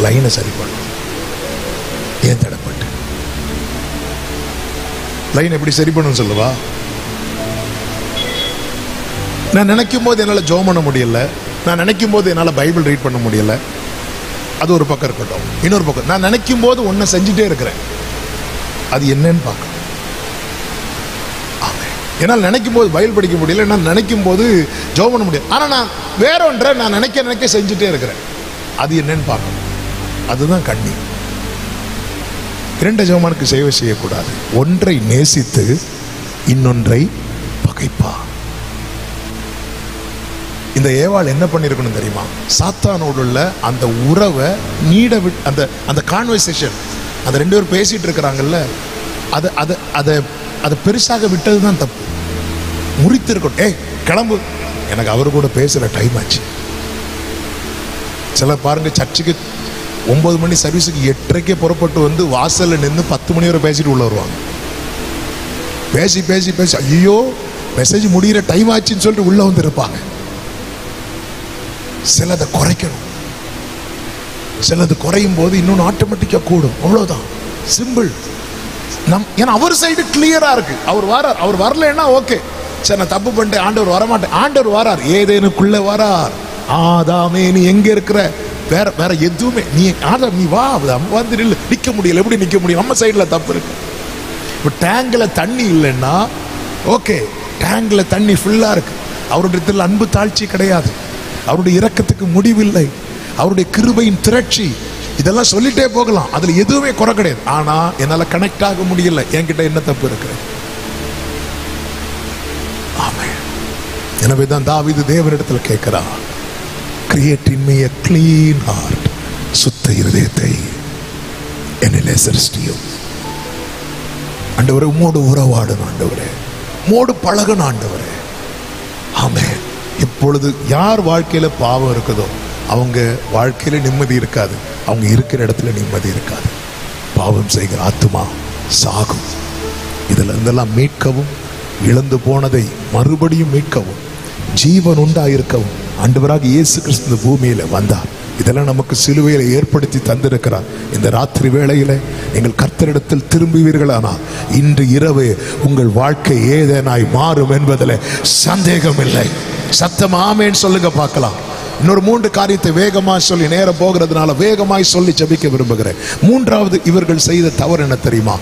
[SPEAKER 1] லைனை சரி பண்ணணும். ஏன் தடைப்பட்டு? லைன் எப்படி சரி பண்ணணும் சொல்லுவா? நான் நினைக்கும் போது என்னால் ஜெபம் பண்ண முடியல, நான் நினைக்கும் போது என்னால் பைபிள் ரீட் பண்ண முடியல. அது ஒரு பக்கம் இருக்கட்டும். இன்னொரு பக்கம், நான் நினைக்கும் போது ஒன்றை செஞ்சுட்டே இருக்கிறேன். அது என்னன்னு பார்க்கணும். என்னால் நினைக்கும் போது பைபிள் படிக்க முடியல, நான் நினைக்கும் போது ஜெபம் பண்ண முடியல. ஆனால் நான் வேற ஒன்றை நான் நினைக்க செஞ்சுட்டே இருக்கிறேன். அது என்னன்னு பார்க்கணும். அதுதான் கண்ணி. இரண்டு ஜெபமானுக்கு சேவை செய்யக்கூடாது. ஒன்றை நேசித்து இன்னொன்றை பகைப்பா. இந்த ஏவாள் என்ன பண்ணிருக்கணும் தெரியுமா? சாத்தானோடு உள்ள அந்த உறவை நீட அந்த அந்த கான்வர்சேஷன், அந்த ரெண்டு பேரும் பேசிட்டு இருக்கிறாங்கல்ல, அதை அதை அதை அதை பெருசாக விட்டது தான் தப்பு. முறித்திருக்கணும். ஏய் கிளம்பு, எனக்கு அவரு கூட பேசுகிற டைம் ஆச்சு. சில பாருங்க, சர்ச்சுக்கு 9 மணி சர்வீஸுக்கு 8:30 புறப்பட்டு வந்து வாசலில் நின்று 10 மணி வரை பேசிட்டு உள்ள வருவாங்க. பேசி பேசி பேசி ஐயோ மெசேஜ் முடிகிற டைம் ஆச்சுன்னு சொல்லிட்டு உள்ள வந்து இருப்பாங்க. சிலதை குறைக்கணும், சிலது குறையும் போது இன்னொன்று ஆட்டோமேட்டிக்கா கூடும். அவ்வளவுதான், சிம்பிள். ஏன்னா அவர் சைடு கிளியரா இருக்கு. அவர் வரார், அவர் வரலன்னா ஓகே, சரி நான் தப்பு பண்ணிட்டேன், ஆண்டவர் வரமாட்டேன். ஆண்டவர் வரார், ஏதேனுக்குள்ள வரார். ஆதாமே நீ எங்க இருக்கிற? வேற வேற எதுவுமே நீ ஆதாம் நீ வா, வந்து நிக்க முடியல. எப்படி நிக்க முடியும்? நம்ம சைடுல தப்பு இருக்கு. இப்போ டேங்க்ல தண்ணி இல்லைன்னா ஓகே, டேங்க்ல தண்ணி ஃபுல்லா இருக்கு. அவருடைய அன்பு தாழ்ச்சி கிடையாது, அவருடைய இரக்கத்துக்கு முடிவில்லை, அவருடைய கிருபையின் திரட்சி, இதெல்லாம் சொல்லிட்டே போகலாம். அதுல எதுவுமே குறை கிடையாது. ஆனா என்னால கனெக்ட் ஆக முடியல, என்கிட்ட என்ன தப்பு இருக்கு? ஆமென். எனவே தான் தாவீது தேவனிடத்துல கேட்கிறான், create in me a clean heart, சுத்த இருதயத்தை என்னிலே சிருஷ்டியும். ஆண்டவரே உம்மோடு உறவாடணும், ஆண்டவரே உம்மோடு பழகணும் ஆண்டவரே. ஆமென். இப்பொழுது யார் வாழ்க்கையில பாவம் இருக்குதோ அவங்க வாழ்க்கையில நிம்மதி இருக்காது, அவங்க இருக்கிற இடத்துல நிம்மதி இருக்காது. பாவம் செய்கிற ஆத்துமா சாகும். இதுல இருந்தெல்லாம் மீட்கவும், இழந்து போனதை மறுபடியும் மீட்கவும், ஜீவன் உண்டாயிருக்கவும் ஆண்டவராக இயேசு கிறிஸ்து பூமியில வந்தார். இதெல்லாம் நமக்கு சிலுவையில ஏற்படுத்தி தந்திருக்கிறார். இந்த ராத்திரி வேளையில நீங்கள் கர்த்தரிடத்தில் திரும்புவீர்களானால் இன்று இரவு உங்கள் வாழ்க்கை ஏதேனாய் மாறும் என்பதில் சந்தேகம் இல்லை. சத்தம் ஆமென் சொல்லுங்க பார்க்கலாம். இன்னொரு 3 காரியத்தை வேகமா சொல்லி, நேரம் போகிறதுனால வேகமாய் சொல்லி ஜெபிக்க விரும்புகிறேன். மூன்றாவது இவர்கள் செய்த தவறு என்ன தெரியுமா?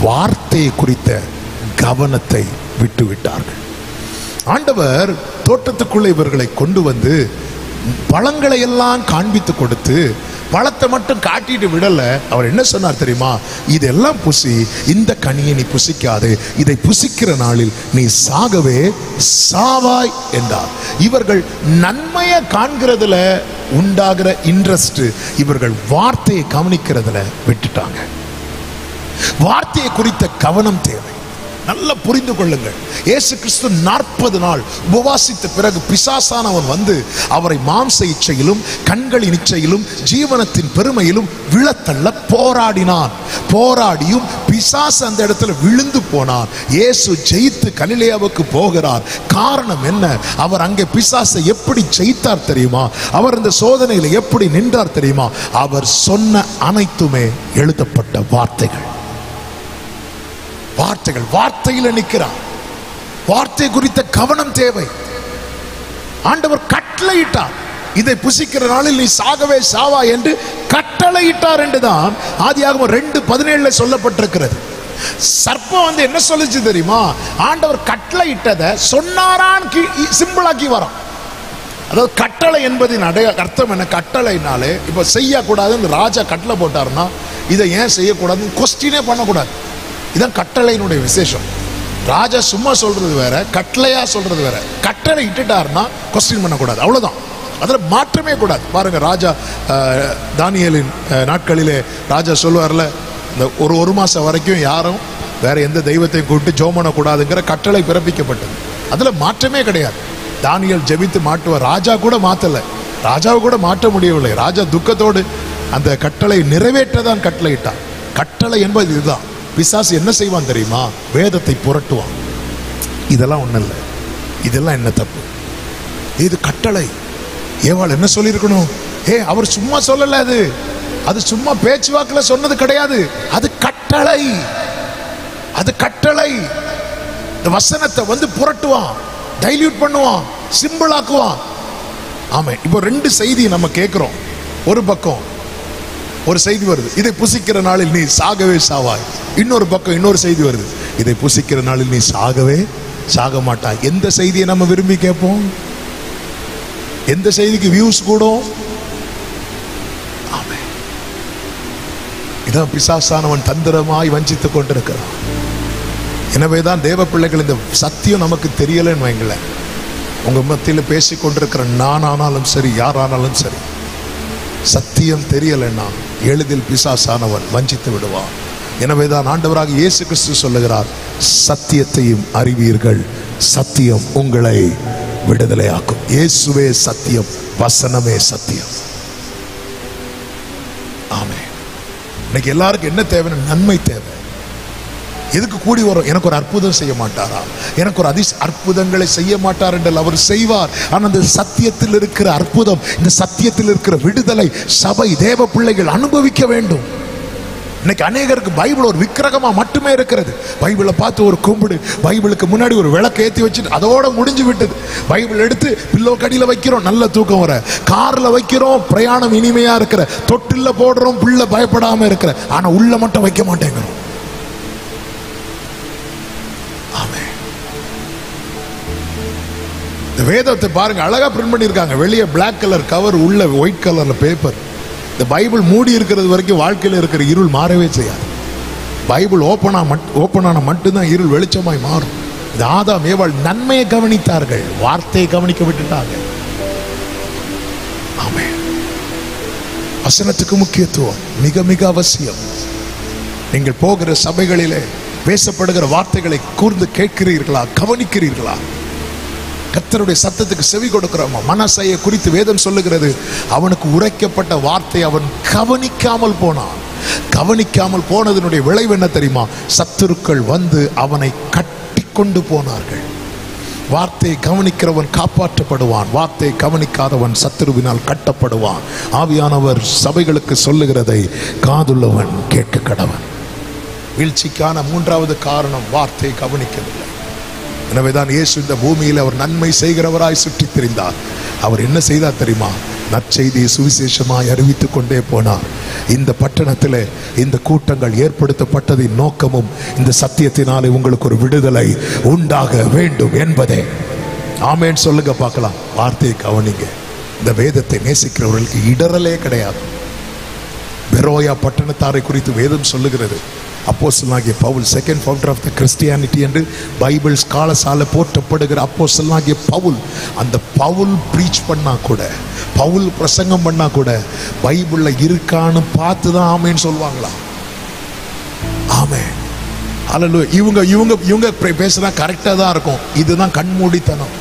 [SPEAKER 1] வார்த்தையை குறித்த கவனத்தை விட்டு விட்டார்கள். ஆண்டவர் தோட்டத்துக்குள்ள இவர்களை கொண்டு வந்து பழங்களை எல்லாம் காண்பித்து கொடுத்து பழத்தை மட்டும் காட்டிட்டு விடல. அவர் என்ன சொன்னார் தெரியுமா? இதெல்லாம் புசி, இந்த கனியை நீ புசிக்காதே, இதை புசிக்கிற நாளில் நீ சாகவே சாவாய் என்றார். இவர்கள் நன்மையை காண்கிறதுல உண்டாகிற இன்ட்ரெஸ்ட் இவர்கள் வார்த்தையை கவனிக்கிறதுல விட்டுட்டாங்க. வார்த்தையை குறித்த கவனம் தேவை. நல்லா புரிந்து கொள்ளுங்கள். இயேசு கிறிஸ்து 40 நாள் உபவாசித்த பிறகு பிசாசானவன் வந்து அவரை மாம்ச இச்சையிலும் கண்களின் இச்சையிலும் ஜீவனத்தின் பெருமையிலும் விழத்தள்ள போராடினான். போராடியும் பிசாசு அந்த இடத்துல விழுந்து போனான். இயேசு ஜெயித்து கலிலேயாவுக்கு போகிறார். காரணம் என்ன? அவர் அங்கே பிசாசை எப்படி ஜெயித்தார் தெரியுமா? அவர் இந்த சோதனையில எப்படி நின்றார் தெரியுமா? அவர் சொன்ன அனைத்துமே எழுதப்பட்ட வார்த்தைகள். வார்த்தைகள், வார்த்தையில நிற்கிறார். வார்த்தை குறித்த கவனம் தேவை. ஆண்டவர் கட்டளையிட்டார், இதை புசிக்கிற நாளில் நீ சாகவே சாவா என்று கட்டளையிட்டார் என்றுதான் ஆதியாகமம் 2:17 சொல்லப்பட்டிருக்கிறது. சர்ப்பம் வந்து என்ன சொல்லுச்சு தெரியுமா? ஆண்டவர் கட்டளையிட்டதை சொன்னாரான் சிம்பிளாக்கி வரோம். அதாவது கட்டளை என்பதின் அர்த்தம் என்ன? கட்டளைனாலே இப்ப செய்யக்கூடாதுன்னு ராஜா கட்டளை போட்டாருன்னா இதை ஏன் செய்யக்கூடாதுன்னு கொஸ்டினே பண்ணக்கூடாது. இதான் கட்டளையினுடைய விசேஷம். ராஜா சும்மா சொல்றது வேற, கட்டளையா சொல்றது வேற. கட்டளை இட்டுட்டாருன்னா கொஸ்டின் பண்ணக்கூடாது, அவ்வளவுதான். அதுல மாற்றமே கூடாது. பாருங்க, ராஜா தானியேலின் நாட்களிலே ராஜா சொல்லுவார்ல, இந்த ஒரு மாசம் வரைக்கும் யாரும் வேற எந்த தெய்வத்தையும் கூப்பிட்டு ஜெபம் பண்ணக்கூடாதுங்கிற கட்டளை பிறப்பிக்கப்பட்டது. அதுல மாற்றமே கிடையாது. தானியேல் ஜெபித்து மாட்டுவார். ராஜா கூட மாத்தல, ராஜாவை கூட மாற்ற முடியவில்லை. ராஜா துக்கத்தோடு அந்த கட்டளை நிறைவேற்றதான் கட்டளையிட்டார். கட்டளை என்பது இதுதான். பிசாசு என்ன செய்வான் தெரியுமா? வேதத்தை புரட்டுவான். இதெல்லாம் ஒண்ணு இல்லை, இதெல்லாம் என்ன தப்பு, இது கட்டளை. ஏவாள் என்ன சொல்லியிருக்கணும்? அவர் சும்மா சொல்லல, அது சும்மா பேச்சுவாக்கில் சொன்னது கிடையாது, அது கட்டளை. அது கட்டளை. இந்த வசனத்தை வந்து புரட்டுவான், டைல்யூட் பண்ணுவான், சிம்பிள் ஆக்குவான். ஆமா, இப்போ 2 செய்தி நம்ம கேட்கிறோம். ஒரு பக்கம் ஒரு செய்தி வருது, இதை புசிக்கிற நாளில் நீ சாகவே சாவாய். இன்னொரு பக்கம் இன்னொரு செய்தி வருது, இதை புசிக்கிற நாளில் நீ சாகவே சாக மாட்டாய். எந்த செய்தியை நம்ம விரும்பி கேட்போம்? எந்த செய்திக்கு வியூஸ் கூடும்? ஆமென். இதான் பிசாசானவன் தந்திரமாய் வஞ்சித்துக் கொண்டிருக்கிறான். எனவேதான் தேவ பிள்ளைகள், இந்த சத்தியம் நமக்கு தெரியலன்னு வைங்களேன், உங்க மத்தியில் பேசிக் கொண்டிருக்கிற நான் ஆனாலும் சரி, யாரானாலும் சரி, சத்தியம் தெரியலன்னா எளிதில் பிசாசானவன் வஞ்சித்து விடுவான். எனவேதான் ஆண்டவராக இயேசு கிறிஸ்து சொல்லுகிறார், சத்தியத்தையும் அறிவீர்கள், சத்தியம் உங்களை விடுதலையாக்கும். இயேசுவே சத்தியம், வசனமே சத்தியம். ஆமென். இன்னைக்கு எல்லாருக்கும் என்ன தேவை? நன்மை தேவை. எதுக்கு கூடி வரும்? எனக்கு ஒரு அற்புதம் செய்ய மாட்டாரா? எனக்கு ஒரு அற்புதங்களை செய்ய மாட்டார் என்றால் அவர் செய்வார். ஆனால் அந்த சத்தியத்தில் இருக்கிற அற்புதம், இந்த சத்தியத்தில் இருக்கிற விடுதலை சபை தேவ பிள்ளைகள் அனுபவிக்க வேண்டும். இன்னைக்கு அநேகருக்கு பைபிள் ஒரு விக்கிரகமா மட்டுமே இருக்கிறது. பைபிளை பார்த்து ஒரு கும்பிடு, பைபிளுக்கு முன்னாடி ஒரு விளக்கு ஏற்றி வச்சுட்டு அதோட முடிஞ்சு விட்டது. பைபிள் எடுத்து பில்லோ கடியில வைக்கிறோம், நல்ல தூக்கம் வர. கார்ல வைக்கிறோம், பிரயாணம் இனிமையா இருக்கிற. தொட்டில்ல போடுறோம், பிள்ளை பயப்படாம இருக்கிற. ஆனா உள்ள மட்டும் வைக்க மாட்டேங்கிறோம். இந்த வேதத்தை பாருங்க, அழகா பிரிண்ட் பண்ணியிருக்காங்க. வெளியே பிளாக் கலர் கவர், உள்ள ஒயிட் கலர்ல பேப்பர். இந்த பைபிள் மூடி இருக்கிறது வரைக்கும் வாழ்க்கையில் இருக்கிற இருள் மாறவே செய்யாது. பைபிள் ஓப்பனான மட்டும்தான் இருள் வெளிச்சமாய் மாறும். இந்த ஆதாம் ஏவாள் நன்மையை கவனித்தார்கள், வார்த்தையை கவனிக்க விட்டுட்டாங்க. ஆமென். வசனத்துக்கு முக்கியத்துவம் மிக மிக அவசியம். நீங்கள் போகிற சபைகளிலே பேசப்படுகிற வார்த்தைகளை கூர்ந்து கேட்கிறீர்களா? கவனிக்கிறீர்களா? கர்த்தருடைய சத்தத்துக்கு செவி கொடுக்கிறோமா? மனசையை குறித்து வேதம் சொல்லுகிறது, அவனுக்கு உரைக்கப்பட்ட வார்த்தை அவன் கவனிக்காமல் போனான். கவனிக்காமல் போனதனுடைய விளைவு என்ன தெரியுமா? சத்துருக்கள் வந்து அவனை கட்டி கொண்டு போனார்கள். வார்த்தையை கவனிக்கிறவன் காப்பாற்றப்படுவான், வார்த்தையை கவனிக்காதவன் சத்துருவினால் கட்டப்படுவான். ஆவியானவர் சபைகளுக்கு சொல்லுகிறதை காதுள்ளவன் கேட்க கடவன். வீழ்ச்சிக்கான மூன்றாவது காரணம் வார்த்தையை கவனிக்கவில்லை. எனவேதான் இயேசு இந்த பூமியில் அவர் நன்மை செய்கிறவராய் சுற்றி திரிந்தார். அவர் என்ன செய்தார் தெரியுமா? நற்செய்தியை சுவிசேஷமாய் அறிவித்துக் கொண்டே போனார். இந்த பட்டணத்தில் இந்த கூட்டங்கள் ஏற்படுத்தப்பட்டதின் நோக்கமும் இந்த சத்தியத்தினாலே உங்களுக்கு ஒரு விடுதலை உண்டாக வேண்டும் என்பதே. ஆமேன் சொல்லுங்க பார்க்கலாம். வார்த்தையை கவனிங்க. இந்த வேதத்தை நேசிக்கிறவர்களுக்கு இடரலே கிடையாது. பெரோயா பட்டணத்தாரை குறித்து வேதம் சொல்லுகிறது, அப்போஸ்தலனாகிய பவுல், second founder of the Christianity என்று பைபிள் ஸ்காலர்ஸால போற்றப்படுகிற அப்போஸ்தலனாகிய பவுல், அந்த பவுல் ப்ரீச் பண்ணா கூட, பவுல் பிரசங்கம் பண்ணா கூட பைபிள்ல இருக்கான்னு பார்த்து தான் ஆமேன்னு சொல்லுவாங்களாம். ஆமென். அல்லேலூயா. இவங்க பேசுனா கரெக்டா தான் இருக்கும். இதுதான் கண்மூடித்தனம்.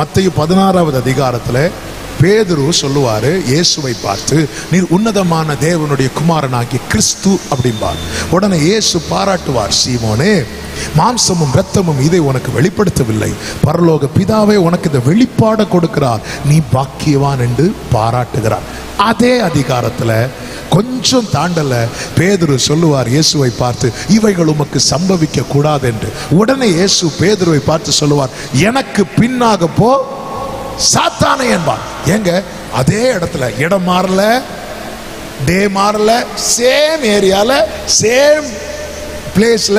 [SPEAKER 1] மத்தேயு 16வது அதிகாரத்துல பேதுரு சொல்லுவாரு, இயேசுவை பார்த்து, நீர் உன்னதமான தேவனுடைய குமாரனாகிய கிறிஸ்து அப்படிம்பார். உடனே இயேசு பாராட்டுவார், சீமோனே, மாம்சமும் இரத்தமும் இதை உனக்கு வெளிப்படுத்தவில்லை, பரலோக பிதாவே உனக்கு இந்த வெளிப்பாட கொடுக்கிறார், நீ பாக்கியவான் என்று பாராட்டுகிறார். அதே அதிகாரத்துல கொஞ்சம் தாண்டல பேதுரு சொல்லுவார் இயேசுவை பார்த்து, இவைகள் உமக்கு சம்பவிக்க கூடாது என்று. உடனே இயேசு பேதுருவை பார்த்து சொல்லுவார், எனக்கு பின்னாக போ சாத்தானே என்பார். ஏங்க, அதே இடத்துல இடம் மாறல, டே மாறல, சேம் ஏரியால சேம் பிளேஸ்ல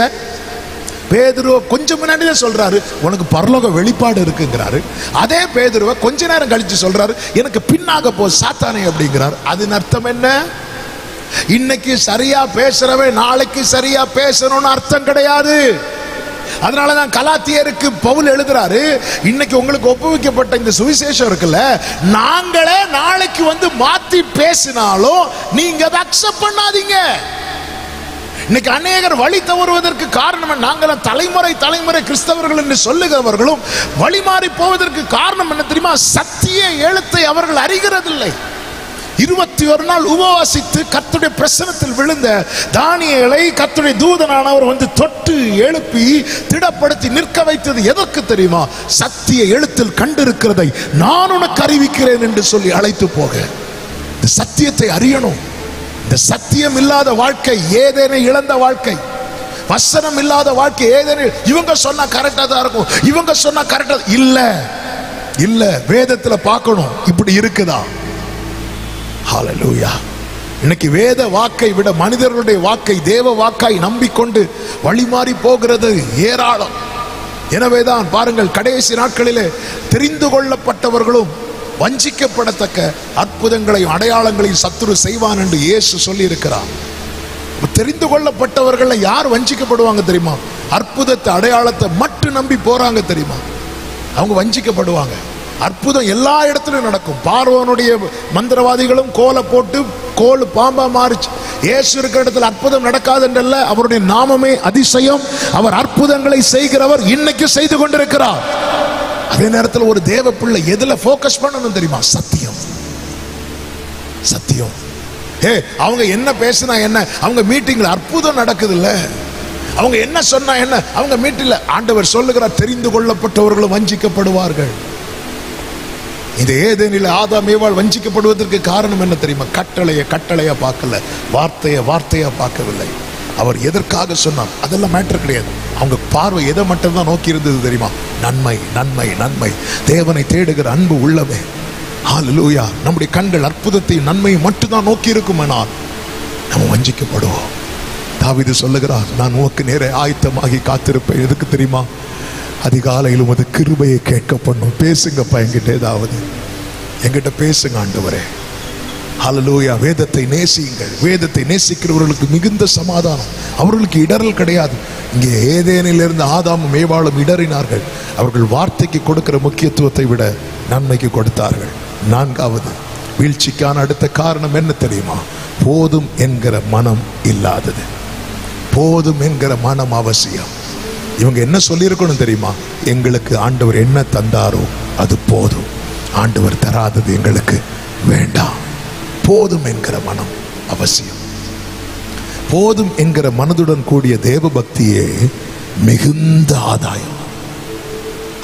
[SPEAKER 1] பேதுருவ கொஞ்சம் முன்னாடியே சொல்றாரு, உனக்கு பரலோக வெளிப்பாடு இருக்குங்கிறாரு. அதே பேதுருவ கொஞ்ச நேரம் கழிச்சு சொல்றாரு, எனக்கு பின்னாக போ சாத்தானே அப்படிங்கிறார். அதன் அர்த்தம் என்ன? இன்னைக்கு சரியா பேசுறவன் நாளைக்கு சரியா பேசணும்னு அர்த்தம் கிடையாது. அதனாலதான் கலாத்தியருக்கு பவுல் எழுதுறாரு, இன்னைக்கு உங்களுக்கு ஒப்புவிக்கப்பட்ட இந்த சுவிசேஷம் இருக்குல்ல, நாங்களே நாளைக்கு வந்து மாத்தி பேசினாலும் நீங்க அதை அக்செப்ட் பண்ணாதீங்க. இன்னைக்கு அநேகர் வழி தவறுவதற்கு காரணம், நாங்கள் தலைமுறை கிறிஸ்தவர்கள் என்று சொல்லுகிறவர்களும் வழி மாறி போவதற்கு காரணம் என்ன தெரியுமா? சத்திய எழுத்தை அவர்கள் அறிகிறதில்லை. 21 நாள் உபவாசித்து கர்த்தருடைய பிரசன்னத்தில் விழுந்த தானியேலை கர்த்தருடைய தூதனானவர் வந்து தொட்டு எழுப்பி திடப்படுத்தி நிற்க வைத்தது எதற்கு தெரியுமா? சத்திய எழுத்தில் கண்டிருக்கிறதை நான் உனக்கு அறிவிக்கிறேன் என்று சொல்லி அழைத்து போக. இந்த சத்தியத்தை அறியணும். இந்த சத்தியம் இல்லாத வாழ்க்கை ஏதேனை இழந்த வாழ்க்கை, வசனம் இல்லாத வாழ்க்கை ஏதேனை. இவங்க சொன்னா கரெக்டா தான் இருக்கும், இவங்க சொன்னா கரெக்டா இல்ல. வேதத்துல பார்க்கணும், இப்படி இருக்குதா? ஹல்லேலூயா. இன்னைக்கு வேத வாக்கை விட மனிதர்களுடைய வாக்கை தேவ வாக்காய் நம்பிக்கொண்டு வழிமாறி போகிறது ஏராளம். எனவேதான் பாருங்கள், கடைசி நாட்களிலே தெரிந்து கொள்ளப்பட்டவர்களும் வஞ்சிக்கப்படத்தக்க அற்புதங்களையும் அடையாளங்களையும் சத்துரு செய்வான் என்று இயேசு சொல்லி இருக்கிறார். தெரிந்து கொள்ளப்பட்டவர்கள் யார் வஞ்சிக்கப்படுவாங்க தெரியுமா? அற்புதத்தை அடையாளத்தை மட்டும் நம்பி போறாங்க தெரியுமா? அவங்க வஞ்சிக்கப்படுவாங்க. அற்புதம் எல்லா இடத்திலும் நடக்கும். பார்வோனுடைய மந்திரவாதிகளும் கோலை போட்டு கோல் பாம்பா மாறிச்சு. இயேசு இருக்கிற இடத்துல அற்புதம் நடக்காது என்றல்ல, அவருடைய நாமமே அதிசயம். அவர் அற்புதங்களை செய்கிறவர், இன்னைக்கு செய்து கொண்டிருக்கிறார். அதே நேரத்தில் ஒரு தேவ பிள்ளை எதுல போக்கஸ் பண்ணணும் தெரியுமா? சத்தியம். அவங்க என்ன பேசினா என்ன, அவங்க மீட்டிங்ல அற்புதம் நடக்குது இல்ல, அவங்க என்ன சொன்னா என்ன, அவங்க மீட்டிங்ல ஆண்டவர் சொல்லுகிறார் தெரிந்து கொள்ளப்பட்டவர்களும் வஞ்சிக்கப்படுவார்கள். இந்த ஏதேனில் ஆதாம் ஏவாள் வஞ்சிக்கப்படுவதற்கு காரணம் என்ன தெரியுமா? கட்டளைய பார்க்கல, வார்த்தையா பார்க்கவில்லை. அவர் எதற்காக சொன்னார் அதெல்லாம் மேட்டர் கிடையாது. அவங்க பார்வை எதை மட்டும் தான் நோக்கி இருந்தது தெரியுமா? நன்மை நன்மை நன்மை, தேவனை தேடுகிற அன்பு உள்ளமே. ஹல்லேலூயா. நம்முடைய கண்கள் அற்புதத்தையும் நன்மையும் மட்டும் தான் நோக்கி இருக்குமானால் நம்ம வஞ்சிக்கப்படுவோம். தாவீது சொல்லுகிறார், நான் உனக்கு நேரே ஆயத்தமாகி காத்திருப்பேன். எதுக்கு தெரியுமா? அதிகாலையில் உமது கிருபையை கேட்க பண்ணும். பேசுங்கப்பா என்கிட்ட, ஏதாவது என்கிட்ட பேசுங்க ஆண்டவரே. ஹல்லேலூயா. வேதத்தை நேசியுங்கள். வேதத்தை நேசிக்கிறவர்களுக்கு மிகுந்த சமாதானம், அவர்களுக்கு இடரல் கிடையாது. இங்கே ஏதேனிலிருந்து ஆதாமும் ஏவாளும் இடறினார்கள். அவர்கள் வார்த்தைக்கு கொடுக்கிற முக்கியத்துவத்தை விட நன்மைக்கு கொடுத்தார்கள். நான்காவது வீழ்ச்சிக்கான அடுத்த காரணம் என்ன தெரியுமா? போதும் என்கிற மனம் இல்லாதது. போதும் என்கிற மனம் அவசியம். இவங்க என்ன சொல்லியிருக்கணும் தெரியுமா? எங்களுக்கு ஆண்டவர் என்ன தந்தாரோ அது போதும், ஆண்டவர் தராதது எங்களுக்கு வேண்டாம். போதும் என்கிற மனம் அவசியம். போதும் என்கிற மனதுடன் கூடிய தேவ பக்தியே மிகுந்த ஆதாயம்.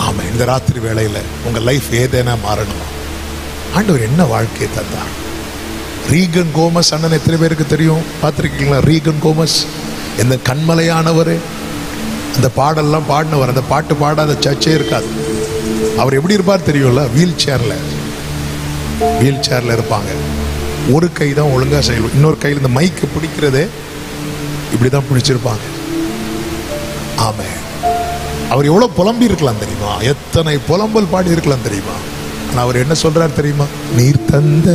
[SPEAKER 1] ஆமா, இந்த ராத்திரி வேளையில உங்க லைஃப் ஏதேனா மாறணும். ஆண்டவர் என்ன வாழ்க்கையை தந்தார்? ரீகன் கோமஸ் அண்ணன் எத்தனை பேருக்கு தெரியும்? பார்த்திருக்கீங்களா? ரீகன் கோமஸ் இந்த கண்மலையானவர், அந்த பாடெல்லாம் பாடினவர். அந்த பாட்டு பாடாத சர்ச்சே இருக்காது. அவர் எப்படி இருப்பார் தெரியும்ல? வீல் சேர்ல இருப்பாங்க. ஒரு கை தான் ஒழுங்கா செய்யணும், இன்னொரு கையில் இந்த மைக்கு பிடிக்கிறதே இப்படிதான் பிடிச்சிருப்பாங்க. ஆமே. அவர் எவ்வளவு புலம்பி இருக்கலாம் தெரியுமா? எத்தனை புலம்பல் பாடி இருக்கலாம் தெரியுமா? ஆனா அவர் என்ன சொல்றார் தெரியுமா? நீர் தந்த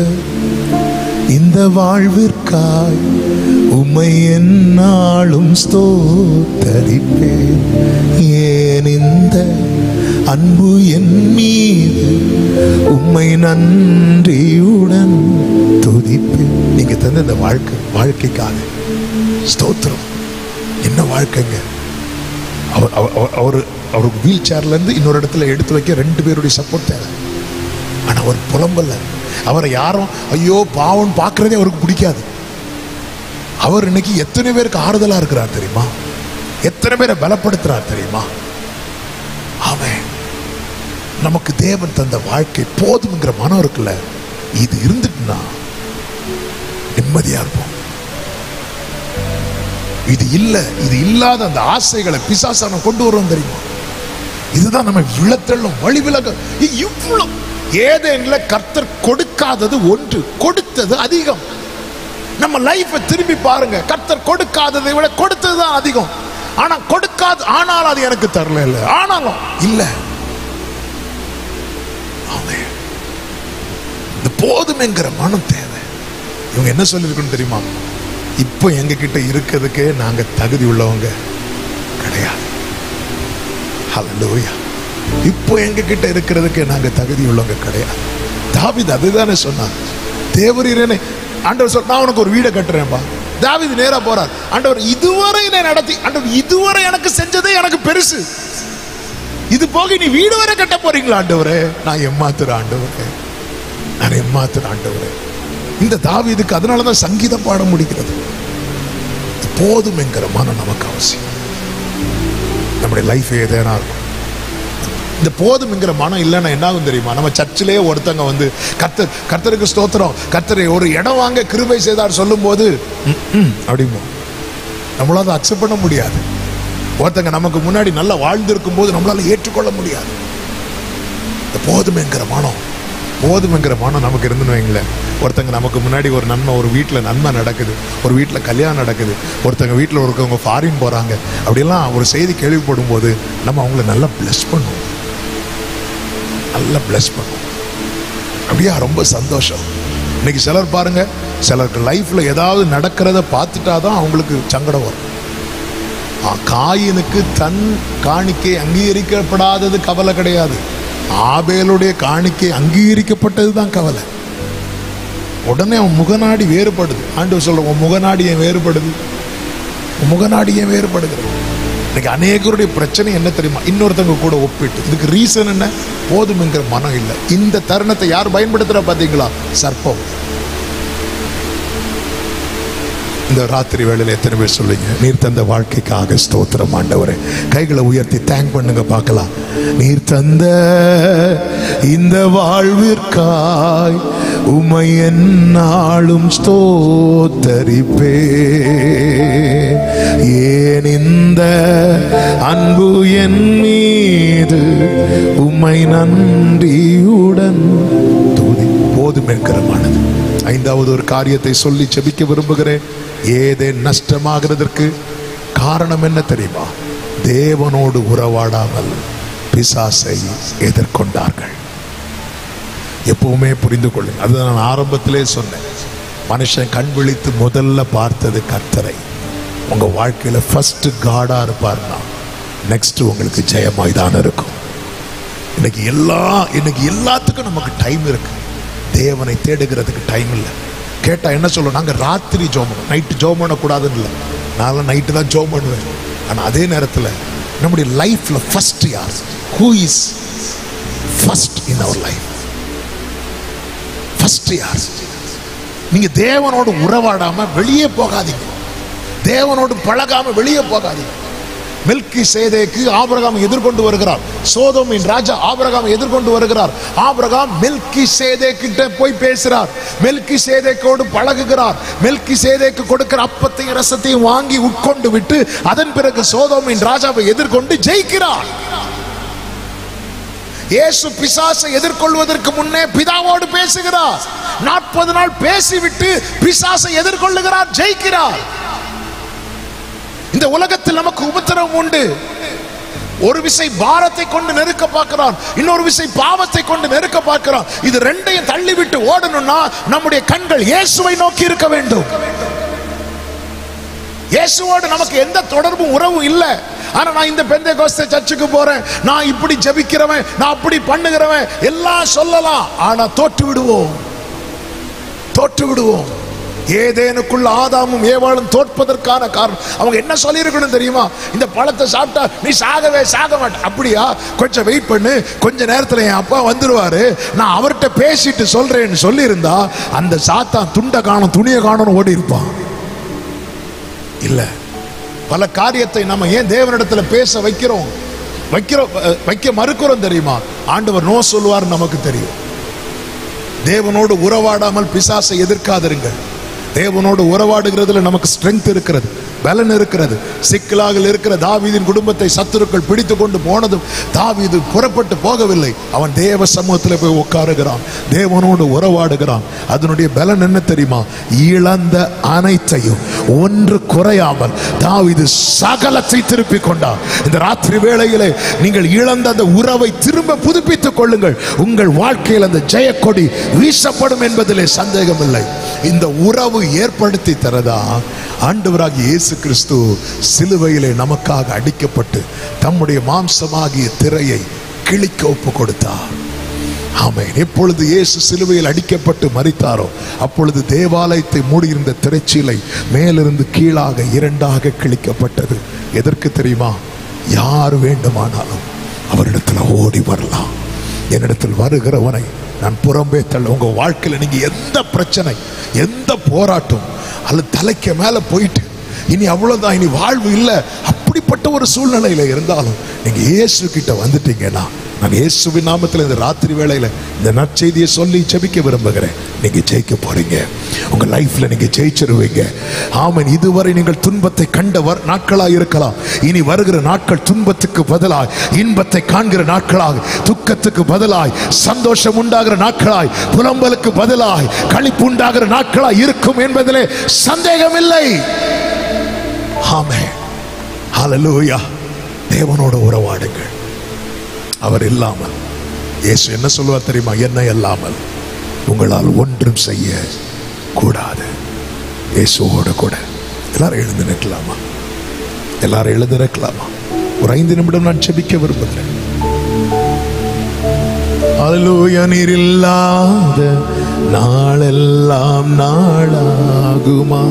[SPEAKER 1] இந்த வாழ்விற்காய் உம்மை என்னாலும் ஸ்தோத்தரிப்பேன். ஏன் இந்த அன்பு என் மீது உம்மை நன்றியுடன் துதிப்பேன். நீங்க தந்த இந்த வாழ்க்கைக்காக ஸ்தோத்திரம். என்ன வாழ்க்கைங்க! அவருக்கு வீல் சேர்ல இருந்து இன்னொரு இடத்துல எடுத்து வைக்க 2 பேருடைய சப்போர்ட் தேவை. ஆனா அவர் புலம்பல்ல. அவரை யாரும் ஐயோ பாவம் பார்க்கறதே அவருக்கு பிடிக்காது. அவர் இன்னைக்கு எத்தனை பேருக்கு ஆறுதலா இருக்கிறார் தெரியுமா? எத்தனை பேரை பலப்படுத்துறார் தெரியுமா? ஆமென். நமக்கு தேவன் தந்த வாழ்க்கை போதும்ங்கிற மனம் இருக்குல்ல, இது இருந்துட்டுனா நிம்மதியா இருப்போம். இது இல்லாத அந்த ஆசைகளை பிசாசான கொண்டு வரும் தெரியுமா? இதுதான் நம்ம விழத்தள்ளும் வழி விலக. இவ்வளவு ஏதேன்ல கர்த்தர் கொடுக்காதது ஒன்று, கொடுத்தது அதிகம். நம்ம லைஃபை திரும்பி பாருங்க. கர்த்தர் கொடுக்காததை விட கொடுத்ததுதான் அதிகம். ஆனா கொடுக்காது, ஆனாலும் அது எனக்கு தரல இல்ல, ஆனாலும் இல்ல. இந்த போதும் என்கிற மனம் தேவை. இவங்க என்ன சொல்லிருக்கணும் தெரியுமா? இப்போ எங்க கிட்ட இருக்கிறதுக்கே நாங்க தகுதி உள்ளவங்க கிடையாது. ஹல்லேலூயா. இப்போ எங்க கிட்ட இருக்கிறதுக்கு நாங்க தகுதி உள்ளவங்க கிடையாது. தாவீது அதுதானே சொன்னார். தேவரீரனே, ஆண்டவர் சொல், நான் உனக்கு ஒரு வீடை கட்டுறேன்பா. தாவீது நேரா போறார். ஆண்டவர் இதுவரை என்னை நடத்தி, ஆண்டவர் இதுவரை எனக்கு செஞ்சதே எனக்கு பெருசு, இது போக நீ வீடு வரை கட்ட போறீங்களா ஆண்டவரே? நான் ஏமாத்துற ஆண்டவரே, நான் ஏமாத்துற ஆண்டவரே. இந்த தாவீதுக்கு அதனாலதான் சங்கீதம் பாட முடிகிறது. போதும் என்கிற மனம் நமக்கு அவசியம். நம்முடைய லைஃப் ஏதேனா இருக்கும். இந்த போதும் என்கிற மனம் இல்லைன்னா என்ன ஆகும் தெரியுமா? நம்ம சர்ச்சிலேயே ஒருத்தங்க வந்து கர்த்தருக்கு ஸ்தோத்திரம், கர்த்தரை ஒரு இடம் வாங்க கிருபை செய்தார் சொல்லும் போது அப்படிமோ நம்மளால அக்செப்ட் பண்ண முடியாது. ஒருத்தங்க நமக்கு முன்னாடி நல்லா வாழ்ந்திருக்கும் போது நம்மளால ஏற்றுக்கொள்ள முடியாது. இந்த போதும் என்கிற மனம் நமக்கு இருந்துன்னு வைங்களேன். ஒருத்தங்க நமக்கு முன்னாடி ஒரு நன்மை, ஒரு வீட்டில் நன்மை நடக்குது, ஒரு வீட்டில் கல்யாணம் நடக்குது, ஒருத்தங்க வீட்டில் ஒருத்தவங்க ஃபாரின் போகிறாங்க, அப்படியெல்லாம் ஒரு செய்தி கேள்விப்படும் போது நம்ம அவங்கள நல்லா பிளஸ் பண்ணுவோம், நல்லா பிளஸ் பண்ணுவோம். அப்படியா ரொம்ப சந்தோஷம். இன்னைக்கு சிலர் பாருங்க, சிலருக்கு லைஃப்ல ஏதாவது நடக்கிறத பார்த்துட்டாதான் அவங்களுக்கு சங்கடம் வரும். காயினுக்கு தன் காணிக்கை அங்கீகரிக்கப்படாதது கவலை கிடையாது, ஆபேலுடைய காணிக்கை அங்கீகரிக்கப்பட்டது தான் கவலை. உடனே அவன் முகநாடி வேறுபடுது. ஆண்டவர் சொல்ற, உன் முகநாடி ஏன் வேறுபடுது, உன் முகநாடி ஏன் வேறுபடுகிறது? இன்னைக்கு அநேகருடைய பிரச்சனை என்ன தெரியுமா? இன்னொருத்தவங்க கூட ஒப்பிட்டு. இதுக்கு ரீசன் என்ன? போதும் என்கிற மனம் இல்லை. இந்த தருணத்தை யார் பயன்படுத்துறா பாத்தீங்களா? சர்ப்பம். இந்த ராத்திரி வேளையில எத்தனை பேர் சொல்லுங்க, நீர் தந்த வாழ்க்கைக்காக ஸ்தோத்திரம் ஆண்டவரே. கைகளை உயர்த்தி தேங்க் பண்ணுங்க பார்க்கலாம். நீர் தந்த இந்த வாழ்விற்காய் உம்மை எந்நாளும் ஸ்தோத்தரிப்பே. ஏன் இந்த அன்பு என் மீது உம்மை நன்றியுடன் துதி. போதும் என்கிறமானது. ஐந்தாவது ஒரு காரியத்தை சொல்லி ஜெபிக்க விரும்புகிறேன். ஏதேன் நஷ்டமாகிறதற்கு காரணம் என்ன தெரியுமா? தேவனோடு உறவாடாமல் பிசாசை எதிர்கொண்டார்கள். எப்பவுமே புரிந்து கொள்ளுங்க. அது நான் ஆரம்பத்திலே சொன்னேன். மனுஷன் கண் விழித்து முதல்ல பார்த்தது கர்த்தரை. உங்க வாழ்க்கையில ஃபர்ஸ்ட் காடா இருப்பார்னா நெக்ஸ்ட் உங்களுக்கு ஜெயமாய் தான் இருக்கும். இன்னைக்கு எல்லாத்துக்கும் நமக்கு டைம் இருக்கு. தேவனை தேடுகிறதுக்கு டைம் இல்லை. கேட்டா என்ன சொல்லுவோம்? நாங்க ராத்திரி ஜோம் பண்ணுவோம், நைட்டு ஜோம் பண்ணக்கூடாதுன்னு இல்லை. நான் நைட்டு தான் ஜோம் பண்ணுவேன். ஆனா அதே நேரத்தில் நம்முடைய லைஃப்ல ஃபர்ஸ்ட் யார்? Who is first in our life? First யார்? நீங்க தேவனோடு உறவாடாம வெளியே போகாதீங்க. தேவனோடு பழகாம வெளியே போகாதீங்க. மெல்கிசேதேக்கு ஆபிரகாம் எதிர்கொண்டு வருகிறார். சோதோமின் ராஜா ஆபிரகாம் எதிர்கொண்டு வருகிறார். ஆபிரகாம் மெல்கிசேதேக்கிட்ட போய் பேசுறார். மெல்கிசேதேக்கோடு பழகுகிறார். மெல்கிசேதேக்கு கொடுக்கிற அப்பத்தையும் ரசத்தையும் வாங்கி உட்கொண்டு விட்டு அதன் பிறகு சோதோமின் ராஜாவை எதிர்கொண்டு ஜெயிக்கிறார். இயேசு பிசாசை எதிர்கொள்வதற்கு முன்னே பிதாவோடு பேசுகிறார். 40 நாள் பேசிவிட்டு பிசாசை எதிர்கொள்ளுகிறார், ஜெயிக்கிறார். இந்த உலகத்தில் நமக்கு உபத்திரவம் உண்டு. ஒரு விசை பாரத்தை கொண்டு நெருக்க பார்க்கிறான், இன்னொரு விசை பாவத்தை கொண்டு நெருக்க பார்க்கிறான். இது ரெண்டையும் தள்ளிவிட்டு ஓடணும்னா நம்முடைய கண்கள் இயேசுவை நோக்கி இருக்க வேண்டும். இயேசுவோடு நமக்கு எந்த தொடர்பும் உறவும் இல்லை. ஆனா நான் இந்த பெந்தேகோஸ்தே சர்ச்சுக்கு போறேன், நான் இப்படி ஜெபிக்கிறவன், நான் அப்படி பண்ணுகிறவன் எல்லாம் சொல்லலாம். ஆனா தோற்று விடுவோம். ஏதேனுக்குள்ள ஆதாமும் ஏவாளும் தோற்பதற்கான காரணம் அவங்க என்ன சொல்லி இருக்கணும் தெரியுமா? இந்த பழத்தை சாப்பிட்டா நீ சாகவே சாக மாட்ட. அப்படியா? கொஞ்சம் வெயிட் பண்ணு, கொஞ்ச நேரத்தில் என் அப்பா வந்துருவாரு, நான் அவர்கிட்ட பேசிட்டு சொல்றேன்னு சொல்லி இருந்தா அந்த சாத்தான் துண்டை காணும் துணியை காணும்னு ஓடி இருப்பான். இல்ல, பல காரியத்தை நம்ம ஏன் தேவனிடத்துல பேச வைக்க மறுக்கிறோம் தெரியுமா? ஆண்டவர் நோ சொல்லுவார் நமக்கு தெரியும். தேவனோடு உறவாடாமல் பிசாசை எதிர்க்காதிருங்கள். தேவனோடு உறவாடுகிறதுல நமக்கு ஸ்ட்ரெங்க் இருக்கிறது, பலன் இருக்கிறது. சிக்கலாக இருக்கிற தாவீதின் குடும்பத்தை சத்துருக்கள் பிடித்து கொண்டு போனதும் தாவீது புறப்பட்டு போகவில்லை. அவன் தேவ சமூகத்தில் போய் உட்காருகிறான், தேவனோடு உறவாடுகிறான். அதனுடைய பலன் என்ன தெரியுமா? இழந்த அனைத்தையும் ஒன்று குறையாமல் தாவீது சகலத்தை திருப்பிக் கொண்டார். இந்த ராத்திரி வேளையிலே நீங்கள் இழந்த அந்த உறவை திரும்ப புதுப்பித்துக் கொள்ளுங்கள். உங்கள் வாழ்க்கையில் அந்த ஜெயக்கொடி வீசப்படும் என்பதிலே சந்தேகம் இல்லை. இந்த உறவு ஏற்படுத்தி தரதா ஆண்டவராகிய இயேசு கிறிஸ்து சிலுவையிலே நமக்காக அடிக்கப்பட்டு தம்முடைய மாம்சமாகிய திரையை கிழிக்க ஒப்பு கொடுத்தார். ஆமென். எப்பொழுது இயேசு சிலுவையில் அடிக்கப்பட்டு மரித்தாரோ அப்பொழுது தேவாலயத்தை மூடியிருந்த திரைச்சீலை மேலிருந்து கீழாக இரண்டாக கிழிக்கப்பட்டது. எதற்கு தெரியுமா? யார் வேண்டுமானாலும் அவரிடத்துல ஓடி வரலாம். என்னிடத்தில் வருகிறவனை நான் புறம்பே தள்ள. உங்க வாழ்க்கையில நீங்க எந்த பிரச்சனை, எந்த போராட்டம் அல்லது தலைக்கு மேல போயிட்டு இனி அவ்வளவுதான், இனி வாழ்வு இல்லை, அப்படிப்பட்ட ஒரு சூழ்நிலையில இருந்தாலும் நீங்க இயேசு கிட்ட வந்துட்டீங்கன்னா, நான் இயேசுவின் நாமத்தில் இந்த ராத்திரி வேளையில இந்த நற்செய்தியை சொல்லி ஜெபிக்க விரும்புகிறேன். நீங்க ஜெயிக்க போறீங்க. உங்க லைஃப்ல நீங்க ஜெயிச்சிருவீங்க. ஆமென். இதுவரை நீங்கள் துன்பத்தை கண்ட நாட்களாக இருக்கலாம். இனி வருகிற நாட்கள் துன்பத்துக்கு பதிலாய் இன்பத்தை காண்கிற நாட்களாக, துக்கத்துக்கு பதிலாய் சந்தோஷம் உண்டாகிற நாட்களாய், புலம்பலுக்கு பதிலாய் களிப்பு உண்டாகிற நாட்களாய் இருக்கும் என்பதிலே சந்தேகம் இல்லை. ஆமென். ஹல்லேலூயா. தேவனோடு உறவாடுங்கள். அவர் இல்லாமல், இயேசு என்ன சொல்லுவார் தெரியுமா? என்னை இல்லாமல் உங்களால் ஒன்றும் செய்ய கூடாது. இயேசுவோடு கூட. எல்லாரும் எழுந்து நிற்கலாமா? எல்லாரும் எழுந்து நிற்கலாமா? ஒரு 5 நிமிடம் நான் ஜெபிக்க விரும்புகிறேன். அல்லேலூயா. நீர் இல்லாத நாளெல்லாம் நாளாகுமா?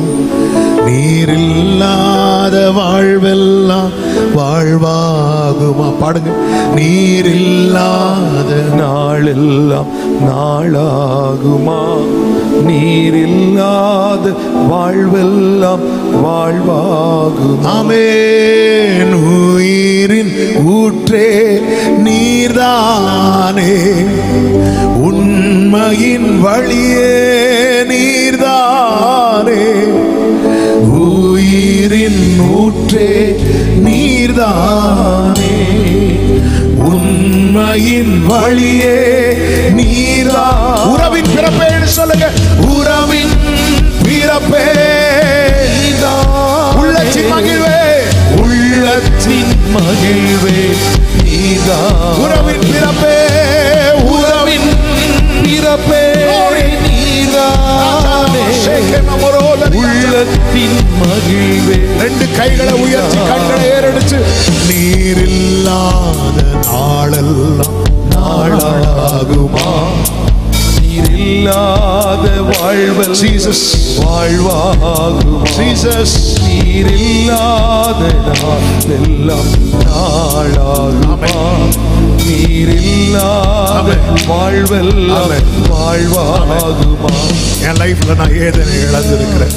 [SPEAKER 1] நீர் இல்லாத வாழ்வெல்லாம் வாழ்வாகுமா? பாடுங்க. நீர் இல்லாத
[SPEAKER 3] நாளெல்லாம் நாளாகுமா? நீர் இல்லாத
[SPEAKER 2] வாழ்வெல்லாம் வாழ்வாகும்.
[SPEAKER 1] ஆமென். உயிரின் ஊற்றே நீர்தானே, உண்மையின் வழியே நீர்தானே, உயிரின் ஊற்றே நீர்தானே, உண்மையின் வழியே நீர்தான். உறவின் பிறப்பே சொல்லுங்க. உறவின் பிறப்பே உள்ளத்தின் மகிழ்வே,
[SPEAKER 2] உள்ளத்தின் மகிழ்வே நீதான்.
[SPEAKER 1] உறவின் பிறப்பே, உறவின்
[SPEAKER 2] பிறப்பே நீதானே, உள்ளத்தின் மகிழ்வே.
[SPEAKER 1] ரெண்டு கைகளை உயர்த்தி கண்களை ஏறெடுத்து, நீரில்லாத நாளெல்லாம் நாளாகுமா,
[SPEAKER 2] நீரில்லாத வாழ்வல்
[SPEAKER 1] ஜீசஸ்
[SPEAKER 2] வாழ்வாகுமா,
[SPEAKER 1] ஜீசஸ்
[SPEAKER 2] நீரில்லாத நாளெல்லாம் நாளாகுமா, நீரில்லாத வாழ்வெல்லாம் வாழ்வாகுமா.
[SPEAKER 1] என் லைஃப்ல நான் ஏதனை இழந்திருக்கிறேன்,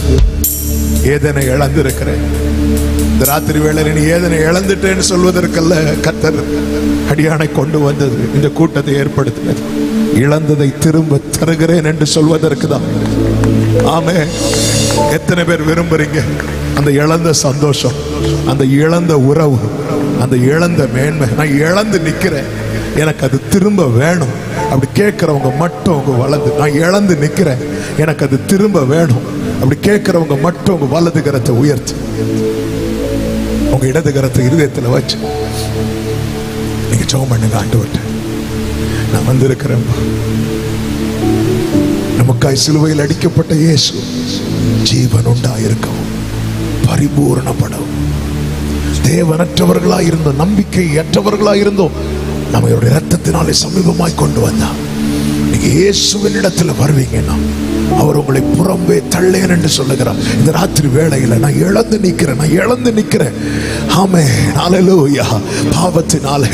[SPEAKER 1] ஏதனை இழந்திருக்கிறேன். இந்த ராத்திரி வேளையில் நீ ஏதனை இழந்துட்டேன்னு சொல்வதற்கல்ல கர்த்தர் அடியானை கொண்டு வந்தது, இந்த கூட்டத்தை ஏற்படுத்தினது. இழந்ததை திரும்ப தருகிறேன் என்று சொல்வதற்கு தான். ஆமே. எத்தனை பேர் விரும்புறீங்க அந்த இழந்த சந்தோஷம், அந்த இழந்த உறவு, அந்த இழந்த மேன்மை? நான் இழந்து நிக்கிறேன், எனக்கு அது திரும்ப வேணும். அப்படி கேட்கிறவங்க மட்டும் உங்க வலது, நான் இழந்து நிக்கிறேன், எனக்கு அது திரும்ப வேணும். அப்படி கேட்கிறவங்க மட்டும் உங்க வலது கரத்தை உயர்த்தி, உங்க இடது கரத்தை இருதயத்தில் வச்சு நீங்க ஜெபம் பண்ணுங்க. ஆண்டவர்கிட்ட நான் வந்திருக்கிறேன், நமக்காய் சிலுவையில் அடிக்கப்பட்ட இயேசு ஜீவன் உண்டாயிருக்கவும் பரிபூரணப்படவும், தேவனற்றவர்களாய் இருந்தோம், நம்பிக்கை அற்றவர்களாய் இருந்தோம், நம்மளுடைய ரத்தத்தினாலே சமீபமாய் கொண்டு வந்தார். நீங்க இயேசுவின் இடத்துல வருவீங்கன்னா அவர் உங்களை புறம்பே தள்ளேன் என்று சொல்லுகிறார். இந்த ராத்திரி வேளையில நான் இழந்து நிற்கிறேன், நான் இழந்து நிற்கிறேன். ஆமென். ஹல்லேலூயா. பாவத்தினாலே,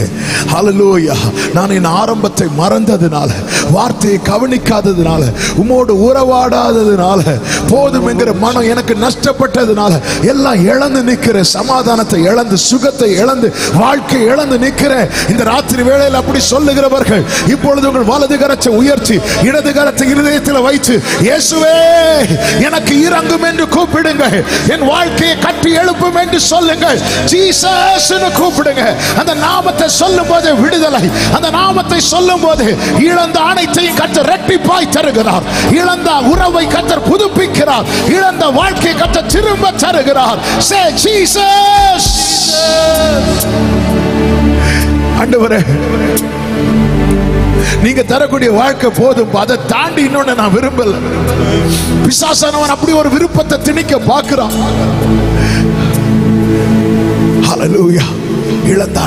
[SPEAKER 1] ஹல்லேலூயா, நான் என் ஆரம்பத்தை மறந்ததுனால, வார்த்தையை கவனிக்காததுனால, உம்மோடு உறவாடாததுனால, போதும் என்கிற மனம் எனக்கு நஷ்டப்பட்டதுனால எல்லாம் இழந்து நிற்கிறேன். சமாதானத்தை இழந்து, சுகத்தை இழந்து, வாழ்க்கை இழந்து நிற்கிறேன். இந்த ராத்திரி வேளையில் அப்படி சொல்லுகிறவர்கள் இப்பொழுது உங்கள் வலது கரத்தை உயர்த்தி இடது கரத்தை இருதயத்தில் வைத்து, இயேசுவே எனக்கு இரங்கும் என்று கூப்பிடுங்க, என் வாழ்க்கையை கட்டி எழுப்பும் என்று சொல்லுங்கள். ஜீசஸ் என்று கூப்பிடுங்க. அந்த நாமத்தை சொல்லும் போது விடுதலை, அந்த நாமத்தை சொல்லும் போது இழந்த அனைத்தையும் கர்த்தர் இரட்டிப்பாய் தருகிறார். இழந்த உறவை கர்த்தர் புதுப்பிக்கிறார். இழந்த வாழ்க்கையை கர்த்தர் திரும்ப தருகிறார். Say Jesus. ஆண்டவரே, நீங்க தரக்கூடிய வாழ்க்கை போதும், அதை தாண்டி இன்னொன்னு நான் விரும்பல. பிசாசானவன் அப்படி ஒரு விருப்பத்தை திணிக்க பார்க்கிறான். ஹல்லேலூயா. இழந்த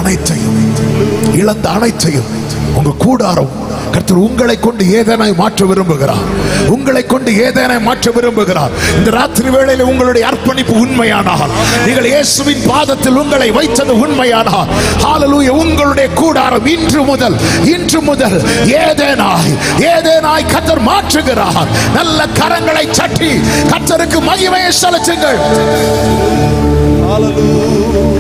[SPEAKER 1] அனைத்தையும் உங்க கூடாரம் கர்த்தர் உங்களை கொண்டு ஏதேனாய் மாற்ற விரும்புகிறார். உங்களை கொண்டு ஏதேனாய் மாற்ற விரும்புகிறார். இந்த ராத்திரி வேளையில் உங்களுடைய அர்ப்பணிப்பு உண்மையானால், நீங்கள் இயேசுவின் பாதத்தில் உங்களை வைத்தது உண்மையானால், ஹல்லேலூயா, உங்களுடைய கூடாரம் இன்று முதல் ஏதேனாய் கர்த்தர் மாற்றுகிறார். நல்ல கரங்களை தட்டி கர்த்தருக்கு மகிமையை செலுத்துங்கள். ஹல்லேலூயா.